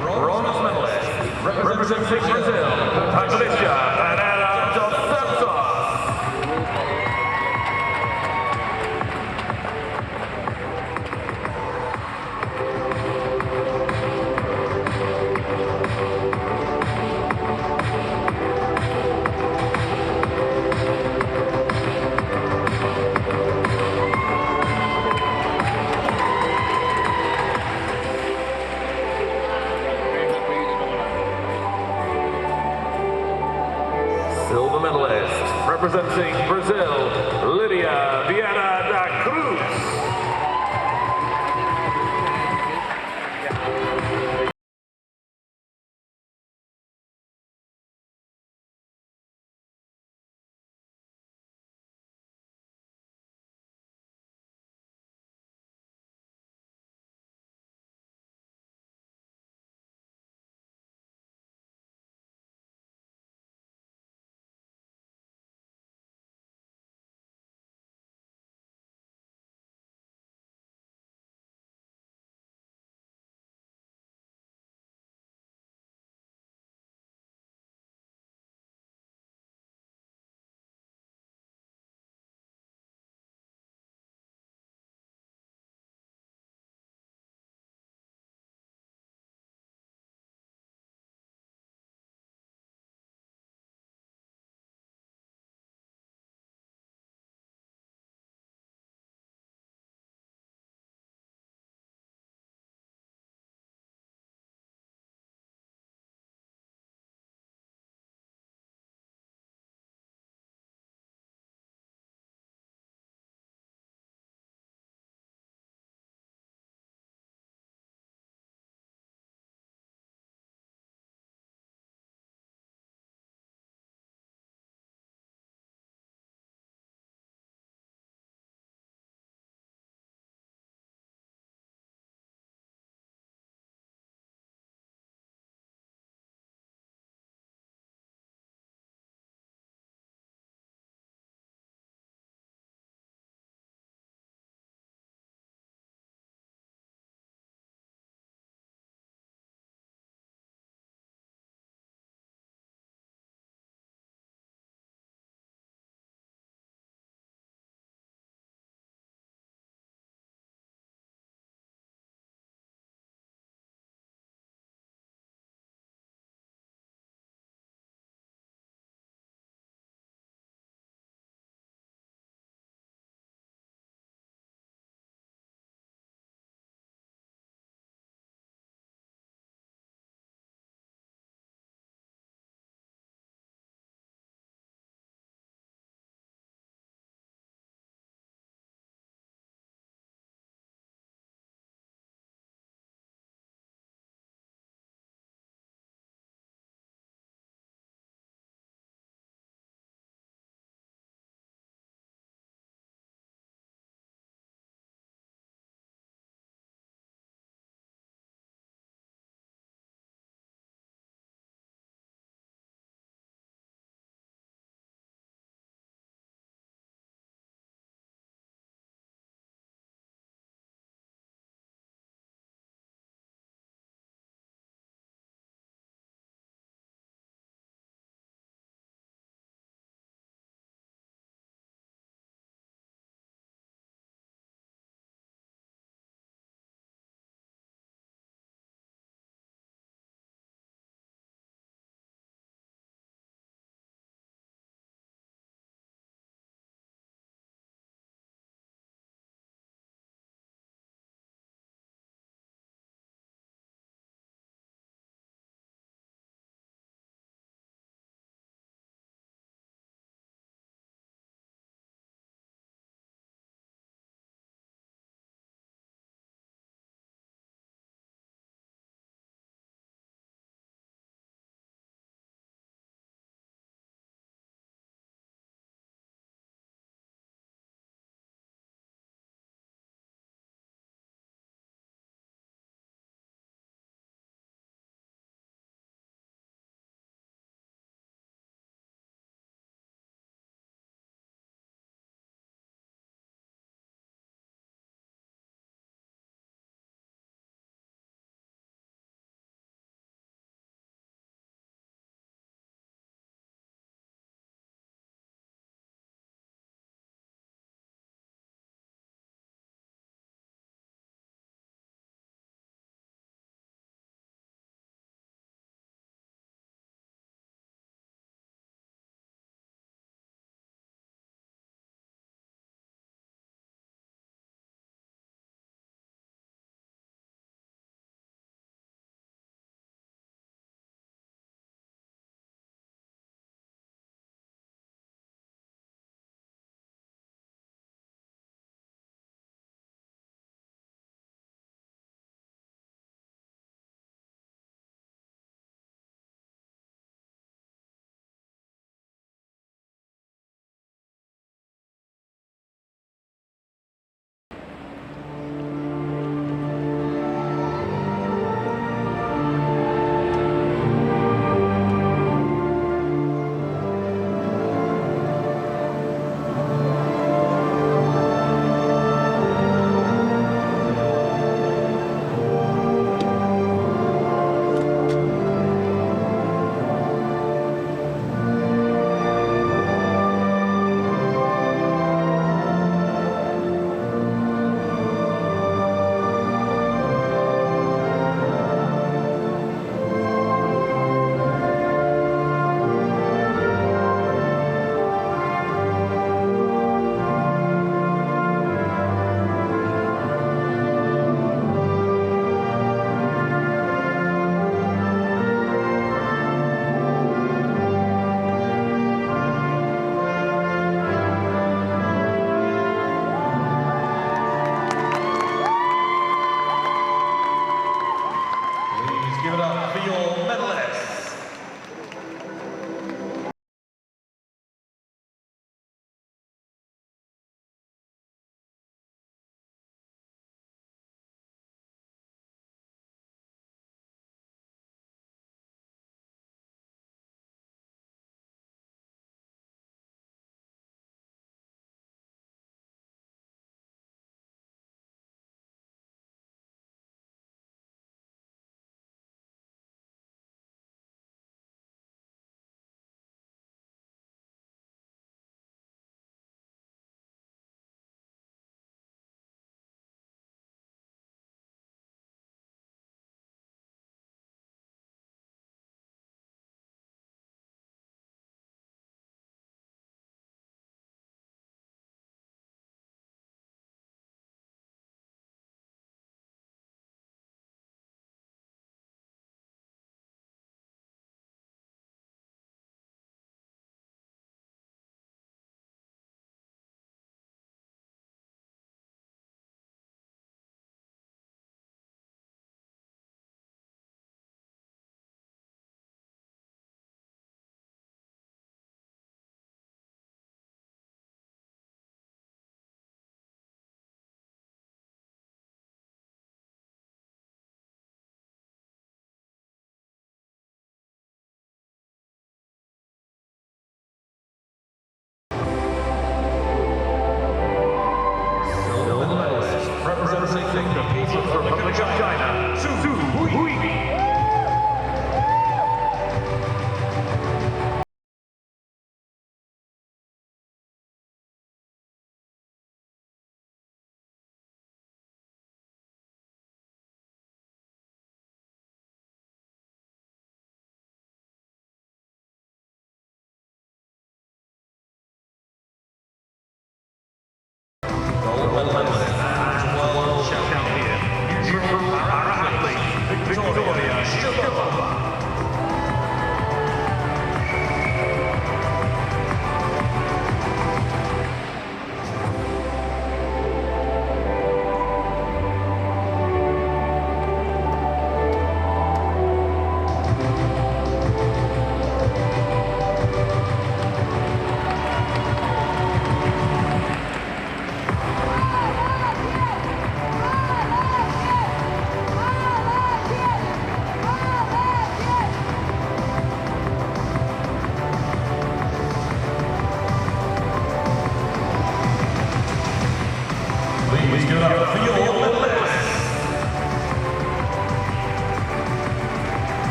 Bronze medalist, representing Brazil, Patricia Pereira dos Santos. Silver medalist, representing Brazil, Lydia Viana da Cruz.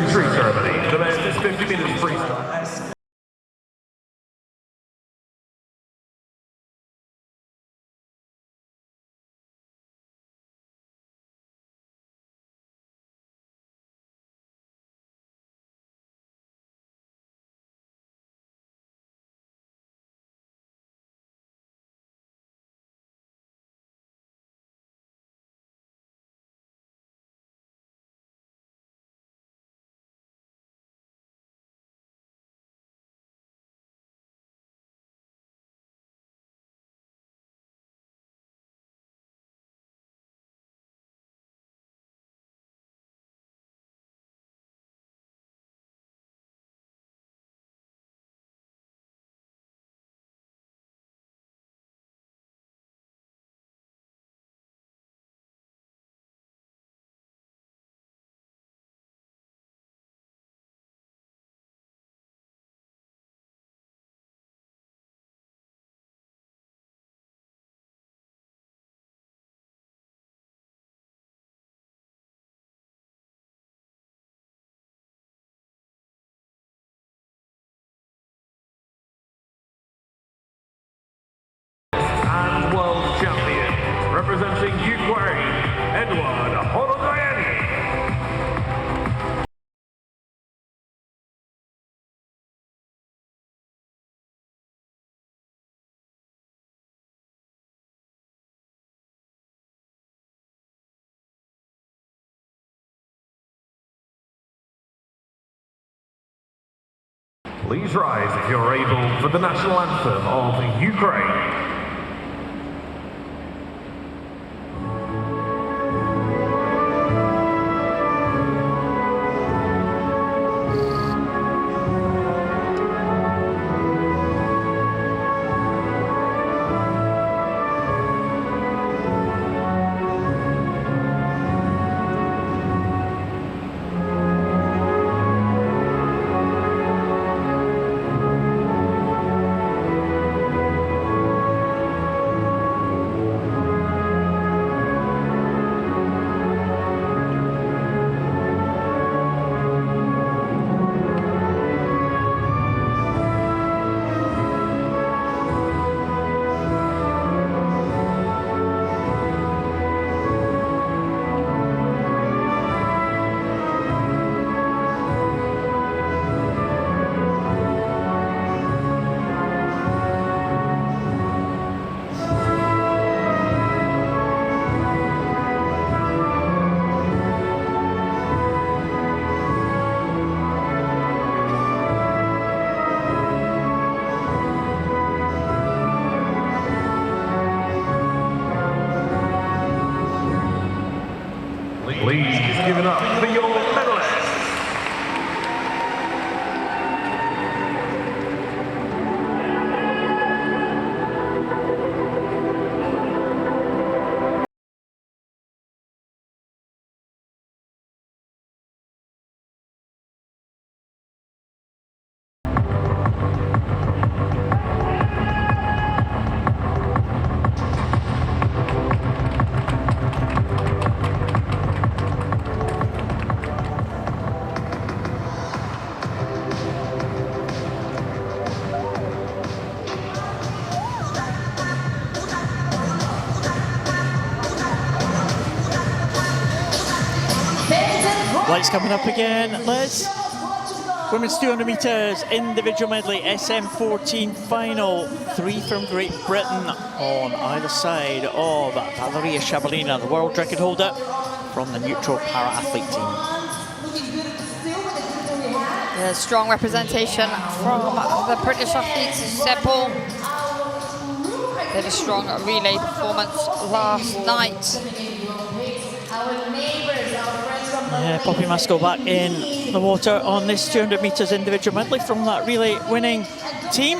free ceremony. The men's 50 meters freestyle. And world champion, representing Ukraine, Edward Holodayani. Please rise if you're able for the national anthem of Ukraine. Please give it up for your medalists. Lights coming up again, Liz. Women's 200 metres individual medley SM14 final. 3 from Great Britain on either side of Valeria Shabalina, the world record holder from the neutral para-athlete team. There's strong representation from the British athletes. Simple. They had a strong relay performance last night. Yeah, Poppy Masco back in the water on this 200 metres individual medley from that relay winning team.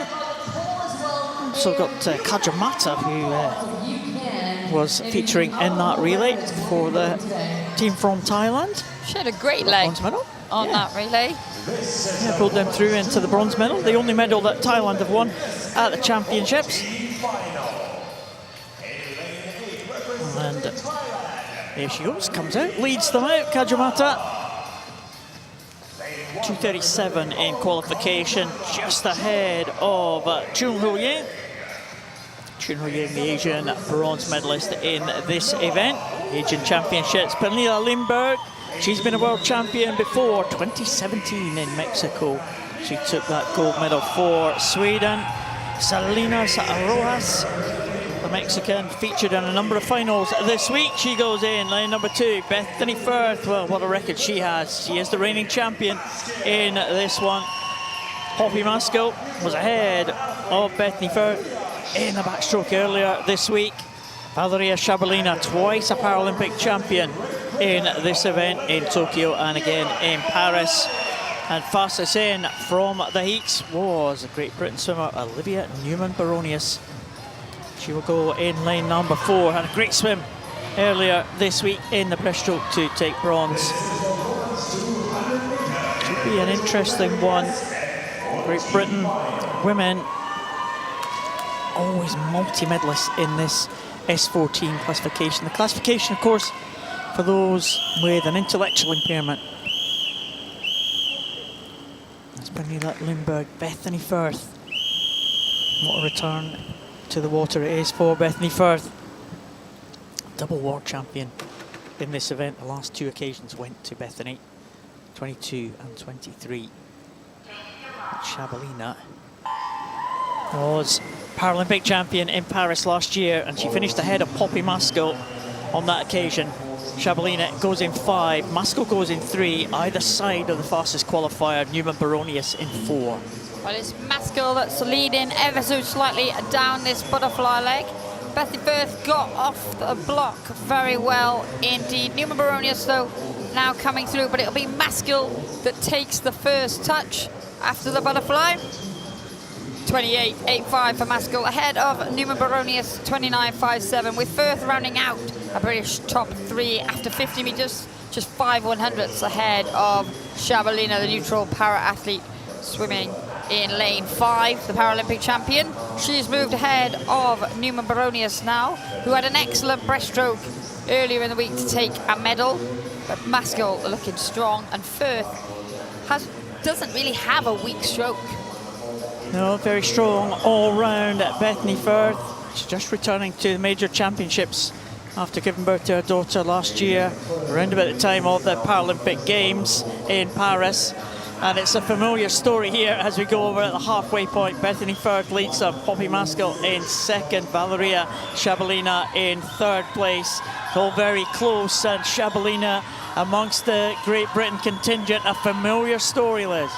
Also got Kaja Mata, who was featuring in that relay for the team from Thailand. She had a great leg on that relay. Yeah, pulled them through into the bronze medal, the only medal that Thailand have won at the championships. And there she goes, comes out, leads them out, Kajamata. 2:37 in qualification, just ahead of Chun Ho-Ying. Chun Ho-Ying, the Asian bronze medalist in this event. Asian Championships, Pernilla Lindberg. She's been a world champion before, 2017 in Mexico. She took that gold medal for Sweden. Salinas Rojas, the Mexican, featured in a number of finals this week. She goes in lane number 2. Bethany Firth, well, what a record she has. She is the reigning champion in this one. Poppy Maskell was ahead of Bethany Firth in the backstroke earlier this week. Valeria Shabalina, twice a Paralympic champion in this event in Tokyo and again in Paris. And fastest in from the heats was a Great Britain swimmer, Olivia Newman-Baronius. She will go in lane number 4. Had a great swim earlier this week in the breaststroke to take bronze. Should be an interesting one. Great Britain women, always multi-medalists in this S14 classification. The classification, of course, for those with an intellectual impairment. That's Pernilla Lindberg, Bethany Firth. What a return to the water it is for Bethany Firth. Double world champion in this event. The last 2 occasions went to Bethany, 22 and 23. Shabalina was Paralympic champion in Paris last year, and she finished ahead of Poppy Maskell on that occasion. Shabalina goes in 5, Maskell goes in 3, either side of the fastest qualifier, Newman-Baronius in 4. Well, it's Maskell that's leading ever so slightly down this butterfly leg. Bethany Firth got off the block very well indeed. Newman-Baronius, though, now coming through, but it'll be Maskell that takes the first touch after the butterfly. 28.85 for Maskell, ahead of Newman-Baronius, 29.57, with Firth rounding out a British top 3 after 50 metres, just 5/100ths ahead of Shabalina, the neutral para-athlete, swimming in lane 5, the Paralympic champion. She's moved ahead of Newman-Baronius now, who had an excellent breaststroke earlier in the week to take a medal. But Maskell looking strong, and Firth doesn't really have a weak stroke. No, very strong all round at Bethany Firth. She's just returning to the major championships after giving birth to her daughter last year, around about the time of the Paralympic Games in Paris. And it's a familiar story here as we go over at the halfway point. Bethany Firth leads them, Poppy Maskell in 2nd, Valeria Shabalina in 3rd place. All very close, and Shabalina amongst the Great Britain contingent. A familiar story, Liz.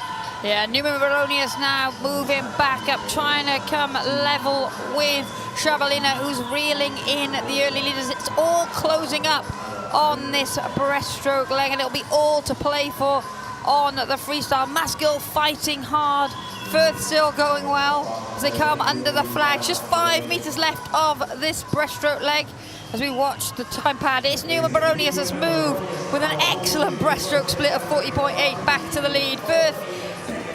Yeah, Newman-Baronius now moving back up, trying to come level with Shabalina, who's reeling in the early leaders. It's all closing up on this breaststroke leg, and it'll be all to play for on the freestyle. Maskell fighting hard, Firth still going well as they come under the flag. Just 5 metres left of this breaststroke leg as we watch the time pad. It's Newman-Baronius has moved with an excellent breaststroke split of 40.8 back to the lead. Firth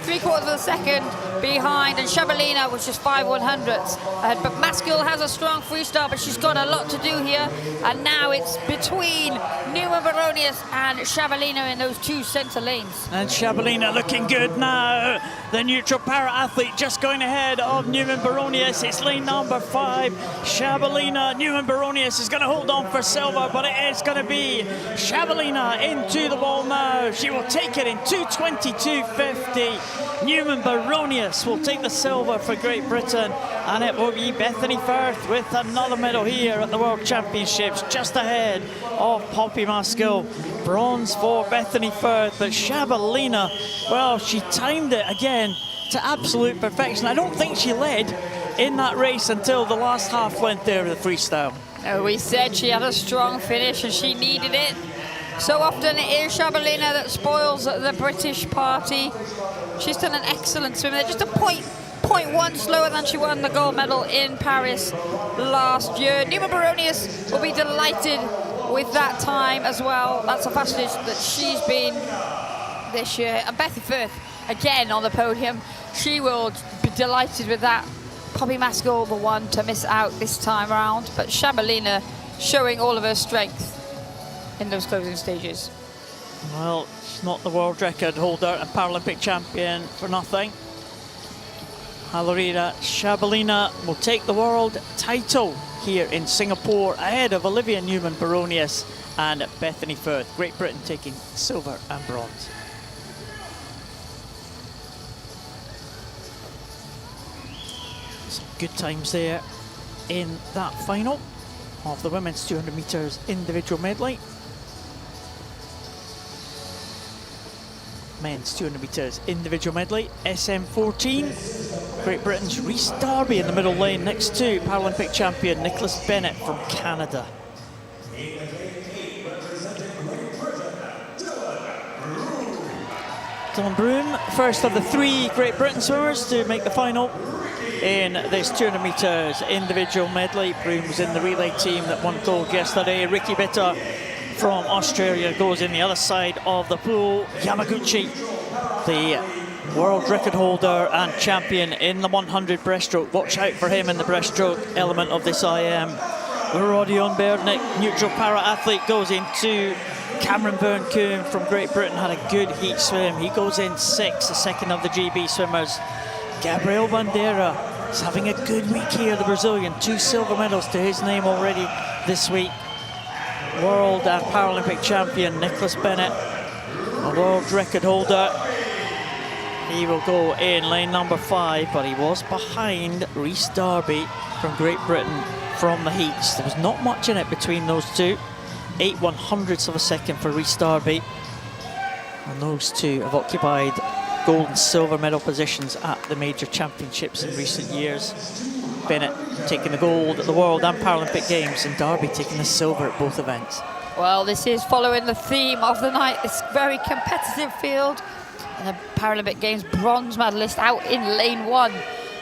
3/4 of a second behind, and Shabalina was just 5/100ths ahead. But Maskell has a strong freestyle, but she's got a lot to do here, and now it's between Newman-Baronius and Shabalina in those 2 centre lanes. And Shabalina looking good now. The neutral para-athlete just going ahead of Newman-Baronius. It's lane number 5. Shabalina, Newman-Baronius is going to hold on for silver, but it is going to be Shabalina into the wall now. She will take it in 2:22.50. Newman-Baronius will take the silver for Great Britain, and it will be Bethany Firth with another medal here at the World Championships, just ahead of Poppy Maskell. Bronze for Bethany Firth, but Shabalina, well, she timed it again to absolute perfection. I don't think she led in that race until the last half went there with the freestyle. We said she had a strong finish and she needed it. So often it is Shabalina that spoils the British party. She's done an excellent swim there, just a 0.1 slower than she won the gold medal in Paris last year. Newman-Baronius will be delighted with that time as well. That's the fastest that she's been this year. And Bethany Firth, again on the podium, she will be delighted with that. Poppy Maskell, the one to miss out this time around, but Shabalina showing all of her strength in those closing stages. Well, she's not the world record holder and Paralympic champion for nothing. Halarina Shabalina will take the world title here in Singapore ahead of Olivia Newman-Baronius and Bethany Firth. Great Britain taking silver and bronze. Some good times there in that final of the women's 200 metres individual medley. Men's 200 metres individual medley, SM14. Great Britain's Rhys Darby in the middle lane next to Paralympic champion Nicholas Bennett from Canada. Dylan Broom, first of the 3 Great Britain swimmers to make the final in this 200 metres individual medley. Broom was in the relay team that won gold yesterday. Ricky Bitter from Australia goes in the other side of the pool. Yamaguchi, the world record holder and champion in the 100 breaststroke. Watch out for him in the breaststroke element of this IM. Rodion Bernick, neutral para-athlete, goes into Cameron Byrne-Coombe from Great Britain, had a good heat swim. He goes in 6th, the second of the GB swimmers. Gabriel Bandeira is having a good week here, the Brazilian. 2 silver medals to his name already this week. World and Paralympic champion Nicholas Bennett, a world record holder. He will go in lane number 5, but he was behind Rhys Darby from Great Britain from the heats. There was not much in it between those two. 8/100ths of a second for Rhys Darby. And those two have occupied gold and silver medal positions at the major championships in recent years. Bennett taking the gold at the World and Paralympic Games, and Darby taking the silver at both events. Well, this is following the theme of the night, this very competitive field. And the Paralympic Games bronze medalist out in lane 1.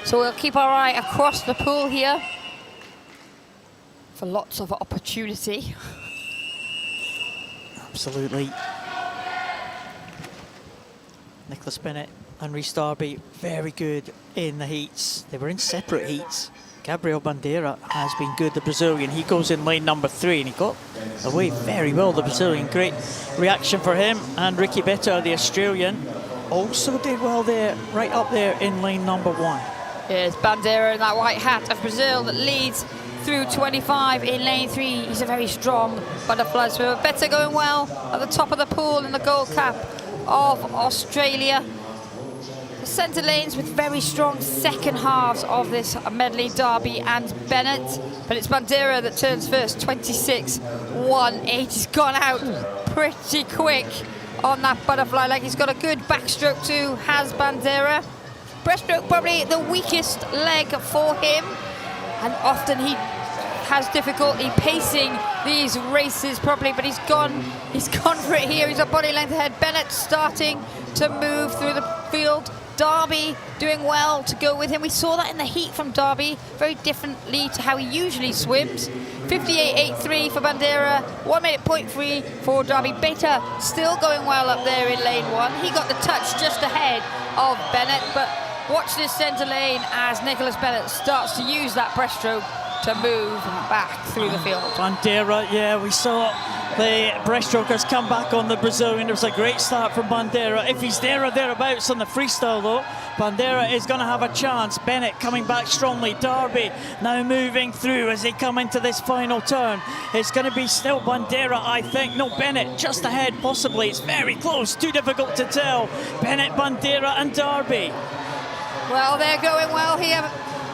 So we'll keep our eye across the pool here for lots of opportunity. Absolutely. Nicholas Bennett and Rhys Darby, very good in the heats. They were in separate heats. Gabriel Bandeira has been good, the Brazilian. He goes in lane number 3 and he got away very well, the Brazilian. Great reaction for him. And Ricky Bitter, the Australian, also did well there, right up there in lane number 1. Here's Bandeira in that white hat of Brazil that leads through 25 in lane 3. He's a very strong butterfly swimmer. Better going well at the top of the pool in the gold cap of Australia. The centre lanes with very strong second halves of this medley, Darby and Bennett. But it's Bandeira that turns first, 26.18. He's gone out pretty quick on that butterfly leg. He's got a good backstroke too, has Bandeira. Breaststroke probably the weakest leg for him, and often he has difficulty pacing these races properly, but he's gone for it here. He's a body length ahead. Bennett starting to move through the field. Darby doing well to go with him. We saw that in the heat from Darby, very differently to how he usually swims. 58.83 for Bandeira, 1 minute 0.3 for Darby. Beta still going well up there in lane 1. He got the touch just ahead of Bennett, but watch this centre lane as Nicholas Bennett starts to use that breaststroke to move back through the field. Bandeira, yeah, we saw the breaststrokers come back on the Brazilian. There was a great start from Bandeira. If he's there or thereabouts on the freestyle though, Bandeira is going to have a chance. Bennett coming back strongly. Darby now moving through as they come into this final turn. It's going to be still Bandeira, I think. No, Bennett just ahead possibly. It's very close, too difficult to tell. Bennett, Bandeira and Darby. Well, they're going well here.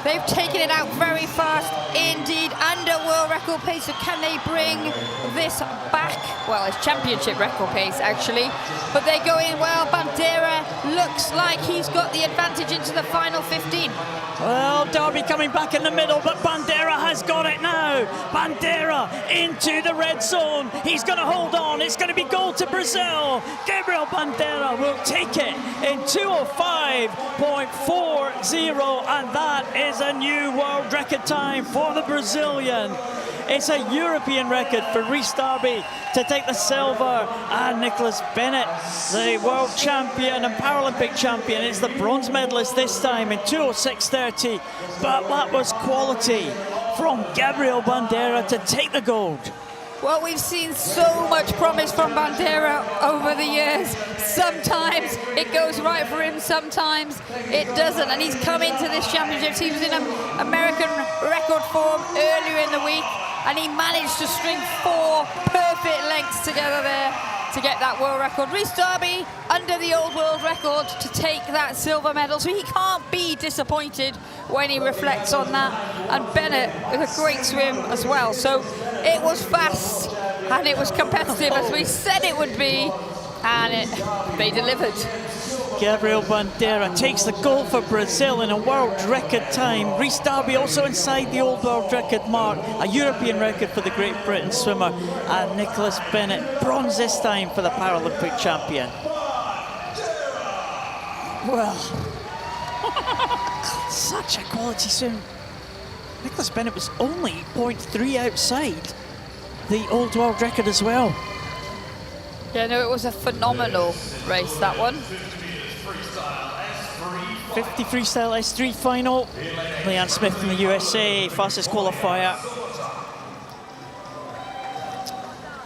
They've taken it out very fast indeed, under world record pace. So can they bring this back? Well, it's championship record pace actually, but they go in well. Bandeira looks like he's got the advantage into the final 15. Well, Darby coming back in the middle, but Bandeira has got it now. Bandeira into the red zone. He's going to hold on. It's going to be gold to Brazil. Gabriel Bandeira will take it in 2:05.40, and that is a new world record time for the Brazilian. It's a European record for Rhys Darby to take the silver, and Nicholas Bennett, the world champion and Paralympic champion, is the bronze medalist this time in 2:06.30. But that was quality from Gabriel Bandeira to take the gold. Well, we've seen so much promise from Bandera over the years. Sometimes it goes right for him, sometimes it doesn't. And he's come into this championships. He was in American record form earlier in the week, and he managed to string 4 perfect lengths together there to get that world record. Rhys Darby under the old world record to take that silver medal, so he can't be disappointed when he reflects on that. And Bennett with a great swim as well. So it was fast and it was competitive as we said it would be, and they delivered. Gabriel Bandera takes the gold for Brazil in a world record time. Rhys Darby also inside the old world record mark, a European record for the Great Britain swimmer. And Nicholas Bennett, bronze this time for the Paralympic champion. Well, such a quality swim. Nicholas Bennett was only 0.3 outside the old world record as well. Yeah, no, it was a phenomenal race, that one. 50 freestyle S3 final. Leanne Smith from the USA, fastest qualifier.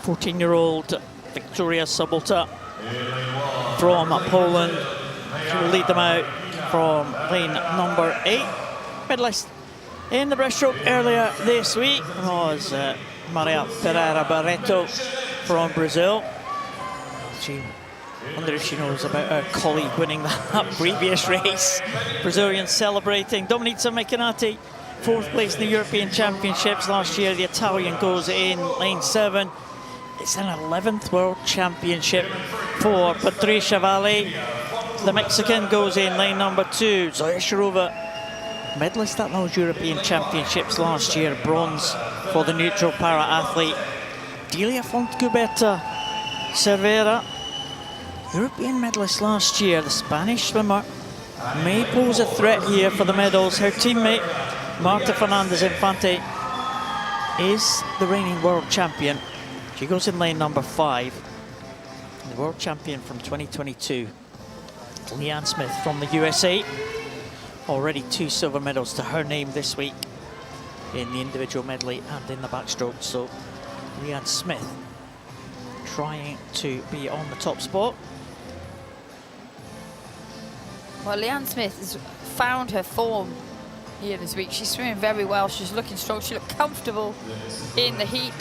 14-year-old Victoria Sobota from Poland. She will lead them out from lane number 8. Medalist in the breaststroke earlier this week was Maria Pereira Barreto from Brazil. I wonder if she knows about her colleague winning that previous race. Brazilians celebrating. Dominica Mecanati, 4th place in the European Championships last year. The Italian goes in lane 7. It's an 11th World Championship for Patricia Valle. The Mexican goes in lane number 2. Zoya Sharova, medalist at those European Championships last year. Bronze for the neutral para-athlete. Delia Fontcuberta Cervera, European medalist last year. The Spanish swimmer may pose a threat here for the medals. Her teammate, Marta Fernandez Infante, is the reigning world champion. She goes in lane number 5. The world champion from 2022, Leanne Smith from the USA. Already 2 silver medals to her name this week in the individual medley and in the backstroke. So Leanne Smith trying to be on the top spot. Well, Leanne Smith has found her form here this week. She's swimming very well. She's looking strong. She looked comfortable in the heat.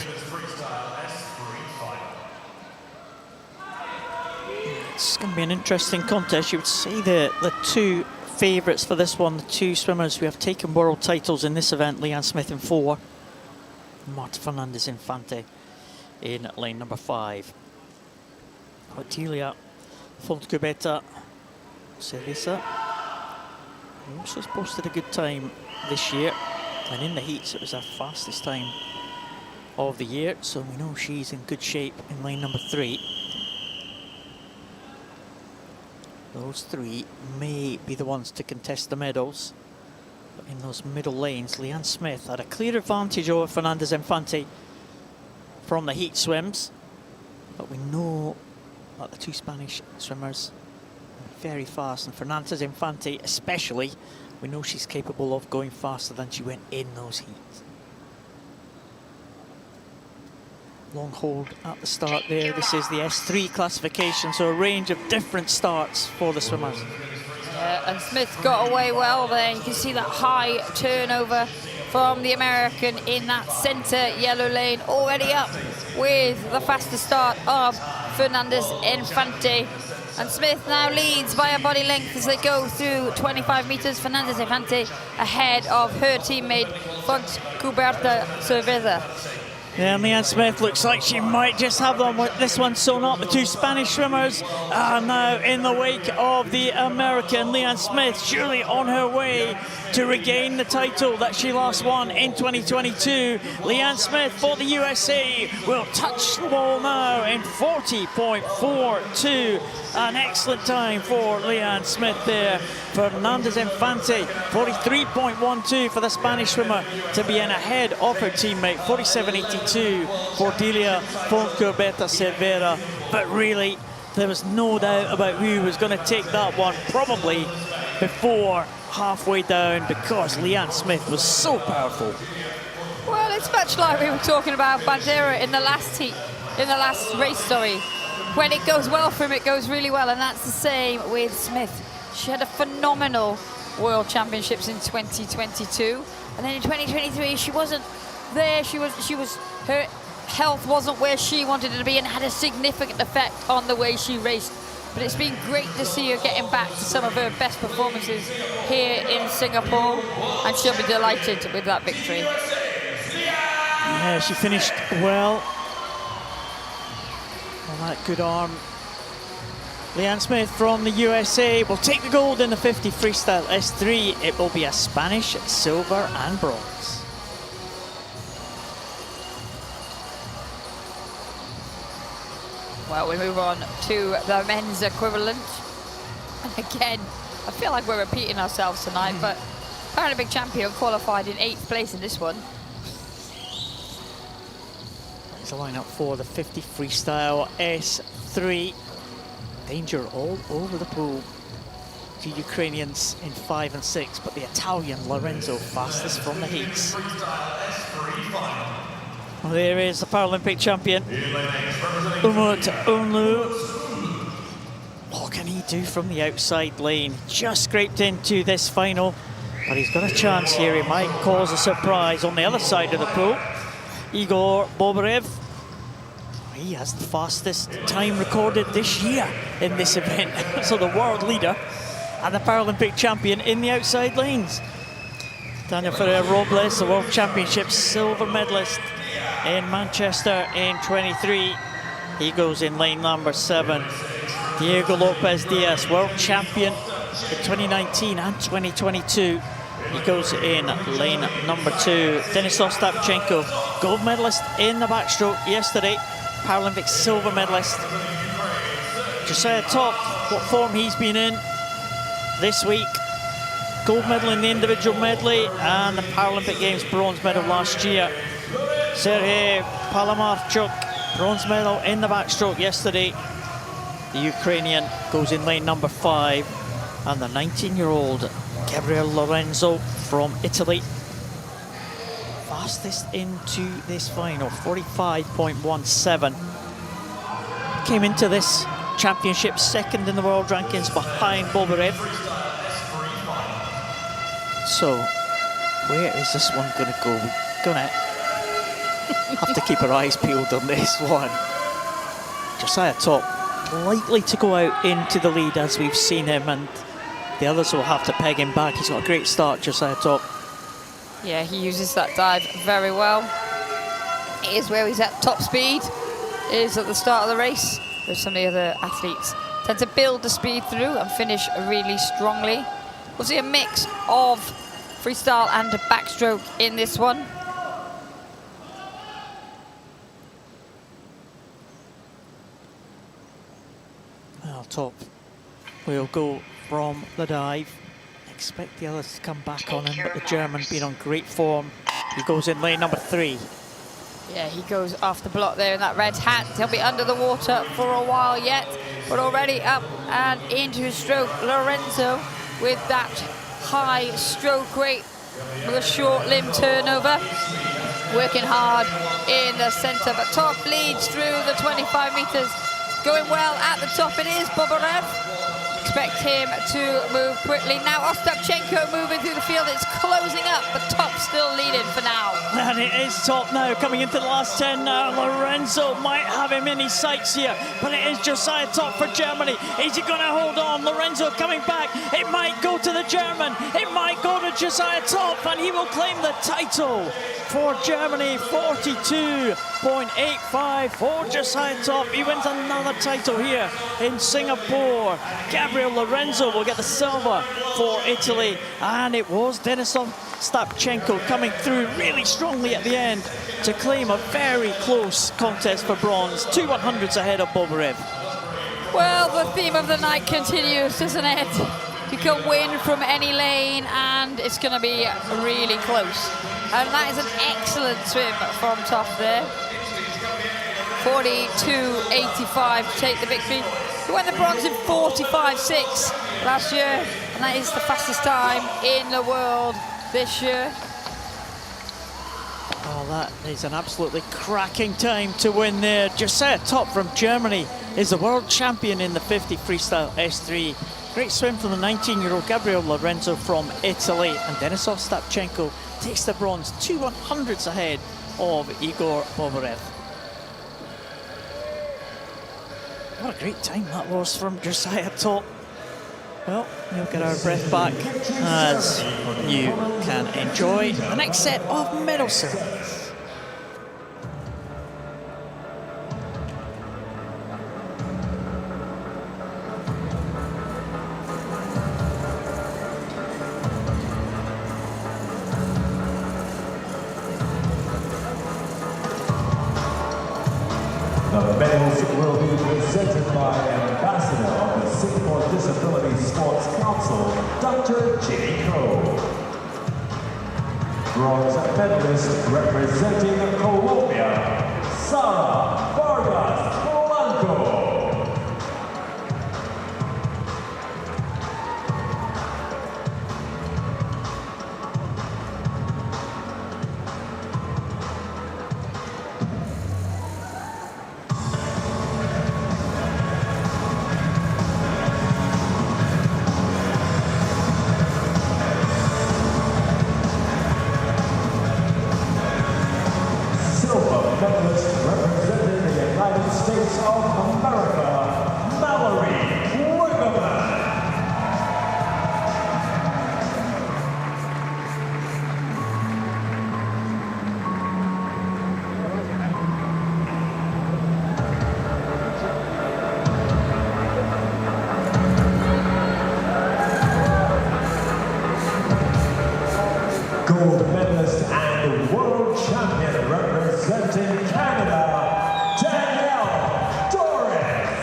It's going to be an interesting contest. You would say the 2 favourites for this one, the 2 swimmers who have taken world titles in this event, Leanne Smith in 4, Marta Fernandez Infante in lane number 5. Otilia Fontcuberta Cerveza also has posted a good time this year, and in the heats it was her fastest time of the year, so we know she's in good shape in lane number 3. Those 3 may be the ones to contest the medals. But in those middle lanes, Leanne Smith had a clear advantage over Fernandez Infante from the heat swims. But we know that the 2 Spanish swimmers are very fast, and Fernandez Infante especially, we know she's capable of going faster than she went in those heats. Long hold at the start there. This is the S3 classification, so a range of different starts for the swimmers. Yeah, and Smith got away well there. You can see that high turnover from the American in that centre yellow lane, already up with the fastest start of Fernandez Infante. And Smith now leads by a body length as they go through 25 metres. Fernandez Infante ahead of her teammate Fontcuberta Cerveza. Yeah, Leanne Smith looks like she might just have this one sewn up. The 2 Spanish swimmers are now in the wake of the American. Leanne Smith surely on her way to regain the title that she last won in 2022. Leanne Smith for the USA will touch the wall now in 40.42. An excellent time for Leanne Smith there. Fernandez Infante, 43.12 for the Spanish swimmer to be in ahead of her teammate, 47.82 for Delia Fontcuberta Cervera. But really, there was no doubt about who was going to take that one, probably before halfway down, because Leanne Smith was so powerful. Well, it's much like we were talking about Bandera in the last race, sorry. When it goes well for him, it goes really well, and that's the same with Smith. She had a phenomenal World Championships in 2022, and then in 2023 she wasn't there. Her health wasn't where she wanted it to be, and had a significant effect on the way she raced. But it's been great to see her getting back to some of her best performances here in Singapore, and she'll be delighted with that victory. Yeah, she finished well. On that good arm. Leanne Smith from the USA will take the gold in the 50 freestyle S3. It will be a Spanish silver and bronze. Well, we move on to the men's equivalent. And again, I feel like we're repeating ourselves tonight, but Paralympic champion qualified in 8th place in this one. There's a lineup for the 50 freestyle S3. Danger all over the pool. The Ukrainians in 5 and 6, but the Italian Lorenzo fastest from the heats. Well, there is the Paralympic champion, Umut Unlu. What can he do from the outside lane? Just scraped into this final, but he's got a chance here. He might cause a surprise on the other side of the pool. Igor Bobarev. He has the fastest time recorded this year in this event. So the world leader and the Paralympic champion in the outside lanes. Daniel Ferrer-Robles, the World Championships silver medalist in Manchester in 23. He goes in lane number 7. Diego Lopez Diaz, world champion in 2019 and 2022. He goes in lane number 2. Denisov Stavchenko, gold medalist in the backstroke yesterday. Paralympic silver medalist. Josiah Top, what form he's been in this week. Gold medal in the individual medley and the Paralympic Games bronze medal last year. Sergei Palamarchuk, bronze medal in the backstroke yesterday. The Ukrainian goes in lane number 5. And the 19-year-old Gabriel Lorenzo from Italy. Fastest into this final, 45.17. Came into this championship second in the world rankings behind Bobarev. So, where is this one going to go? We're going to have to keep our eyes peeled on this one. Josiah Top likely to go out into the lead as we've seen him, and the others will have to peg him back. He's got a great start, Josiah Top. Yeah, he uses that dive very well. It is where he's at top speed, is at the start of the race, where some of the other athletes tend to build the speed through and finish really strongly. We'll see a mix of freestyle and backstroke in this one. Well, Top will go from the dive. Expect the others to come back on him, but the German being on great form. He goes in lane number 3. Yeah, he goes off the block there in that red hat. He'll be under the water for a while yet, but already up and into his stroke. Lorenzo with that high stroke rate with a short limb turnover. Working hard in the centre, but Top leads through the 25 metres. Going well at the top, it is Bobarev. Expect him to move quickly. Now Ostapchenko moving through the field. It's closing up, but Top still leading for now. And it is Top now, coming into the last 10 now. Lorenzo might have him in his sights here, but it is Josiah Top for Germany. Is he going to hold on? Lorenzo coming back. It might go to the German. It might go to Josiah Top, and he will claim the title for Germany. 42.85 for Josiah Top. He wins another title here in Singapore. Gabriel Lorenzo will get the silver for Italy, and it was Denisov Stavchenko coming through really strongly at the end to claim a very close contest for bronze. 2 100s ahead of Bobarev. Well, the theme of the night continues, doesn't it? You can win from any lane, and it's going to be really close. And that is an excellent swim from Top there. 42.85 to take the victory. He won the bronze in 45.6 last year, and that is the fastest time in the world this year. Oh, that is an absolutely cracking time to win there. Josiah Top from Germany is the world champion in the 50 freestyle S3. Great swim from the 19-year-old Gabriel Lorenzo from Italy. And Denisov Stapchenko takes the bronze, 2/100ths ahead of Igor Boborev. What a great time that was from Josiah Top. Well, we'll get our breath back as you can enjoy the next set of medal ceremonies. The medals will be presented by Ambassador of the Singapore Disability Sports Council, Dr. Jenny Ko. Bronze medalist representing Colombia, Sara Vargas Polanco. Representing the United States of America, Mallory Wickerman. Gold medalist and world champion representing Canada, Danielle Torres.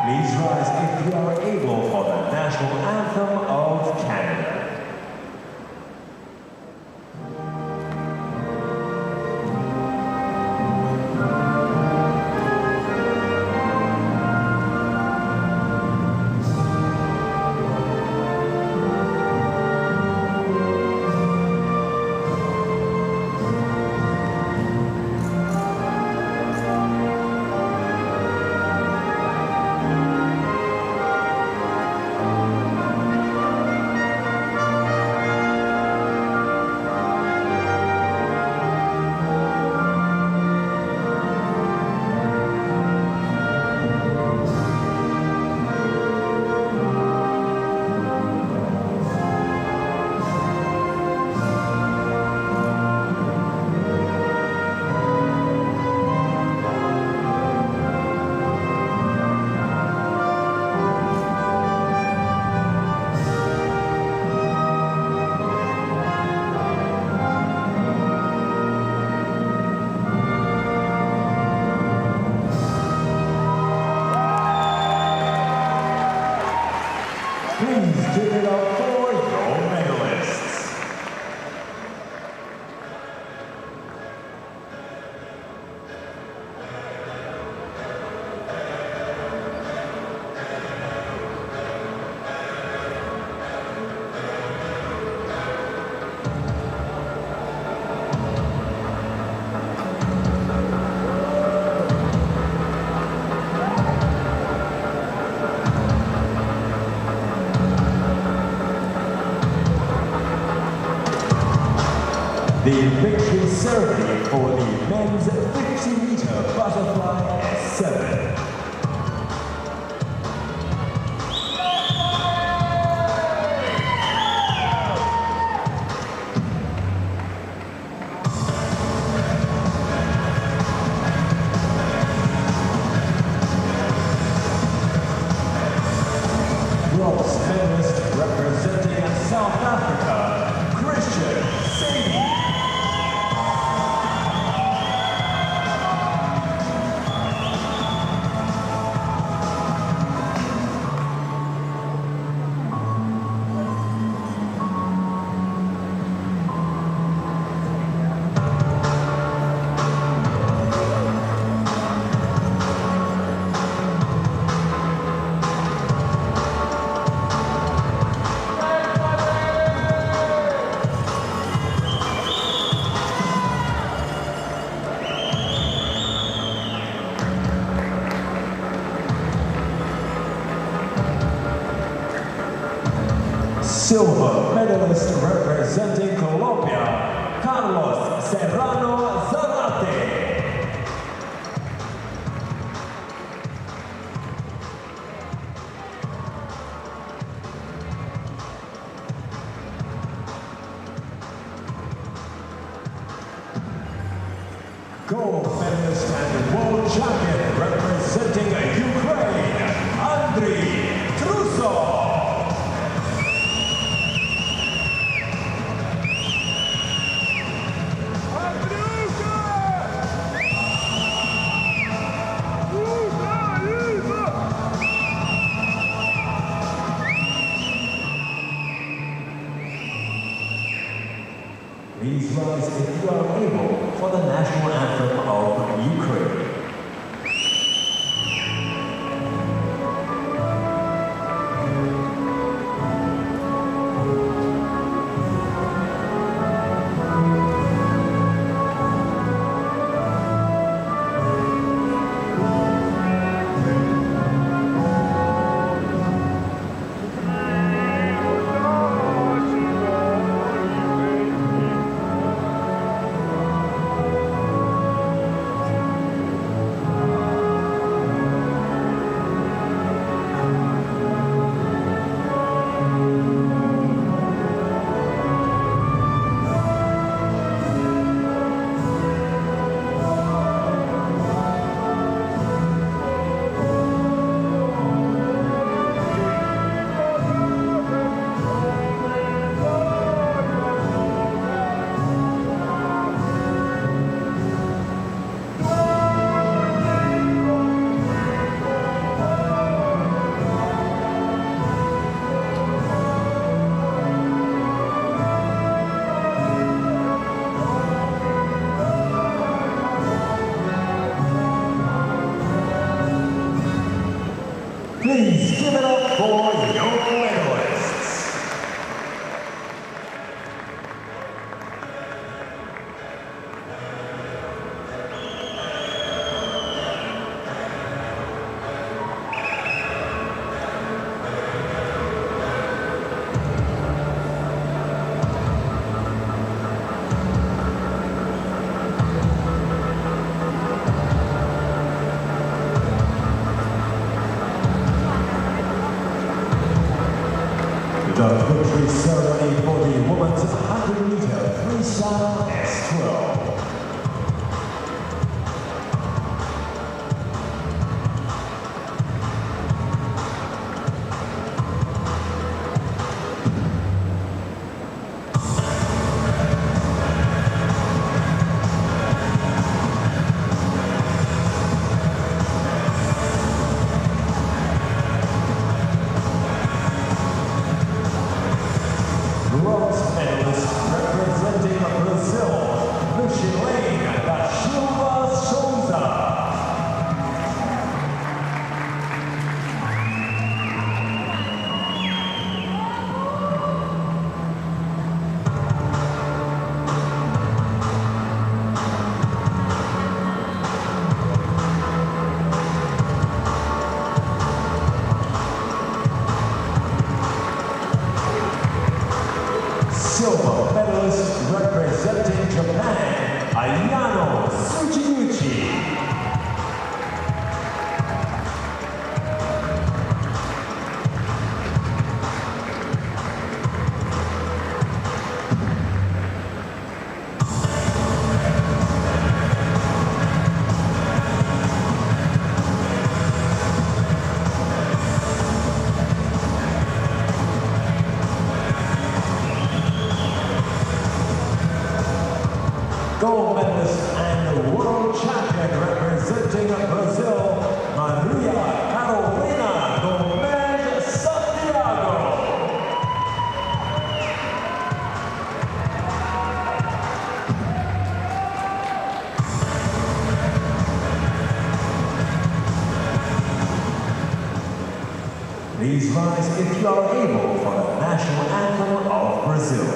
Please rise if you are able for the national anthem of Canada. Please give it up for your medalists. The victory ceremony for the men's 50-meter butterfly S7. Bronze medalist representing South Africa, Christian Singh. Silver medalist representing Colombia, Carlos Serrano Zarate. Gold medalist and world champion representing Ukraine, Andriy Trusov. Please rise if you are able for the national anthem of Ukraine. Please give it up for your medalists. The victory ceremony for the women's 100-meter freestyle S12. Bronze medalist representing Brazil, Micheline da Silva Souza. Silver medalist representing Japan, Ayano Tsuchiuchi. Gold medalist and world champion representing Brazil, Maria Carolina Gomez Santiago. Please rise if you are able for the national anthem of Brazil.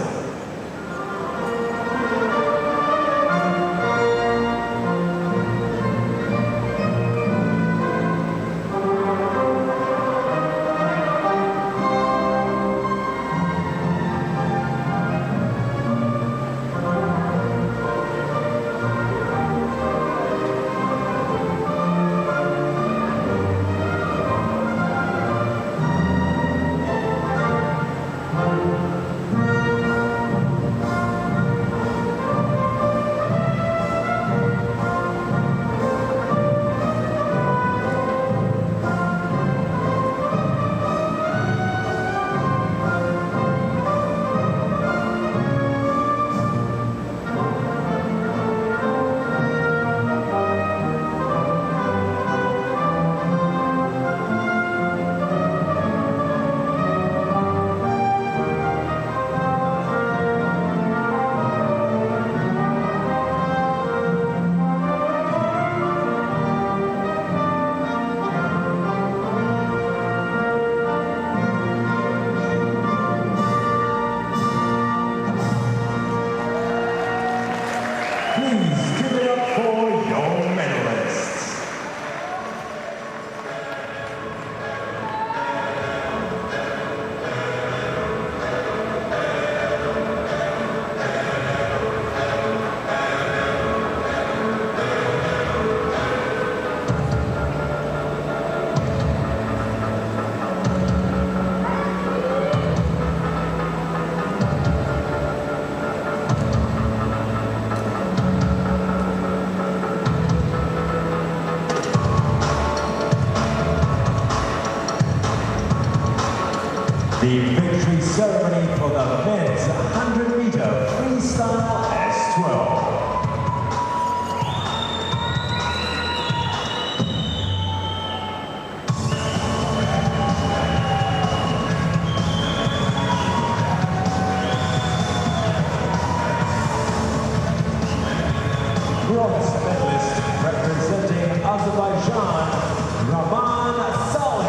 The victory ceremony for the men's 100-meter freestyle S12. Bronze medalist representing Azerbaijan, Rahman Saleh.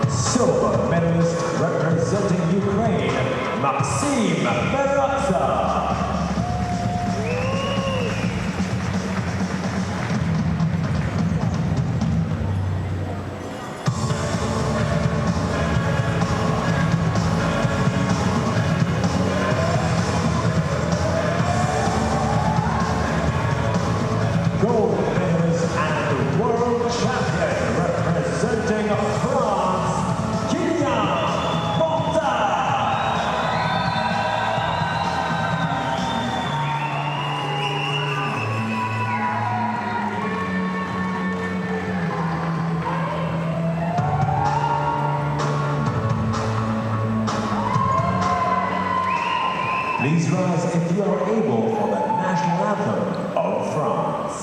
Silver medalist representing Ukraine, Maxim Beratsa. Gold medalist and world champion representing France, please rise if you are able for the national anthem of France.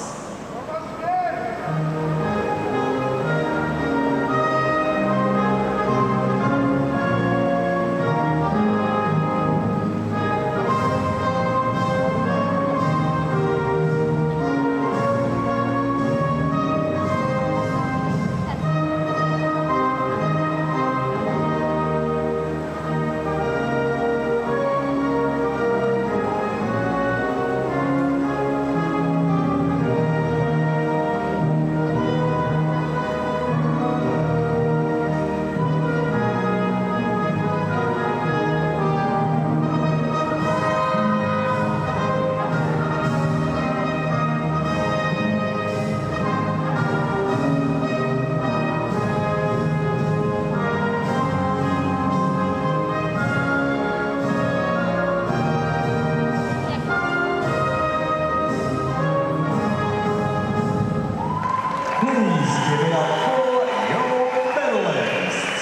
Please give it up for your medalists.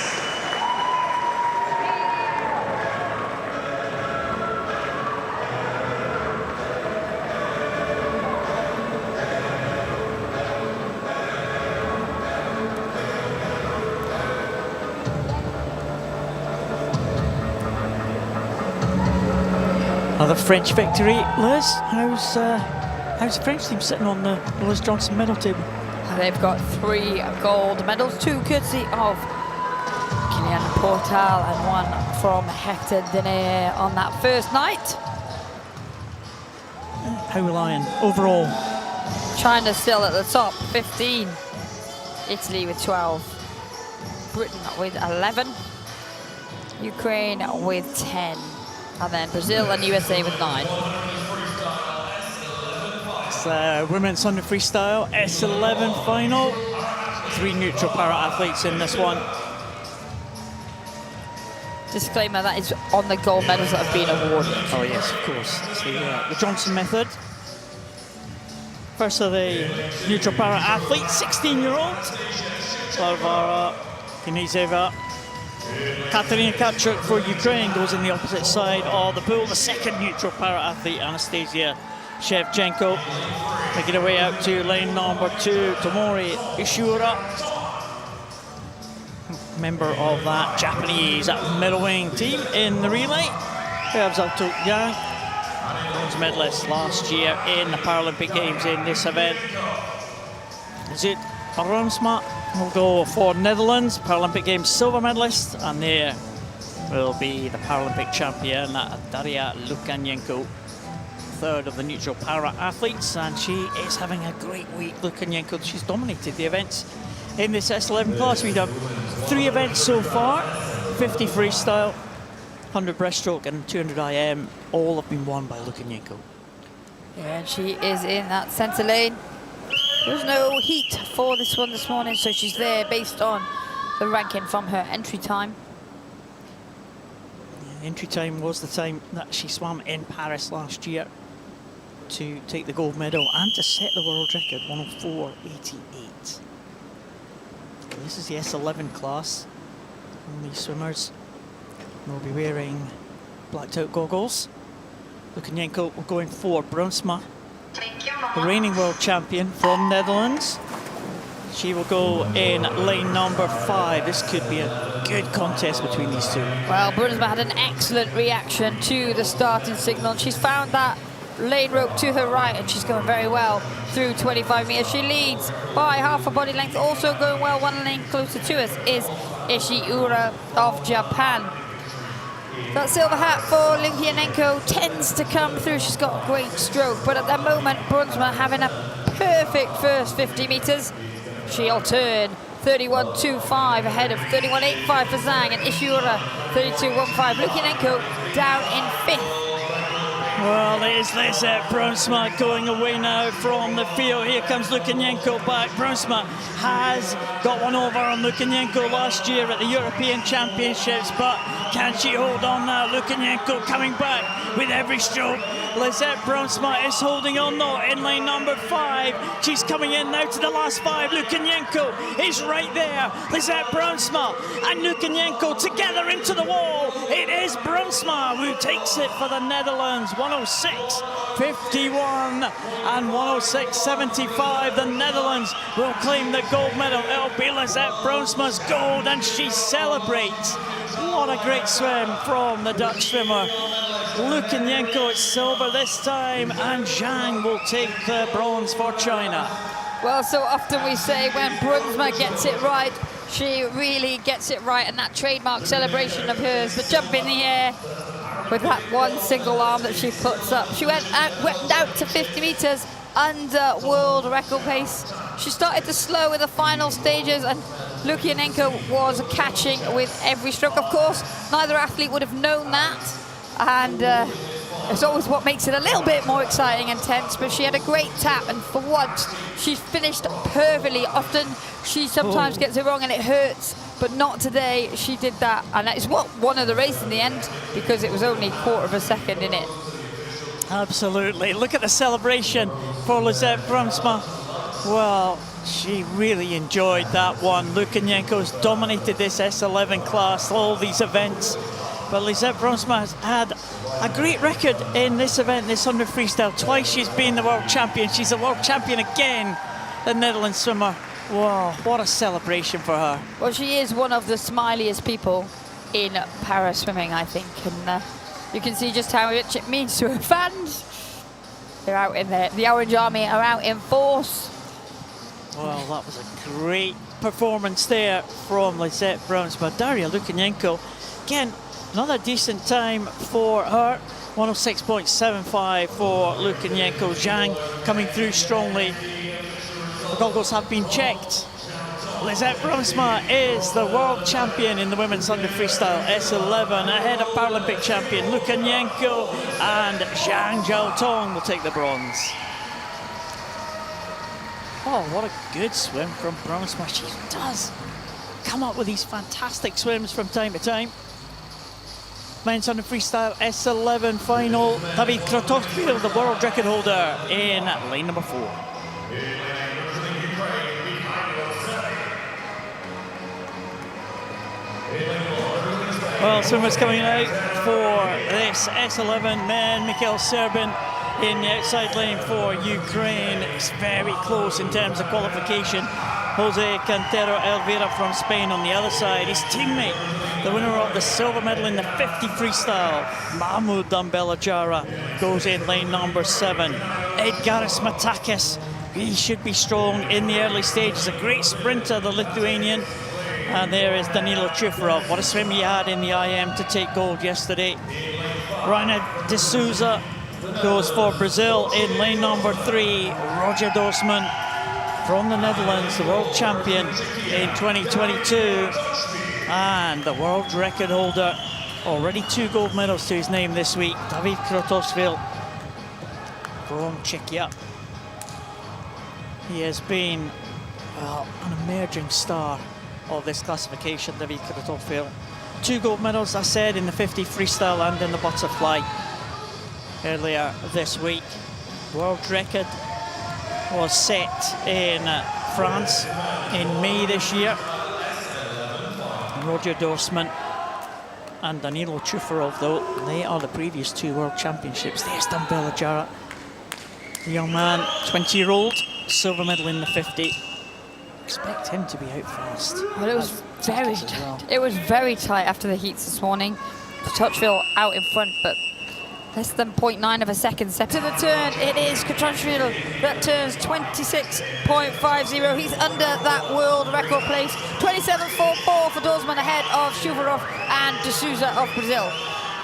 Another French victory. Liz, how's the French team sitting on the Liz Johnson medal table? They've got 3 gold medals, 2 courtesy of Kylian Portal and 1 from Hector Dene on that first night. How are we lying overall? China still at the top, 15. Italy with 12. Britain with 11. Ukraine with 10. And then Brazil and USA with 9. Women's 100 freestyle S11 final. 3 neutral para-athletes in this one. Disclaimer, that is on the gold medals that have been awarded. Oh yes, of course. It's the Johnson method. First of the neutral para-athlete, 16-year-old. Varvara Knizeva. Katerina Kapchuk for Ukraine goes in the opposite side of the pool. The second neutral para-athlete, Anastasia Shevchenko, making her way out to lane number 2, Tomori Ishura, member of that Japanese middle wing team in the relay. We have Zalto Yang, bronze medalist last year in the Paralympic Games in this event. Zut Aronsma will go for Netherlands, Paralympic Games silver medalist, and there will be the Paralympic champion, Daria Lukanenko, third of the neutral para-athletes, and she is having a great week. Lukanenko, she's dominated the events in this S11 class. We've done 3 events so far, 50 freestyle, 100 breaststroke and 200 IM, all have been won by Lukanenko. Yeah, and she is in that centre lane. There's no heat for this one this morning, so she's there based on the ranking from her entry time. Yeah, entry time was the time that she swam in Paris last year to take the gold medal and to set the world record, 104.88. This is the S11 class. And these swimmers will be wearing blacked out goggles. Lukyanenko will going for Brunsma, the reigning world champion from Netherlands. She will go in lane number 5. This could be a good contest between these two. Well, Brunsma had an excellent reaction to the starting signal. She's found that lane rope to her right, and she's going very well through 25 meters. She leads by half a body length. Also going well, one lane closer to us, is Ishiura of Japan. That silver hat for Lukyanenko tends to come through. She's got a great stroke, but at the moment, Brunsma having a perfect first 50 meters. She'll turn 31.25 ahead of 31.85 for Zhang, and Ishiura 32.15. Lukyanenko down in 5th. Well, it is Lizette Brunsma going away now from the field. Here comes Lukyanenko back. Brunsma has got one over on Lukyanenko last year at the European Championships, but can she hold on now? Lukyanenko coming back with every stroke. Lizette Brunsma is holding on though in lane number 5. She's coming in now to the last 5. Lukyanenko is right there. Lizette Brunsma and Lukyanenko together into the wall. It is Brunsma who takes it for the Netherlands. 106.51 and 106.75. The Netherlands will claim the gold medal. It'll be Lizette Brunsma's gold, and she celebrates. What a great swim from the Dutch swimmer. Lukyanenko it's silver this time, and Zhang will take the bronze for China. Well, so often we say when Brunsma gets it right, she really gets it right, and that trademark celebration of hers, the jump in the air with that one single arm that she puts up. She went out to 50 meters under world record pace. She started to slow in the final stages, and Lukyanenko was catching with every stroke. Of course, neither athlete would have known that, and it's always what makes it a little bit more exciting and tense, but she had a great tap, and for once, she finished perfectly. Often, she sometimes gets it wrong and it hurts, but not today. She did that, and that is what won her the race in the end, because it was only a quarter of a second in it. Absolutely. Look at the celebration for Lizette Brunsma. Well, she really enjoyed that one. Lukyanenko's dominated this S11 class, all these events. But Lizette Brunsma has had a great record in this event, this 100 freestyle. Twice she's been the world champion. She's a world champion again, the Netherlands swimmer. Wow, what a celebration for her. Well, she is one of the smiliest people in para swimming, I think. And you can see just how much it means to her fans. They're out in there. The Orange Army are out in force. Well, that was a great performance there from Lizette Brunsma. Daria Lukyanenko, again, another decent time for her. 106.75 for Lukyanenko. Zhang coming through strongly. The goggles have been checked. Lizette Brunsma is the world champion in the women's 100 freestyle S11, ahead of Paralympic champion Lukyanenko, and Zhang Jiaotong will take the bronze. Oh, what a good swim from Brunsma. She does come up with these fantastic swims from time to time. Men's 100 freestyle S11 final. David Krotowski, the world record holder, in lane number 4. Well, swimmers coming out for this S11 men. Mikhail Serbin in the outside lane for Ukraine. It's very close in terms of qualification. Jose Cantero Elvira from Spain on the other side. His teammate, the winner of the silver medal in the 50 freestyle, Mahmoud Dambelajara, goes in lane number 7. Edgaras Matakis, he should be strong in the early stages. A great sprinter, the Lithuanian. And there is Danilo Chufrov. What a swim he had in the IM to take gold yesterday. Rainer de Souza goes for Brazil in lane number 3. Roger Dorsman from the Netherlands, the world champion in 2022. And the world record holder, already 2 gold medals to his name this week, David Krotowski. from Czechia. He has been, well, an emerging star of this classification, David Kratochvil. 2 gold medals, I said, in the 50 freestyle and in the butterfly earlier this week. World record was set in France in May this year. Roger Dorsman and Danilo Chufarov, though, they are the previous 2 world championships. There's Danbella Jarrett, the young man, 20-year-old, silver medal in the 50. Expect him to be out fast. Well, it was very tight. Well. It was very tight after the heats this morning. Kratochvil out in front, but less than 0.9 of a second. Step to the turn, it is Kratochvil that turns 26.50. He's under that world record place. 27.44 for Dorsman, ahead of Chufarov and De Souza of Brazil.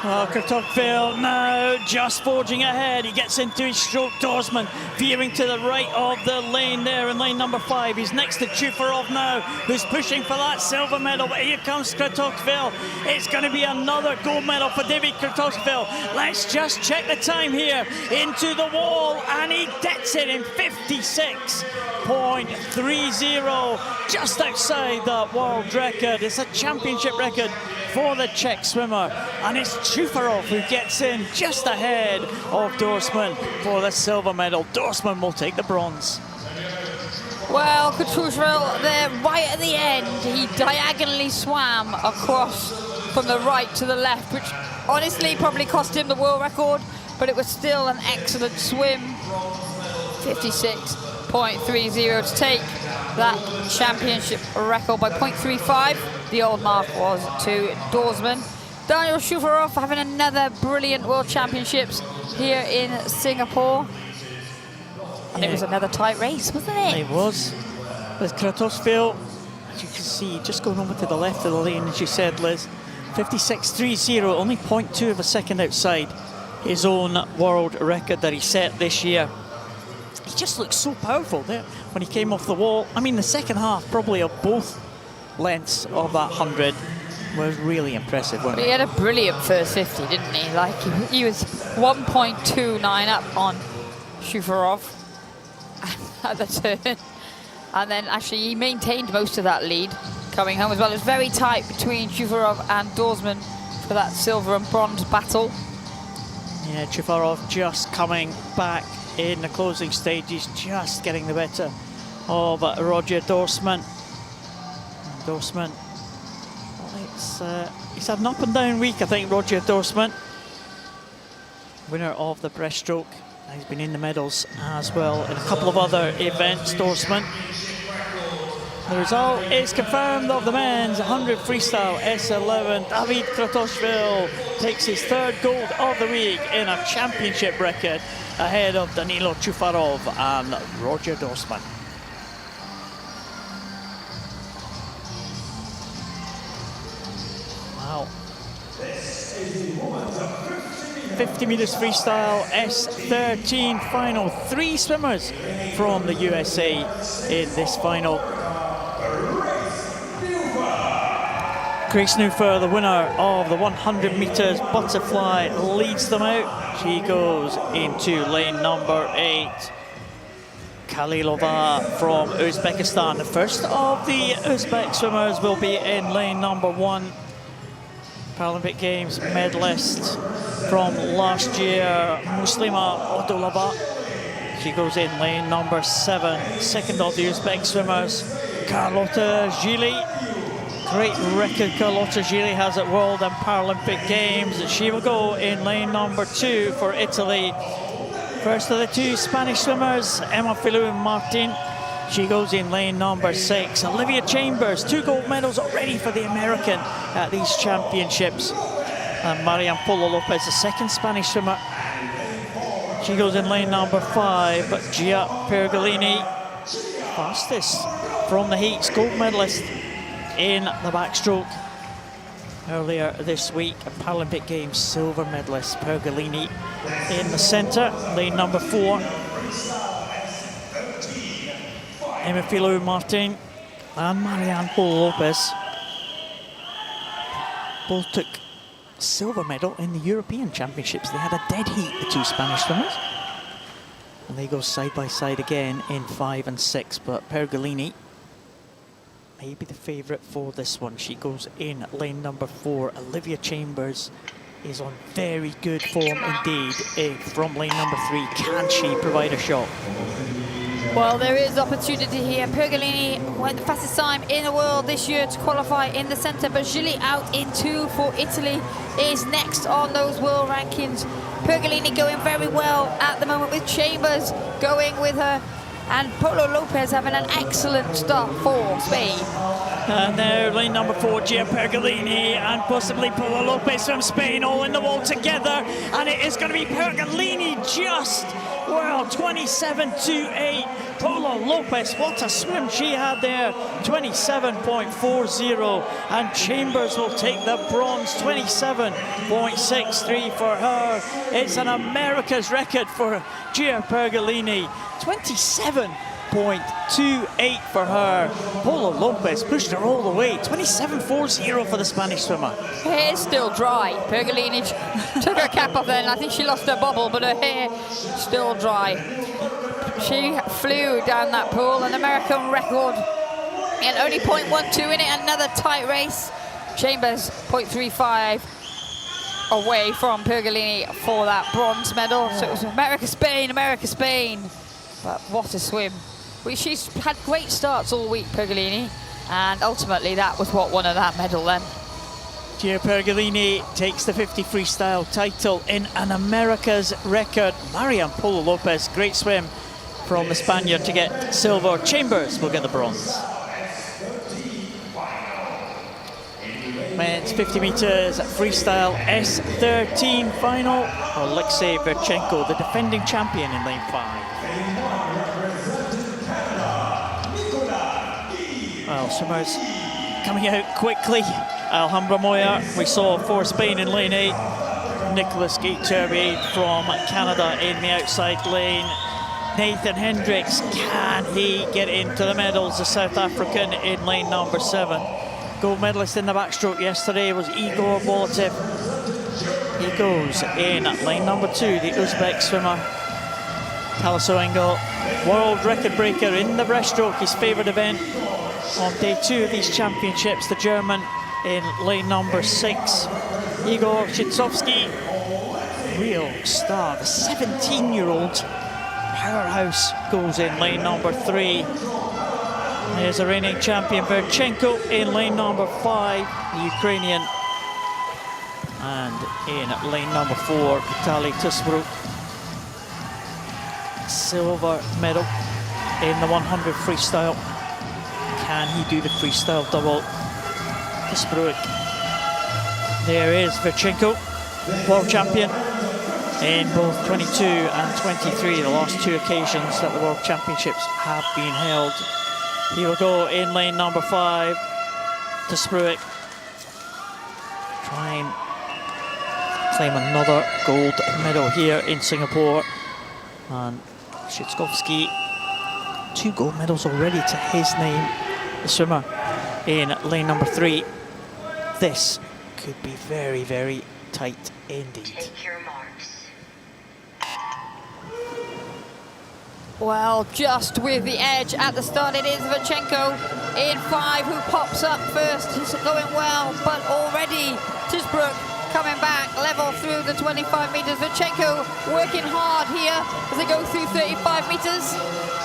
Well, Kratochvil now just forging ahead. He gets into his stroke. Dorsman veering to the right of the lane there in lane number 5. He's next to Chufarov now, who's pushing for that silver medal. But here comes Kratochvil. It's going to be another gold medal for David Kratochvil. Let's just check the time here. Into the wall, and he gets it in 56.30, just outside that world record. It's a championship record for the Czech swimmer, and it's Chufarov who gets in just ahead of Dorsman for the silver medal. Dorsman will take the bronze. Well, Kratochvil there right at the end, he diagonally swam across from the right to the left, which honestly probably cost him the world record, but it was still an excellent swim. 56.30 to take that championship record by 0.35. The old mark was to Dorsman. Daniel Chufarov having another brilliant World Championships here in Singapore. And it was another tight race, wasn't it? It was. With Kratochvil, as you can see, just going over to the left of the lane, as you said, Liz. 56.30, only 0.2 of a second outside his own world record that he set this year. He just looked so powerful there when he came off the wall. I mean, the second half probably of both lengths of that 100 was really impressive, wasn't it? He had a brilliant first 50, didn't he? Like, he was 1.29 up on Chufarov at the turn. And then actually he maintained most of that lead coming home as well. It was very tight between Chufarov and Dorsman for that silver and bronze battle. Yeah, Chufarov just coming back in the closing stages, just getting the better of Roger Dorsman. Dorsman, well, he's had an up and down week, I think, Roger Dorsman. Winner of the breaststroke. He's been in the medals as well in a couple of other events, Dorsman. The result is confirmed of the men's 100 freestyle S11. David Kratochvil takes his 3rd gold of the week in a championship record, ahead of Danilo Chufarov and Roger Dorsman. Wow. 50 meters freestyle S13 final. 3 swimmers from the USA in this final. Grace Newfer, the winner of the 100 meters butterfly, leads them out. She goes into lane number 8. Kalilova from Uzbekistan. The first of the Uzbek swimmers will be in lane number 1. Paralympic Games medalist from last year, Muslima Odolova. She goes in lane number 7. Second of the Uzbek swimmers, Carlota Gili. Great record Carlota Gili has at World and Paralympic Games. She will go in lane number 2 for Italy. First of the 2 Spanish swimmers, Emma Filou Martin. She goes in lane number 6. Olivia Chambers, 2 gold medals already for the American at these championships. And Marian Polo Lopez, the 2nd Spanish swimmer. She goes in lane number 5. But Gia Pergolini, fastest from the heats, gold medalist in the backstroke earlier this week. A Paralympic Games silver medalist, Pergolini in the centre, lane number 4. Emma Filou Martin and Marianne Polo Lopez both took silver medal in the European Championships. They had a dead heat, the 2 Spanish swimmers. And they go side by side again in 5 and 6, but Pergolini may be the favourite for this one. She goes in lane number 4. Olivia Chambers is on very good form indeed from lane number 3. Can she provide a shot? Well, there is opportunity here. Pergolini went the fastest time in the world this year to qualify in the centre, but Gilly out in 2 for Italy is next on those world rankings. Pergolini going very well at the moment with Chambers going with her, and Polo Lopez having an excellent start for Spain. And now lane number 4, Gia Pergolini and possibly Polo Lopez from Spain all in the wall together, and it is going to be Pergolini just, well, 27.28. Polo Lopez, what a swim she had there, 27.40, and Chambers will take the bronze, 27.63 for her. It's an America's record for Gia Pergolini, 27.28 for her. Polo Lopez pushed her all the way, 27.40 for the Spanish swimmer. Her hair's still dry. Pergolini took her cap off then. I think she lost her bobble, but her hair still dry. She flew down that pool, an American record, and only 0.12 in it. Another tight race. Chambers 0.35 away from Pergolini for that bronze medal. So it was America, Spain, America, Spain. But what a swim. Well, she's had great starts all week, Pergolini, and ultimately that was what won her that medal then. Gia Pergolini takes the 50 freestyle title in an America's record. Marian Polo Lopez, great swim from the Spaniard to get silver. Chambers will get the bronze. Men's 50 meters freestyle S13 final. Alexei Verchenko, the defending champion in lane 5. Well, swimmers coming out quickly. Alhambra Moya, we saw for Spain in lane 8. Nicholas Gay-Turvey from Canada in the outside lane. Nathan Hendricks, can he get into the medals? The South African in lane number 7. Gold medalist in the backstroke yesterday was Igor Bolotev. He goes in at lane number 2, the Uzbek swimmer. Taliso Engel, world record breaker in the breaststroke, his favourite event on day 2 of these championships. The German in lane number 6. Igor Shitsovsky, real star, the 17-year-old powerhouse, goes in lane number 3. There's the reigning champion Verchenko in lane number 5, the Ukrainian. And in lane number 4, Vitaly Tusbruk. Silver medal in the 100 freestyle. Can he do the freestyle double? Tusbruk. There is Verchenko, world champion in both 22 and 23, the last 2 occasions that the World Championships have been held. He will go in lane number 5 to Spruick. Try and claim another gold medal here in Singapore. And Shitskovsky, 2 gold medals already to his name. The swimmer in lane number 3. This could be very, very tight indeed. Take your marks. Well, just with the edge at the start, it is Verchenko in 5 who pops up first. He's going well, but already Tisbrook coming back level through the 25 meters. Verchenko working hard here as they go through 35 meters.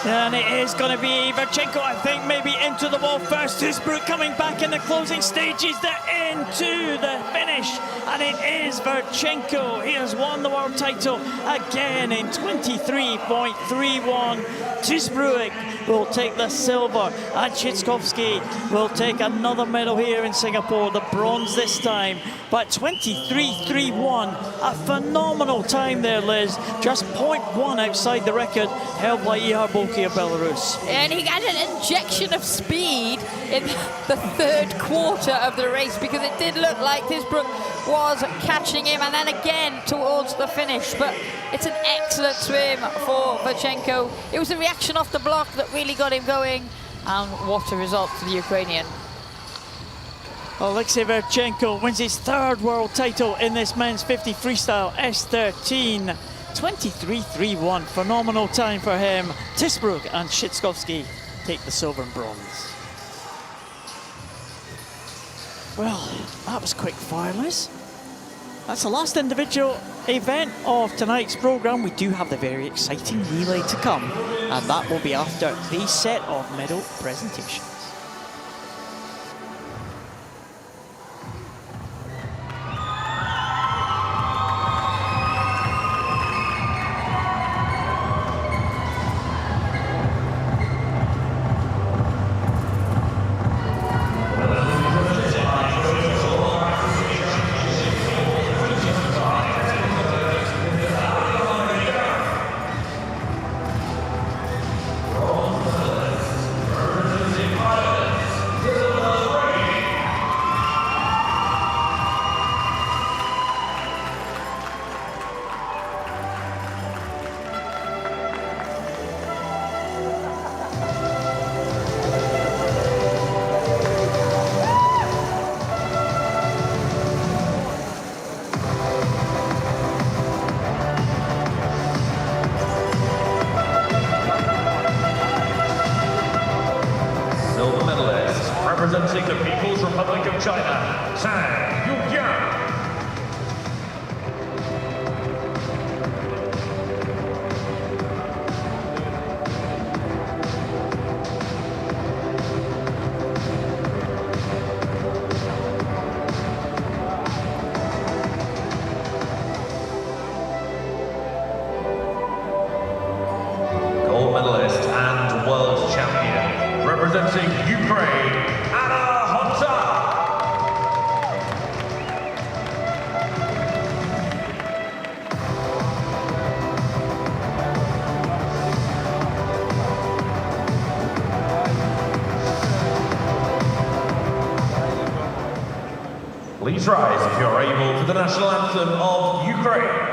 And it is going to be Verchenko, I think, maybe into the wall first. Tisbrook coming back in the closing stages. They're into the finish, and it is Verchenko. He has won the world title again in 23.31. Tisbrook will take the silver, and Shitskovsky will take another medal here in Singapore, the bronze this time. But 23.31, a phenomenal time there, Liz. Just 0.1 outside the record held by Ihar Bolki of Belarus. And he had an injection of speed in the 3rd quarter of the race, because it did look like Tisbrook was catching him, and then again towards the finish. But it's an excellent swim for Verchenko. It was the reaction off the block that really got him going, and what a result for the Ukrainian. Alexei Verchenko wins his 3rd world title in this men's 50 freestyle S13 23.31, phenomenal time for him. Tisbrook and Shitskovsky take the silver and bronze. Well, that was quick fire, Liz. That's the last individual event of tonight's programme. We do have the very exciting relay to come, and that will be after the set of medal presentations. Silver medalist, representing the People's Republic of China, Tang Yuqiang. Gold medalist and world champion, representing Ukraine, Anna Honta. Please rise if you're able for the national anthem of Ukraine.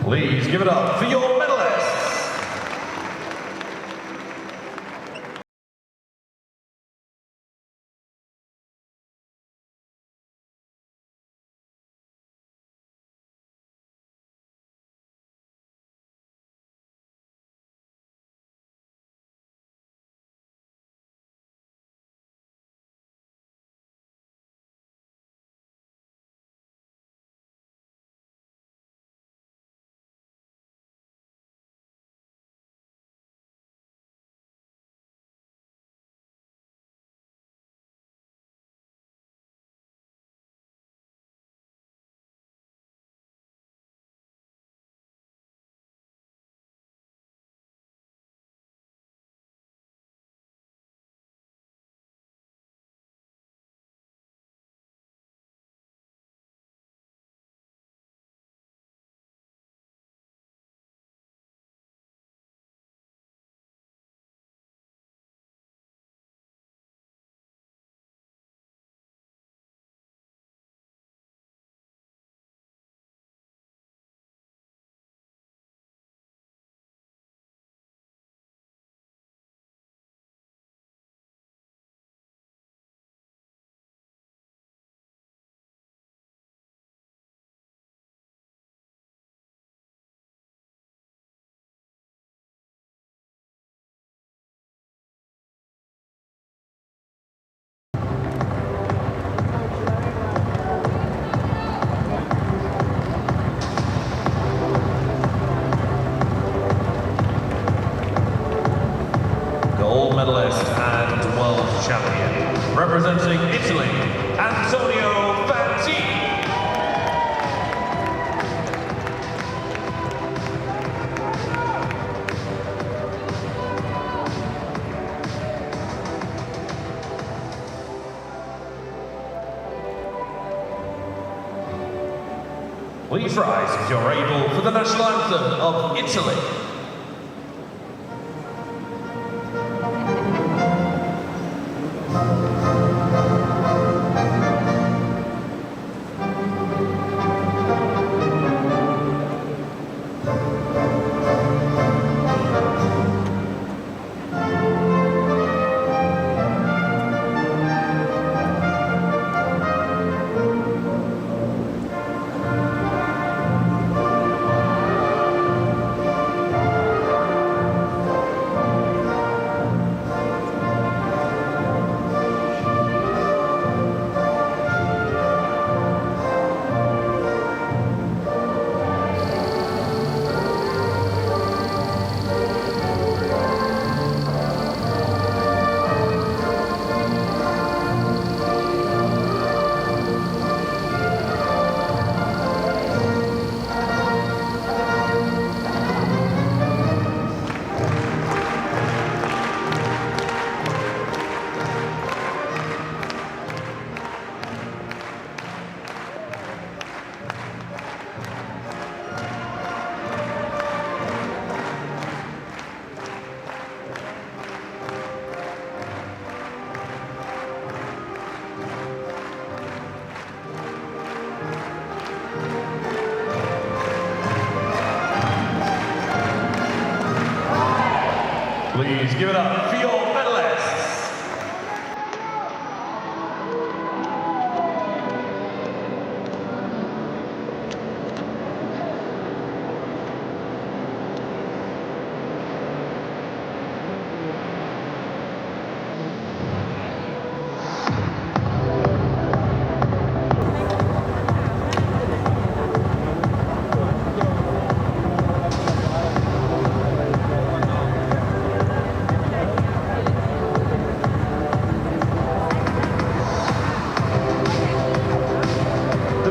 Please give it up for your medalist and world champion. Representing Italy, Antonio Fantini. Please rise if you're able for the national anthem of Italy. Please give it up for your medalists.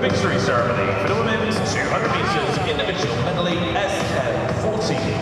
Victory ceremony for the women's 200 meters individual medley SM14.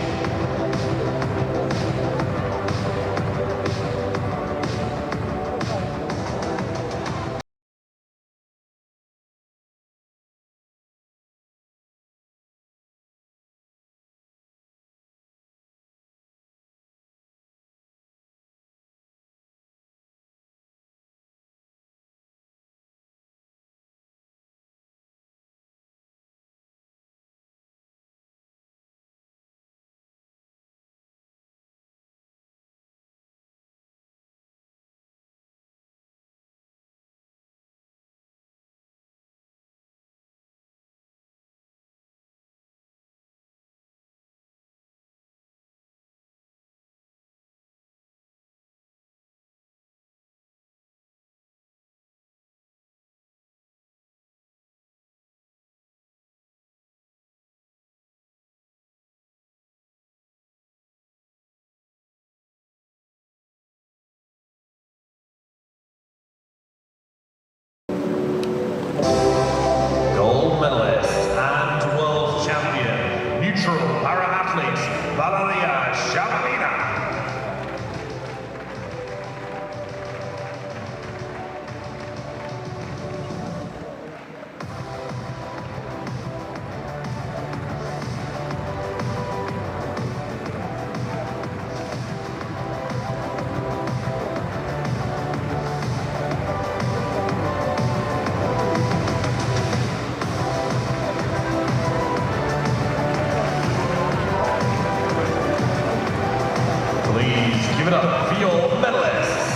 Gold medalist and world champion, neutral para-athlete, Valeria Shamina. Please give it up for your medalists.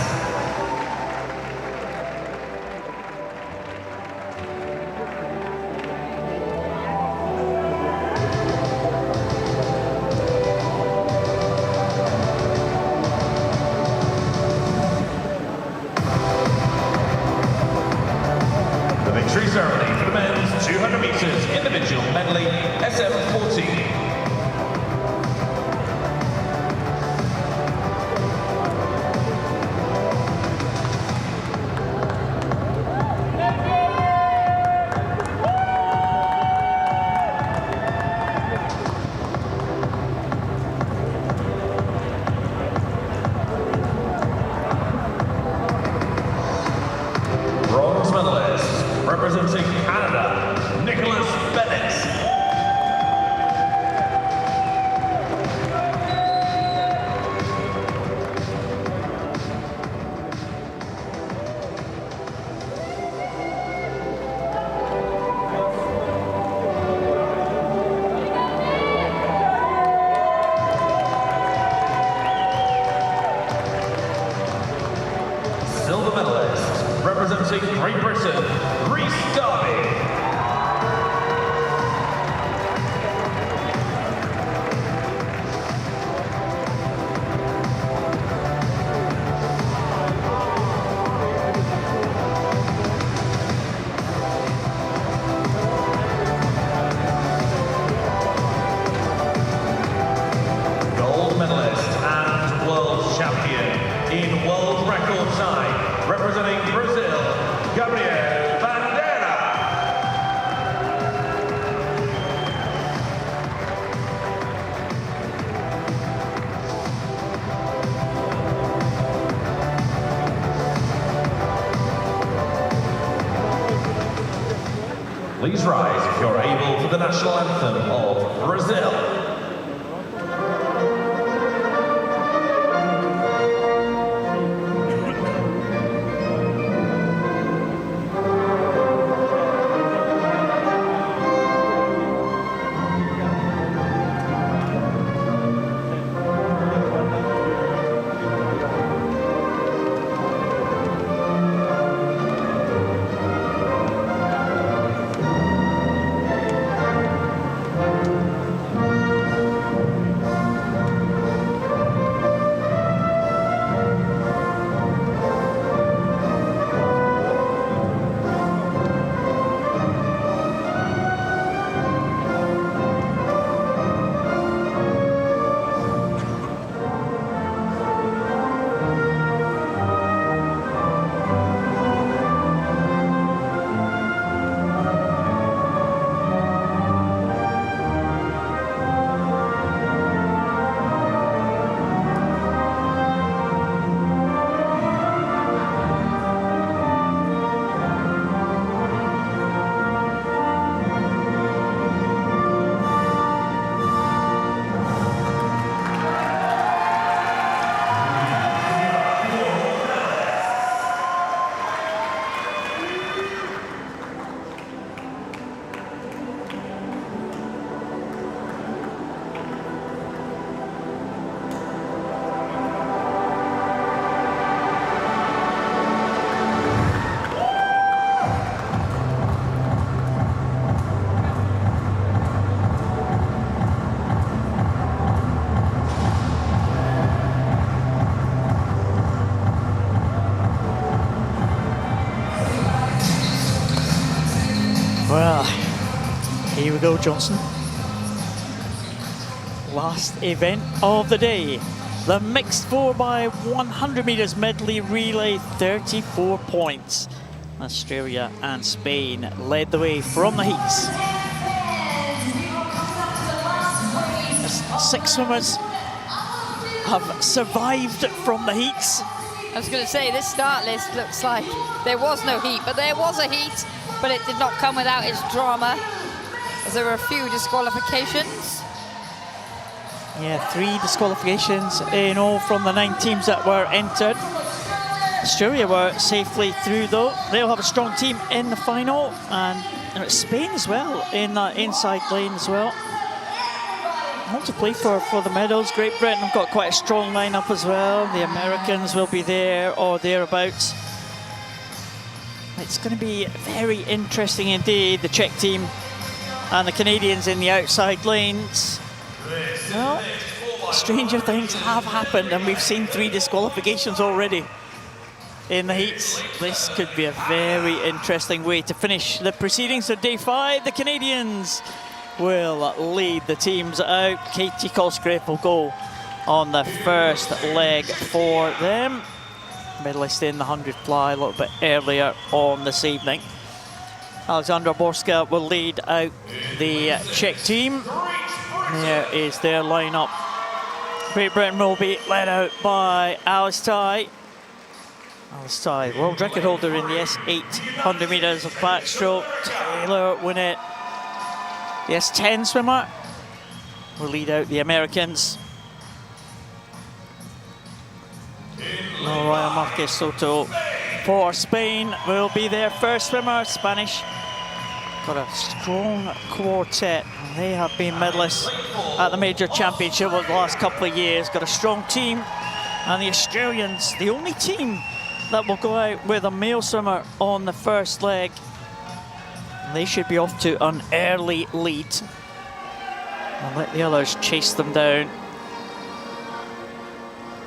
The victory ceremony for the men's 200 meters individual medley SM14. Britain, freestyle. Gold medalist and world champion in world record time, representing Brazil, Gabriel Bandeira. Please rise if you're able for the national anthem of Brazil. Well, here we go, Johnson. Last event of the day. The mixed 4x100 metres medley relay, 34 points. Australia and Spain led the way from the heats. 6 swimmers have survived from the heats. I was going to say, this start list looks like there was no heat, but there was a heat, but it did not come without its drama, as there were a few disqualifications. Yeah, 3 disqualifications in all from the 9 teams that were entered. Australia were safely through though. They'll have a strong team in the final, and Spain as well in that inside lane as well. All to play for the medals. Great Britain have got quite a strong lineup as well. The Americans will be there or thereabouts. It's going to be very interesting indeed. The Czech team and the Canadians in the outside lanes. Well, stranger things have happened, and we've seen 3 disqualifications already in the heats. This could be a very interesting way to finish the proceedings of day 5. The Canadians will lead the teams out. Katie Cosgrave will go on the first leg for them. Medalist in the 100 fly a little bit earlier on this evening. Alexandra Borska will lead out the Czech team. There is their lineup. Great Britain will be led out by Alice Ty. Alice Ty, world record holder in the S800 metres of backstroke. Taylor Winnett, the S10 swimmer, will lead out the Americans. Ryan Marquez Soto for Spain will be their first swimmer. Spanish got a strong quartet. They have been medalists at the major championship over the last couple of years. Got a strong team. And the Australians, the only team that will go out with a male swimmer on the first leg. They should be off to an early lead. And let the others chase them down.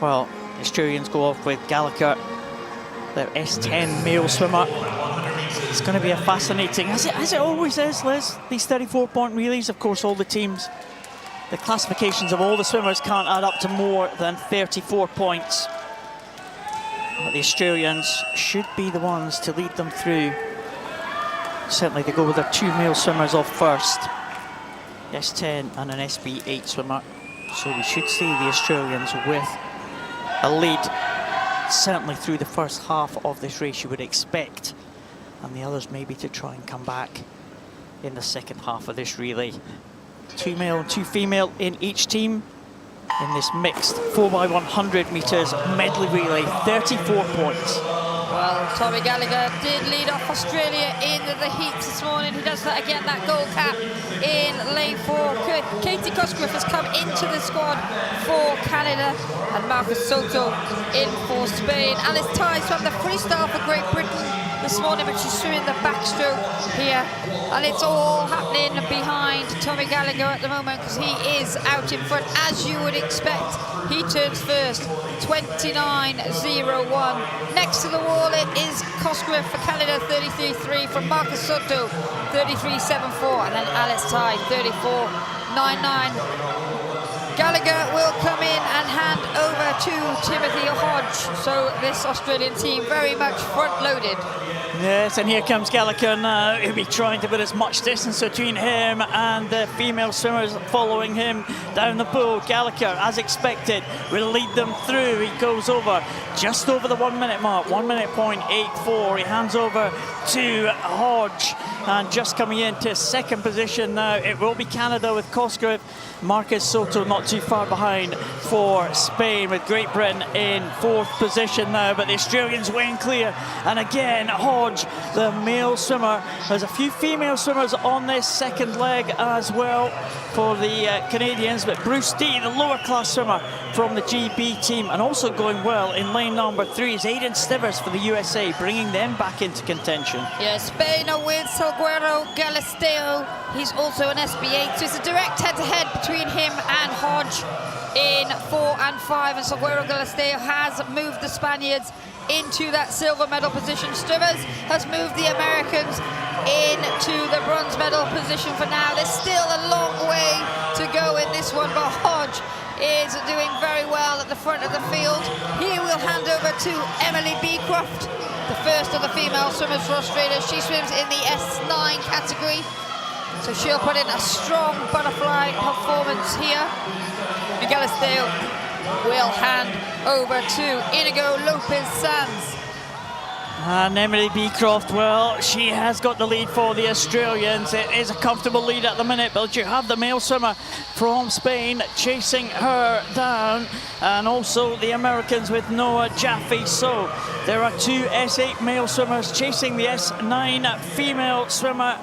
Well, the Australians go off with Gallagher, their S10 male swimmer. It's going to be a fascinating, as it always is, Liz, these 34-point relays. Of course, all the teams, the classifications of all the swimmers can't add up to more than 34 points. But the Australians should be the ones to lead them through. Certainly they go with their 2 male swimmers off first, S10 and an SB8 swimmer. So we should see the Australians with a lead, certainly through the first half of this race you would expect. And the others maybe to try and come back in the second half of this relay. 2 male and 2 female in each team in this mixed 4x100 metres medley relay, 34 points. Well, Tommy Gallagher did lead off Australia in the heats this morning. He does that again, that gold cap in lane 4. Katie Cosgrove has come into the squad for Canada, and Marcus Soto in for Spain. Alice Tighe swam the freestyle for Great Britain this morning, but she's swimming the backstroke here. And it's all happening behind Tommy Gallagher at the moment because he is out in front, as you would expect. He turns first, 29.01. Next to the wall it is Cosgrove for Canada, 33.3. From Marcus Soto, 33.74. And then Alice Tighe, 34.99. Gallagher will come in and hand over to Timothy Hodge. So this Australian team very much front-loaded. Yes, and here comes Gallagher now. He'll be trying to put as much distance between him and the female swimmers following him down the pool. Gallagher, as expected, will lead them through. He goes over just over the 1 minute mark, 1 minute point 84. He hands over to Hodge, and just coming into second position now, it will be Canada with Cosgrove. Marcus Soto not too far behind for Spain, with Great Britain in fourth position now, but the Australians win clear. And again, Hodge, the male swimmer. There's a few female swimmers on this second leg as well for the Canadians, but Bruce D, the lower class swimmer from the GB team, and also going well in lane number 3 is Aidan Stivers for the USA, bringing them back into contention. Yeah, Spain are with Salguero Galisteo. He's also an SB8, so it's a direct head-to-head between him and Hodge in 4 and 5, and Salguero Galisteo has moved the Spaniards into that silver medal position. Stivers has moved the Americans into the bronze medal position for now. There's still a long way to go in this one, but Hodge is doing very well at the front of the field. Here we'll hand over to Emily Beecroft, the first of the female swimmers for Australia. She swims in the S9 category, so she'll put in a strong butterfly performance here. Galisteo will hand over to Inigo Lopez-Sanz. And Emily Beecroft, well, she has got the lead for the Australians. It is a comfortable lead at the minute, but you have the male swimmer from Spain chasing her down, and also the Americans with Noah Jaffe. So there are 2 S8 male swimmers chasing the S9 female swimmer,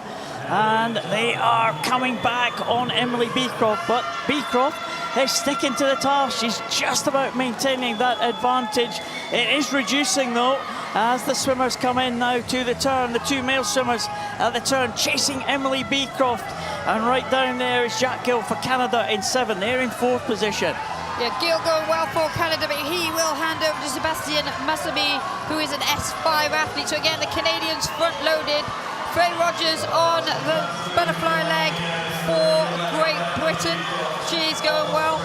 and they are coming back on Emily Beecroft, but Beecroft is sticking to the task. She's just about maintaining that advantage. It is reducing though as the swimmers come in now to the turn. The 2 male swimmers at the turn chasing Emily Beecroft, and right down there is Jack Gill for Canada in 7. They're in 4th position. Yeah, Gill going well for Canada, but he will hand over to Sebastian Massamy, who is an S5 athlete. So again, the Canadians front-loaded. Faye Rogers on the butterfly leg for Great Britain. She's going well.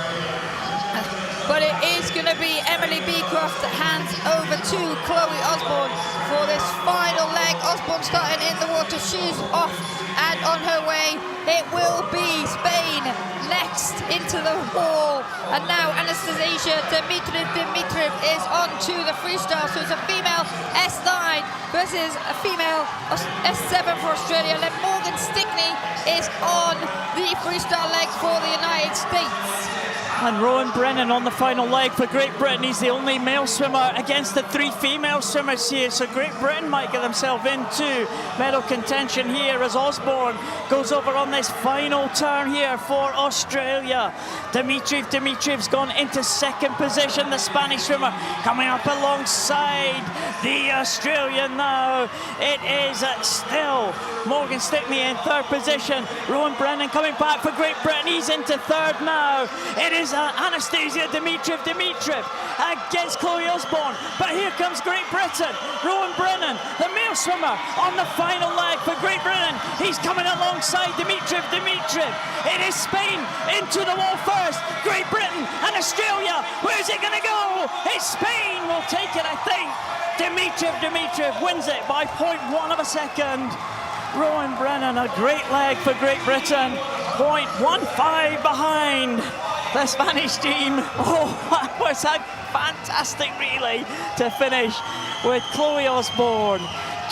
But it is going to be Emily Beecroft that hands over to Chloe Osborne for this final leg. Osborne starting in the water. She's off and on her way. It will be Spain next into the wall. And now Anastasia Dimitriv is on to the freestyle. So it's a female S9 versus a female S7 for Australia. And then Morgan Stickney is on the freestyle leg for the United States. And Rowan Brennan on the final leg for Great Britain. He's the only male swimmer against the 3 female swimmers here. So Great Britain might get themselves into medal contention here as Osborne goes over on this final turn here for Australia. Dimitriev's gone into second position. The Spanish swimmer coming up alongside the Australian now. It is still Morgan Stickney in third position. Rowan Brennan coming back for Great Britain. He's into third now. It is Anastasia Dimitriev against Chloe Osborne. But here comes Great Britain. Rowan Brennan, the male swimmer, on the final leg for Great Britain. He's coming alongside Dimitriev. It is Spain into the wall first. Great Britain and Australia. Where's it going to go? It's Spain will take it, I think. Dimitriev wins it by 0.1 of a second. Rowan Brennan, a great leg for Great Britain. 0.15 behind the Spanish team. Oh, that was a fantastic relay to finish with Chloe Osborne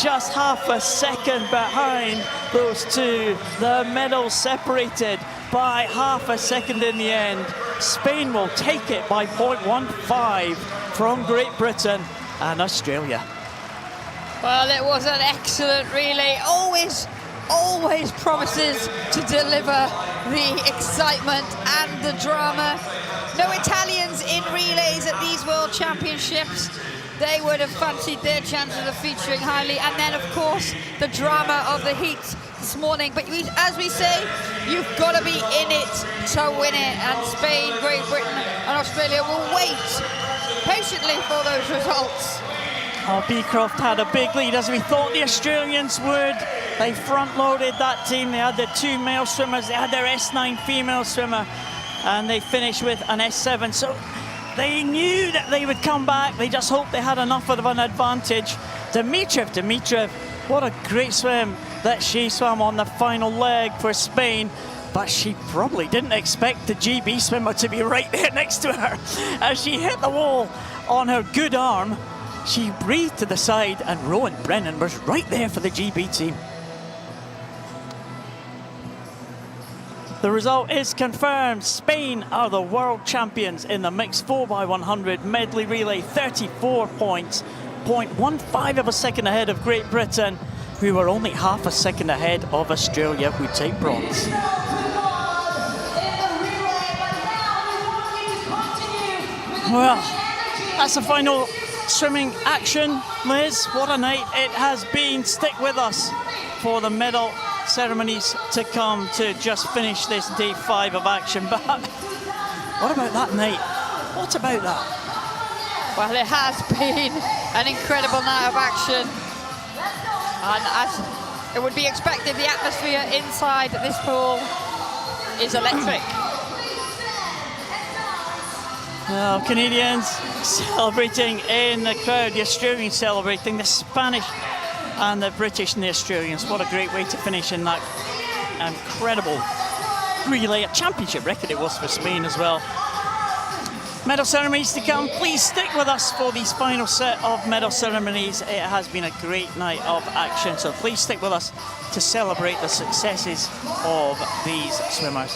just half a second behind those two. The medals separated by half a second in the end. Spain will take it by 0.15 from Great Britain and Australia. Well, it was an excellent relay. Always promises to deliver the excitement and the drama. No Italians in relays at these World Championships. They would have fancied their chances of featuring highly. And then, of course, the drama of the heat this morning. But as we say, you've got to be in it to win it. And Spain, Great Britain and Australia will wait patiently for those results. Oh, Beecroft had a big lead, as we thought the Australians would. They front-loaded that team. They had their 2 male swimmers. They had their S9 female swimmer. And they finished with an S7. So they knew that they would come back. They just hoped they had enough of an advantage. Dimitriev, what a great swim that she swam on the final leg for Spain. But she probably didn't expect the GB swimmer to be right there next to her. As she hit the wall on her good arm, she breathed to the side, and Rowan Brennan was right there for the GB team. The result is confirmed. Spain are the world champions in the mixed 4x100 medley relay. 34 points, 0.15 of a second ahead of Great Britain, who were only half a second ahead of Australia, who take bronze. Well, that's the final swimming action. Liz, what a night it has been. Stick with us for the medal ceremonies to come to just finish this day 5 of action. But what about that night? What about that? Well, it has been an incredible night of action. And as it would be expected, the atmosphere inside this pool is electric. Well, Canadians celebrating in the crowd, the Australians celebrating, the Spanish and the British and the Australians. What a great way to finish in that incredible relay. A championship record it was for Spain as well. Medal ceremonies to come. Please stick with us for these final set of medal ceremonies. It has been a great night of action, so please stick with us to celebrate the successes of these swimmers.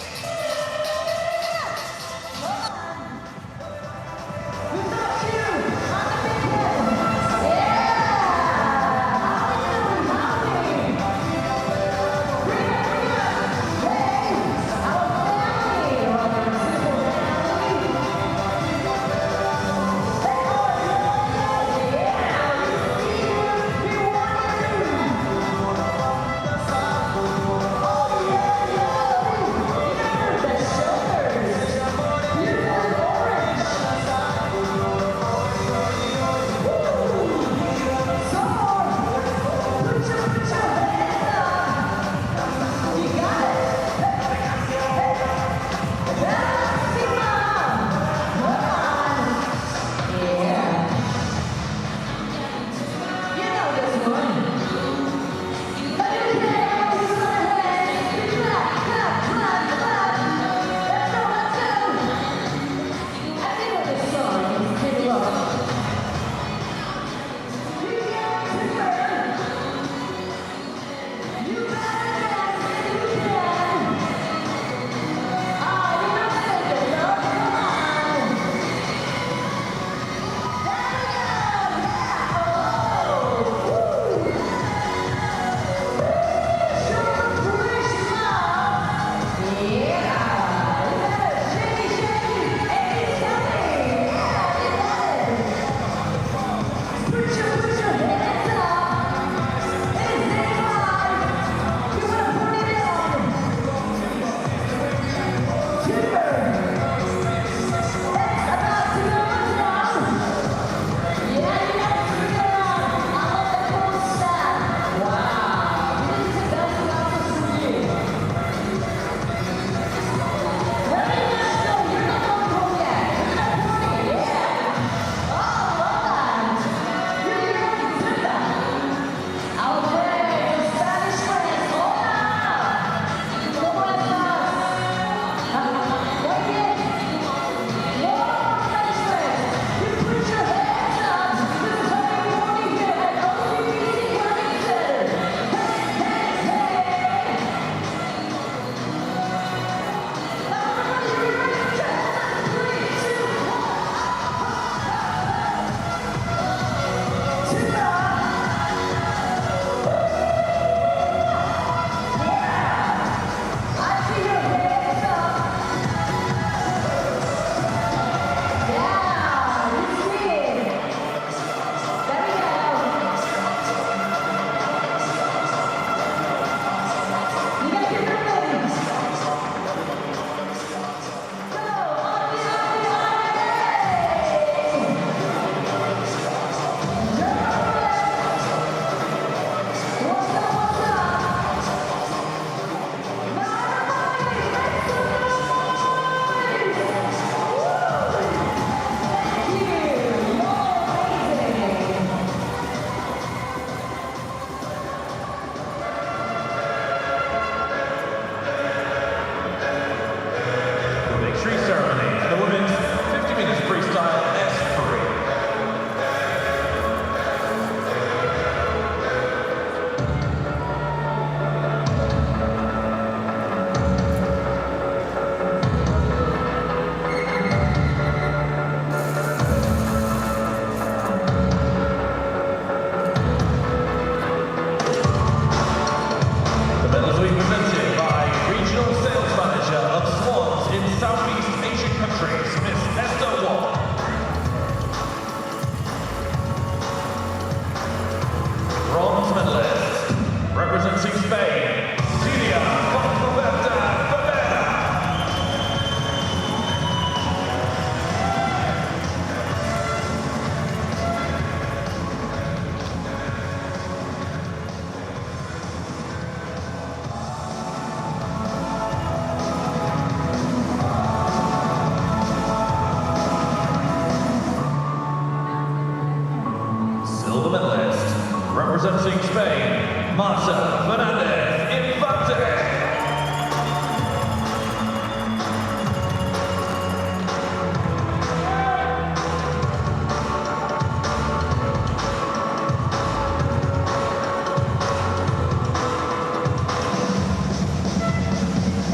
Marta Fernandez Infante.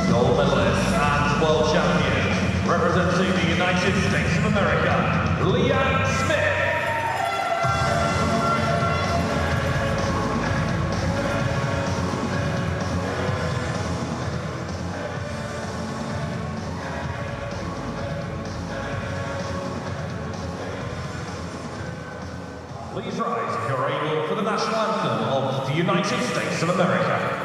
Gold medalist and world champion, representing the United States of America, Leanne Smith. Please rise if you're able for the national anthem of the United States of America.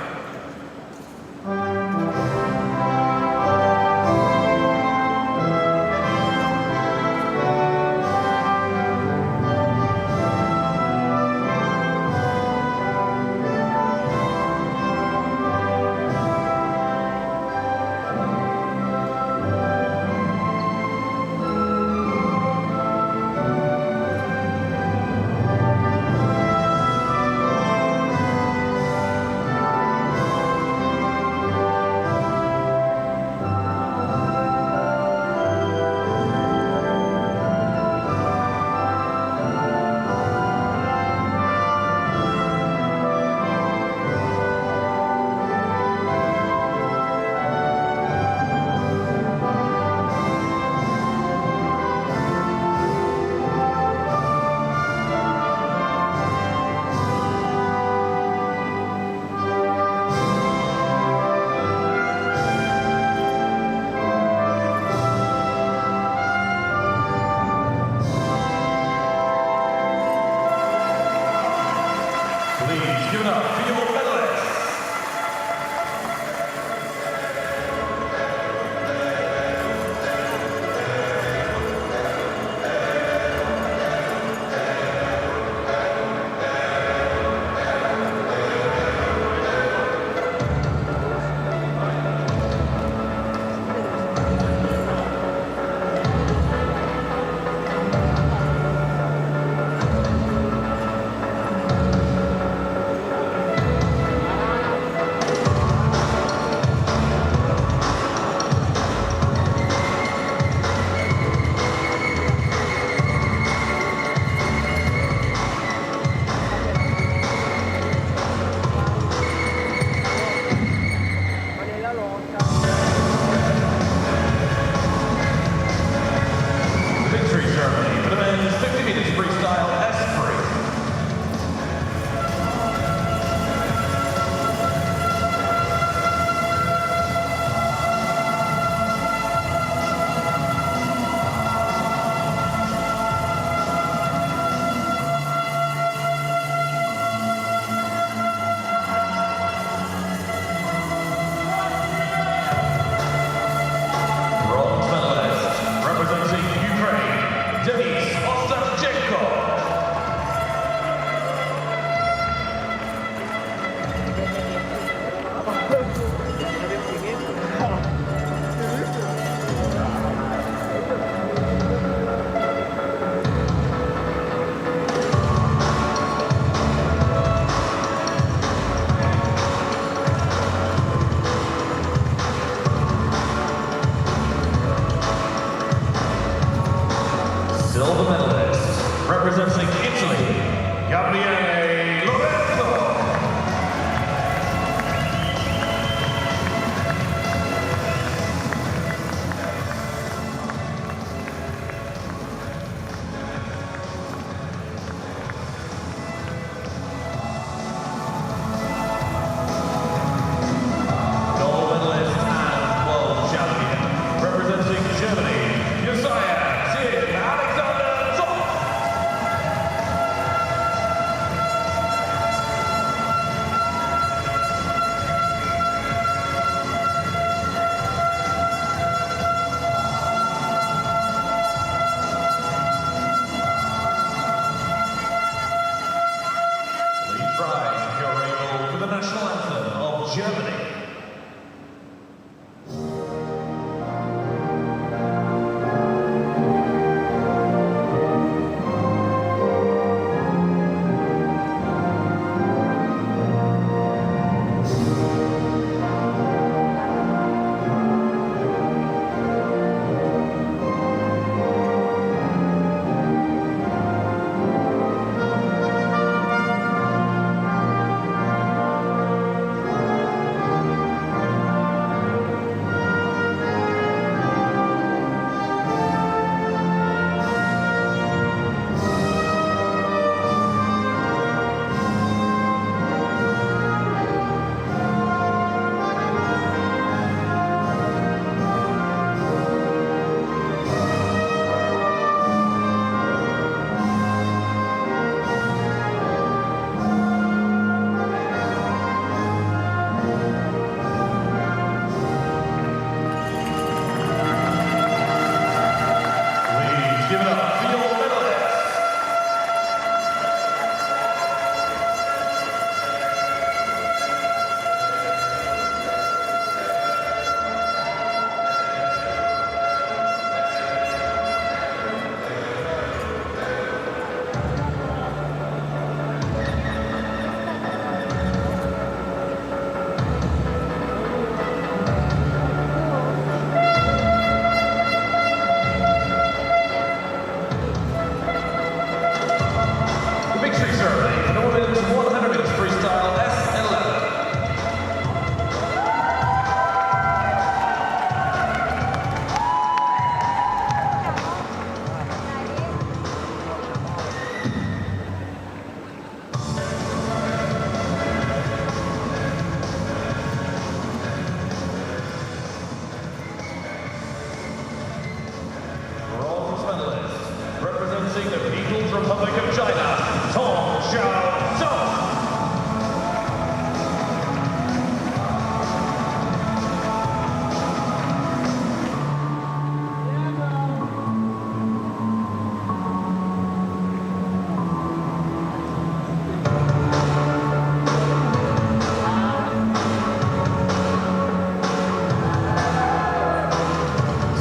representing the People's Republic of China, Tong Xiao Tong.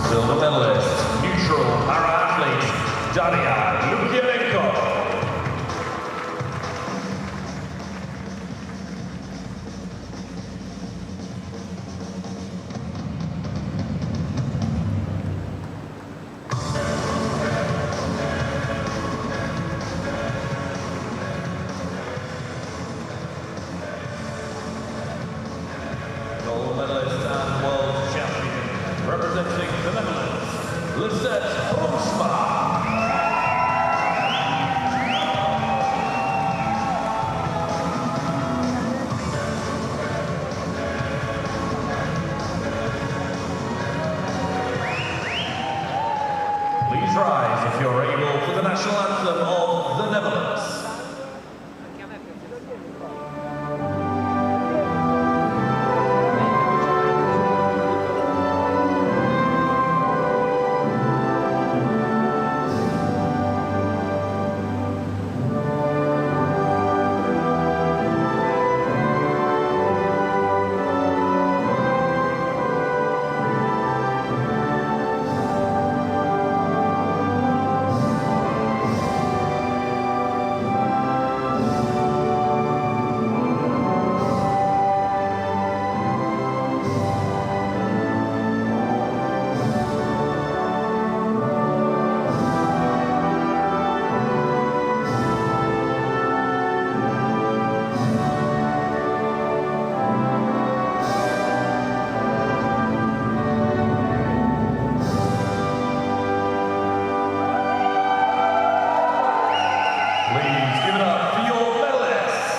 Silver medalist, neutral para-athlete, Daria Lukyanenko. Gold medalist and world champion, representing the Netherlands, Lisette Bronsma. Please rise if you're able for the national anthem of the Netherlands. Please give it up for your medalists.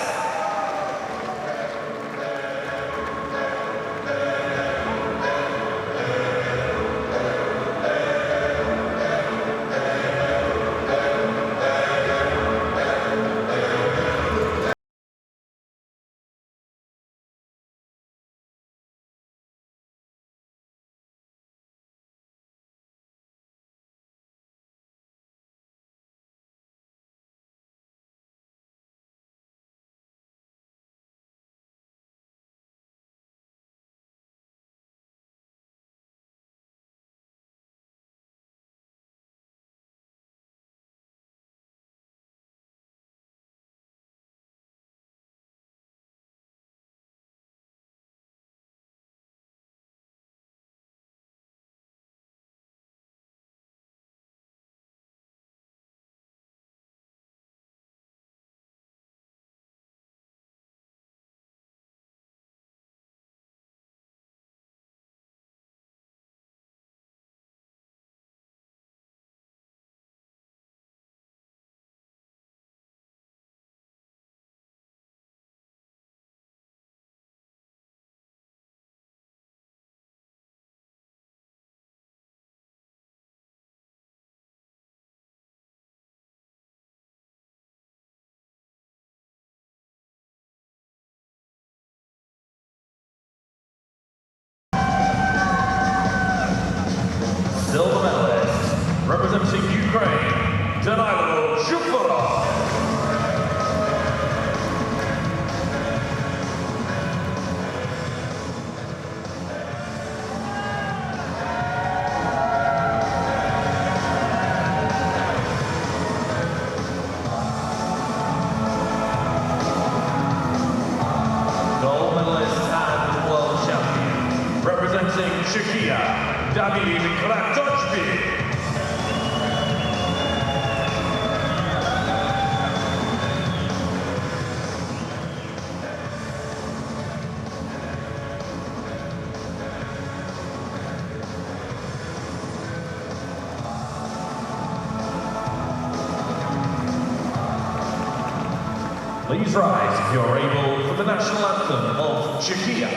Silver medalist, representing Ukraine, Danilo Shukvarov. Gold medalist and world champion, representing Czechia, David Kratochvil. Please rise if you're able for the national anthem of Czechia.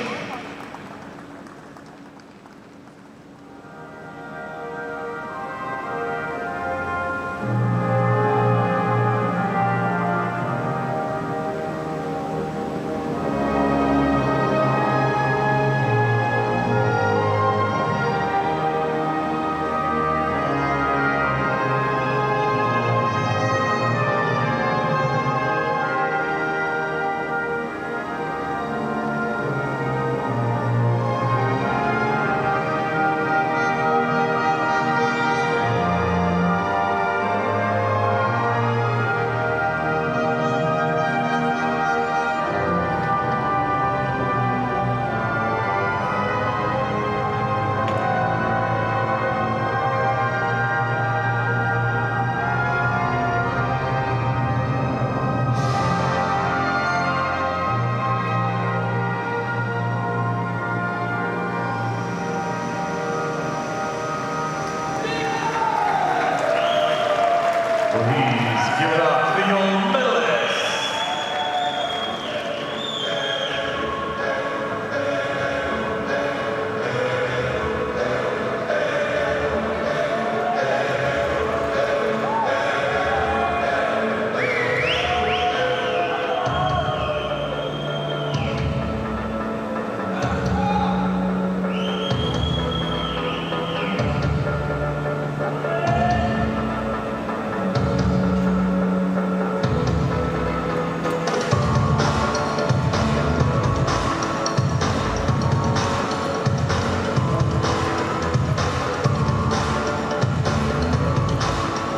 Please give it up for your medalists.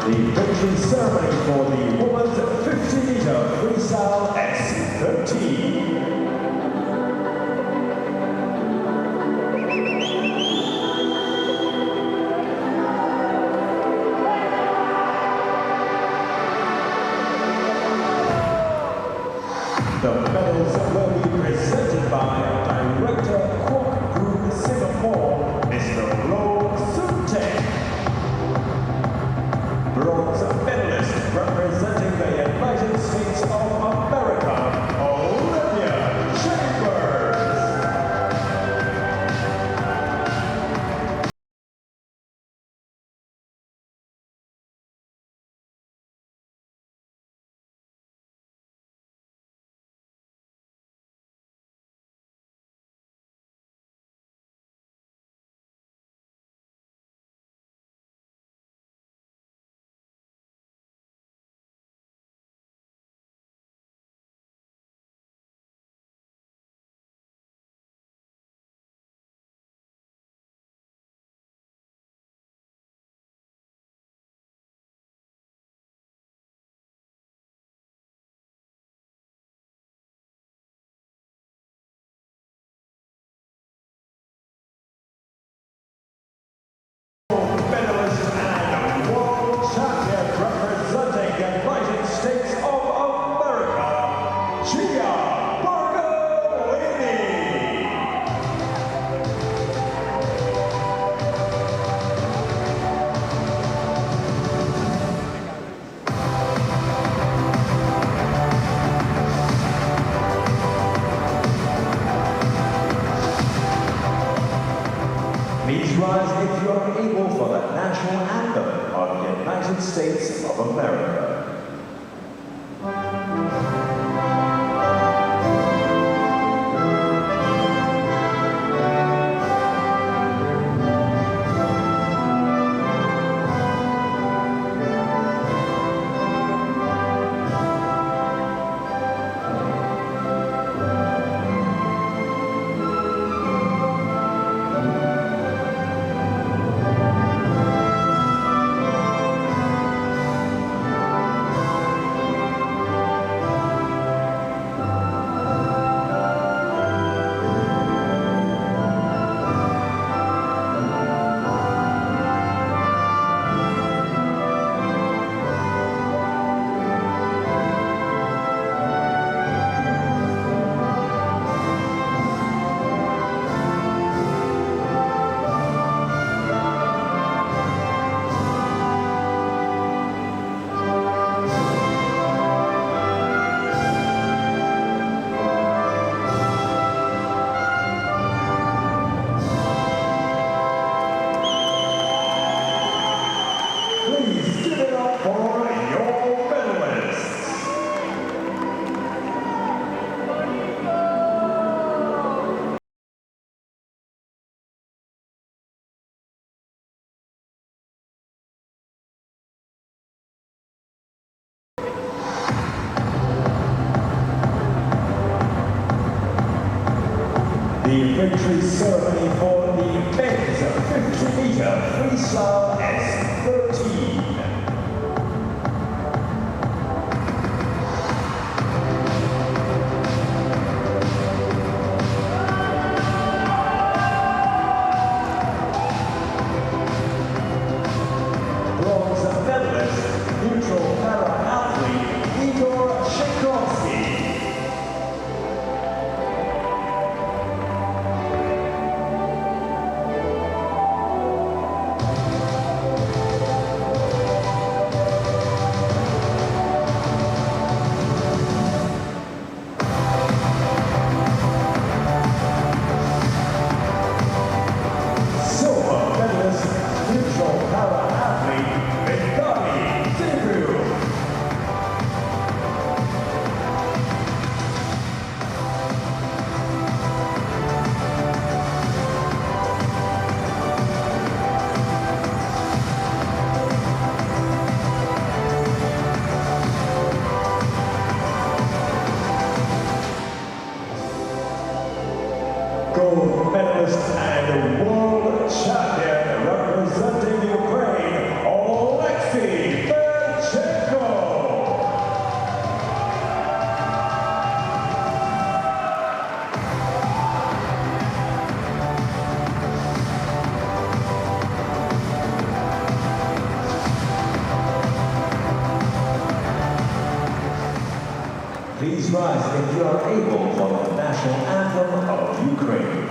The victory ceremony for the women's 50-meter freestyle S13. The medals will be presented by Director Kwok Group Singapore, Mr. Lo Soon-Teng. Bronze medalist representing the United States of America, Olivia Chambers. Medalist and world champion representing the United States of America, Gia Bargolini. Please rise if you are able for the national anthem of the United States of America. Please give it up for your medalists. The victory ceremony for the men's 50-meter freestyle S13. Bronze medalist, neutral para-athlete, Igor Tchaikovsky. are able for the national anthem of Ukraine.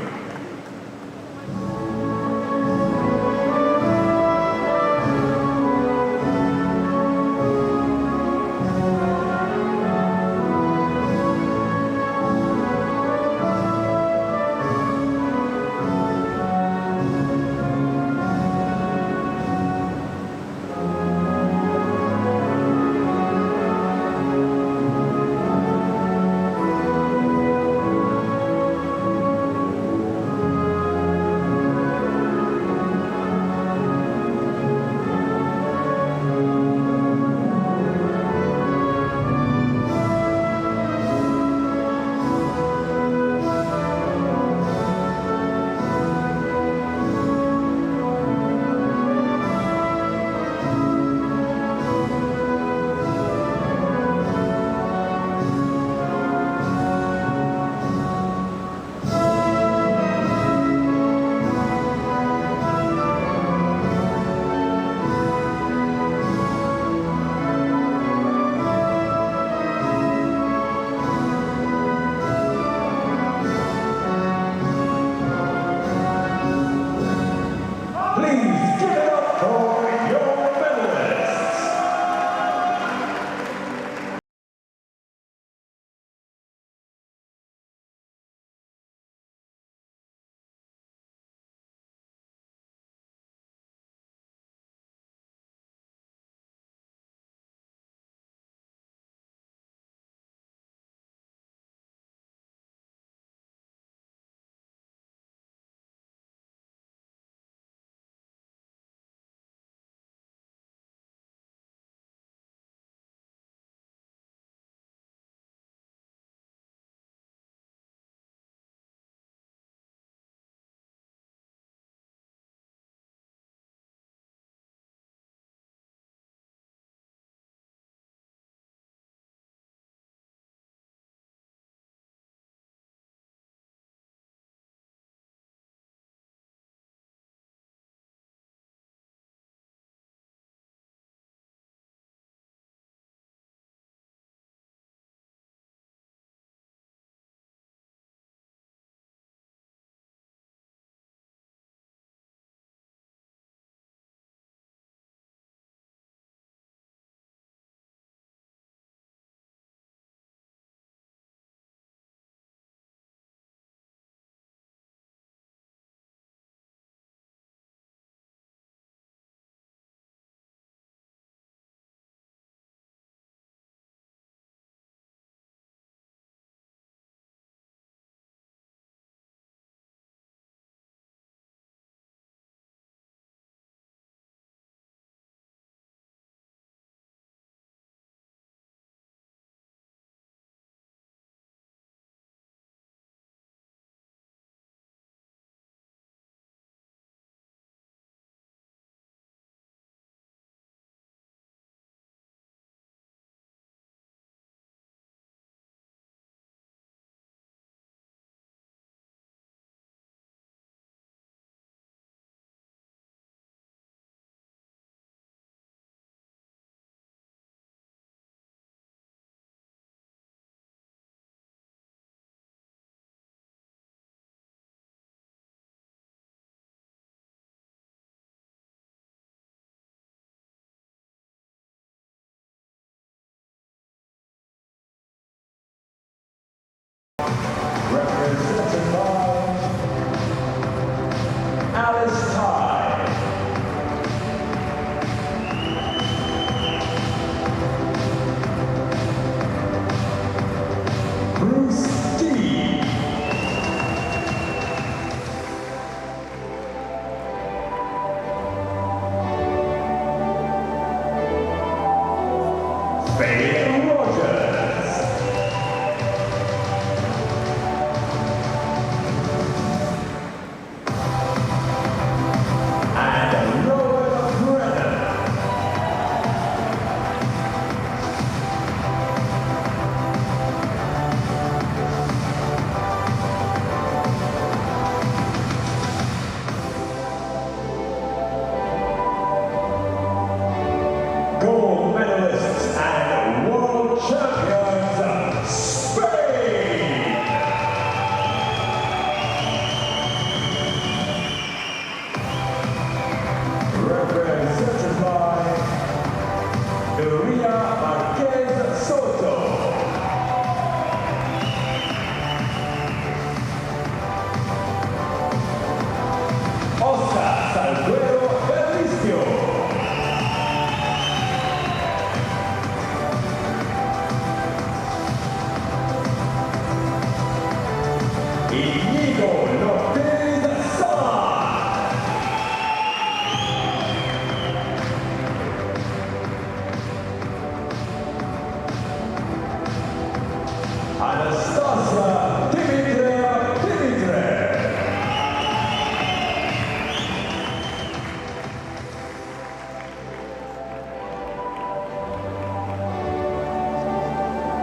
Gold medalists and world champions, Spain!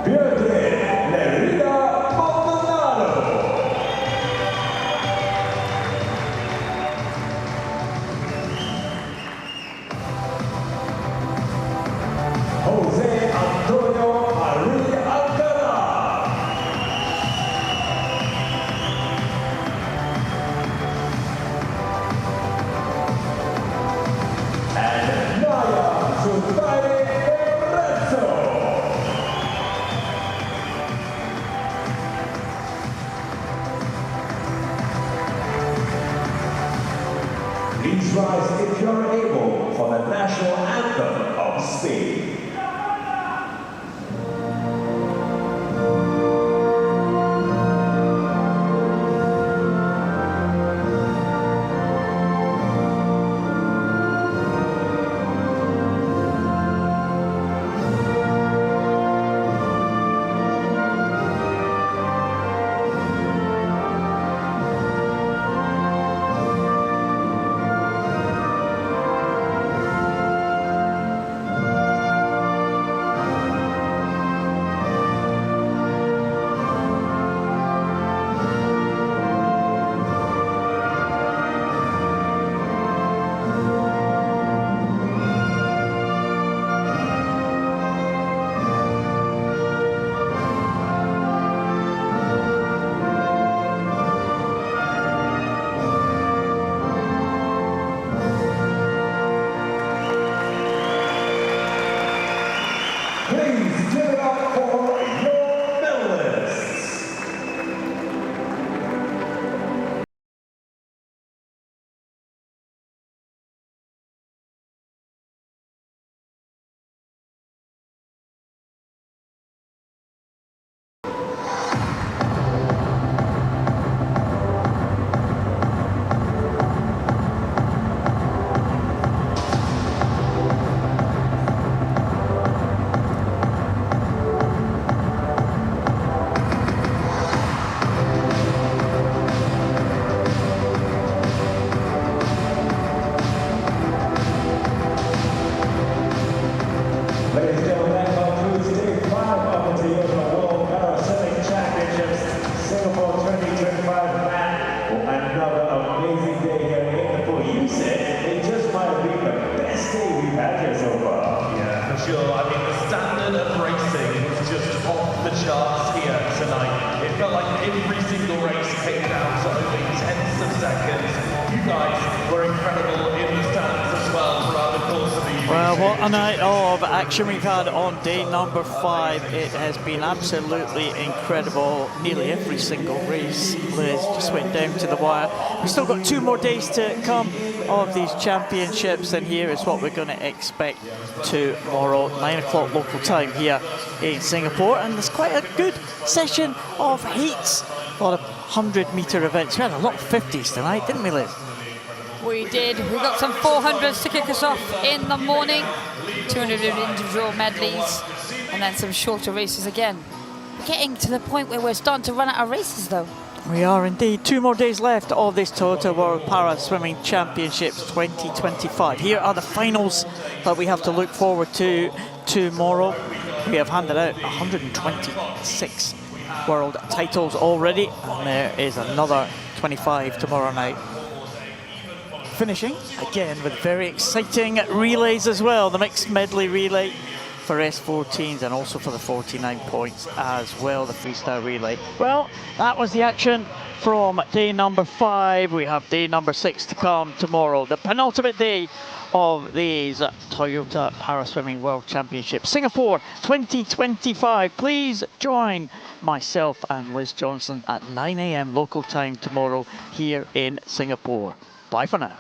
Please rise if you're able for the national anthem of Spain. Please give it up for your medalists. Ladies and gentlemen, that concludes day 5 of the Toyota World Paralympic Championships, Singapore 2025. Matt, another amazing day here in the pool. You said it just might have been the best day we've had here so far. Yeah, for sure. I mean, the standard of racing was just off the charts here tonight. It felt like every single race came down to only tenths of seconds. You guys were incredible in the stands as well throughout the course of the evening. Well, what a night of action we've had on day number 5. It has been absolutely incredible. Nearly every single race, Liz, just went down to the wire. We've still got 2 more days to come of these championships, and here is what we're going to expect tomorrow, 9 o'clock local time here in Singapore. And there's quite a good session of heats, a lot of 100-metre events. We had a lot of 50s tonight, didn't we, Liz? We did. We got some 400s to kick us off in the morning, 200 individual medleys, and then some shorter races again. We're getting to the point where we're starting to run out of races, though. We are indeed. 2 more days left of this Toyota World Para Swimming Championships 2025. Here are the finals that we have to look forward to tomorrow. We have handed out 126 world titles already, and there is another 25 tomorrow night. Finishing again with very exciting relays as well, the mixed medley relay for S14s and also for the 49 points as well, the freestyle relay. Well, that was the action from day number 5. We have day number 6 to come tomorrow, the penultimate day of these Toyota Para Swimming World Championships Singapore 2025. Please join myself and Liz Johnson at 9 AM local time tomorrow here in Singapore. Bye for now.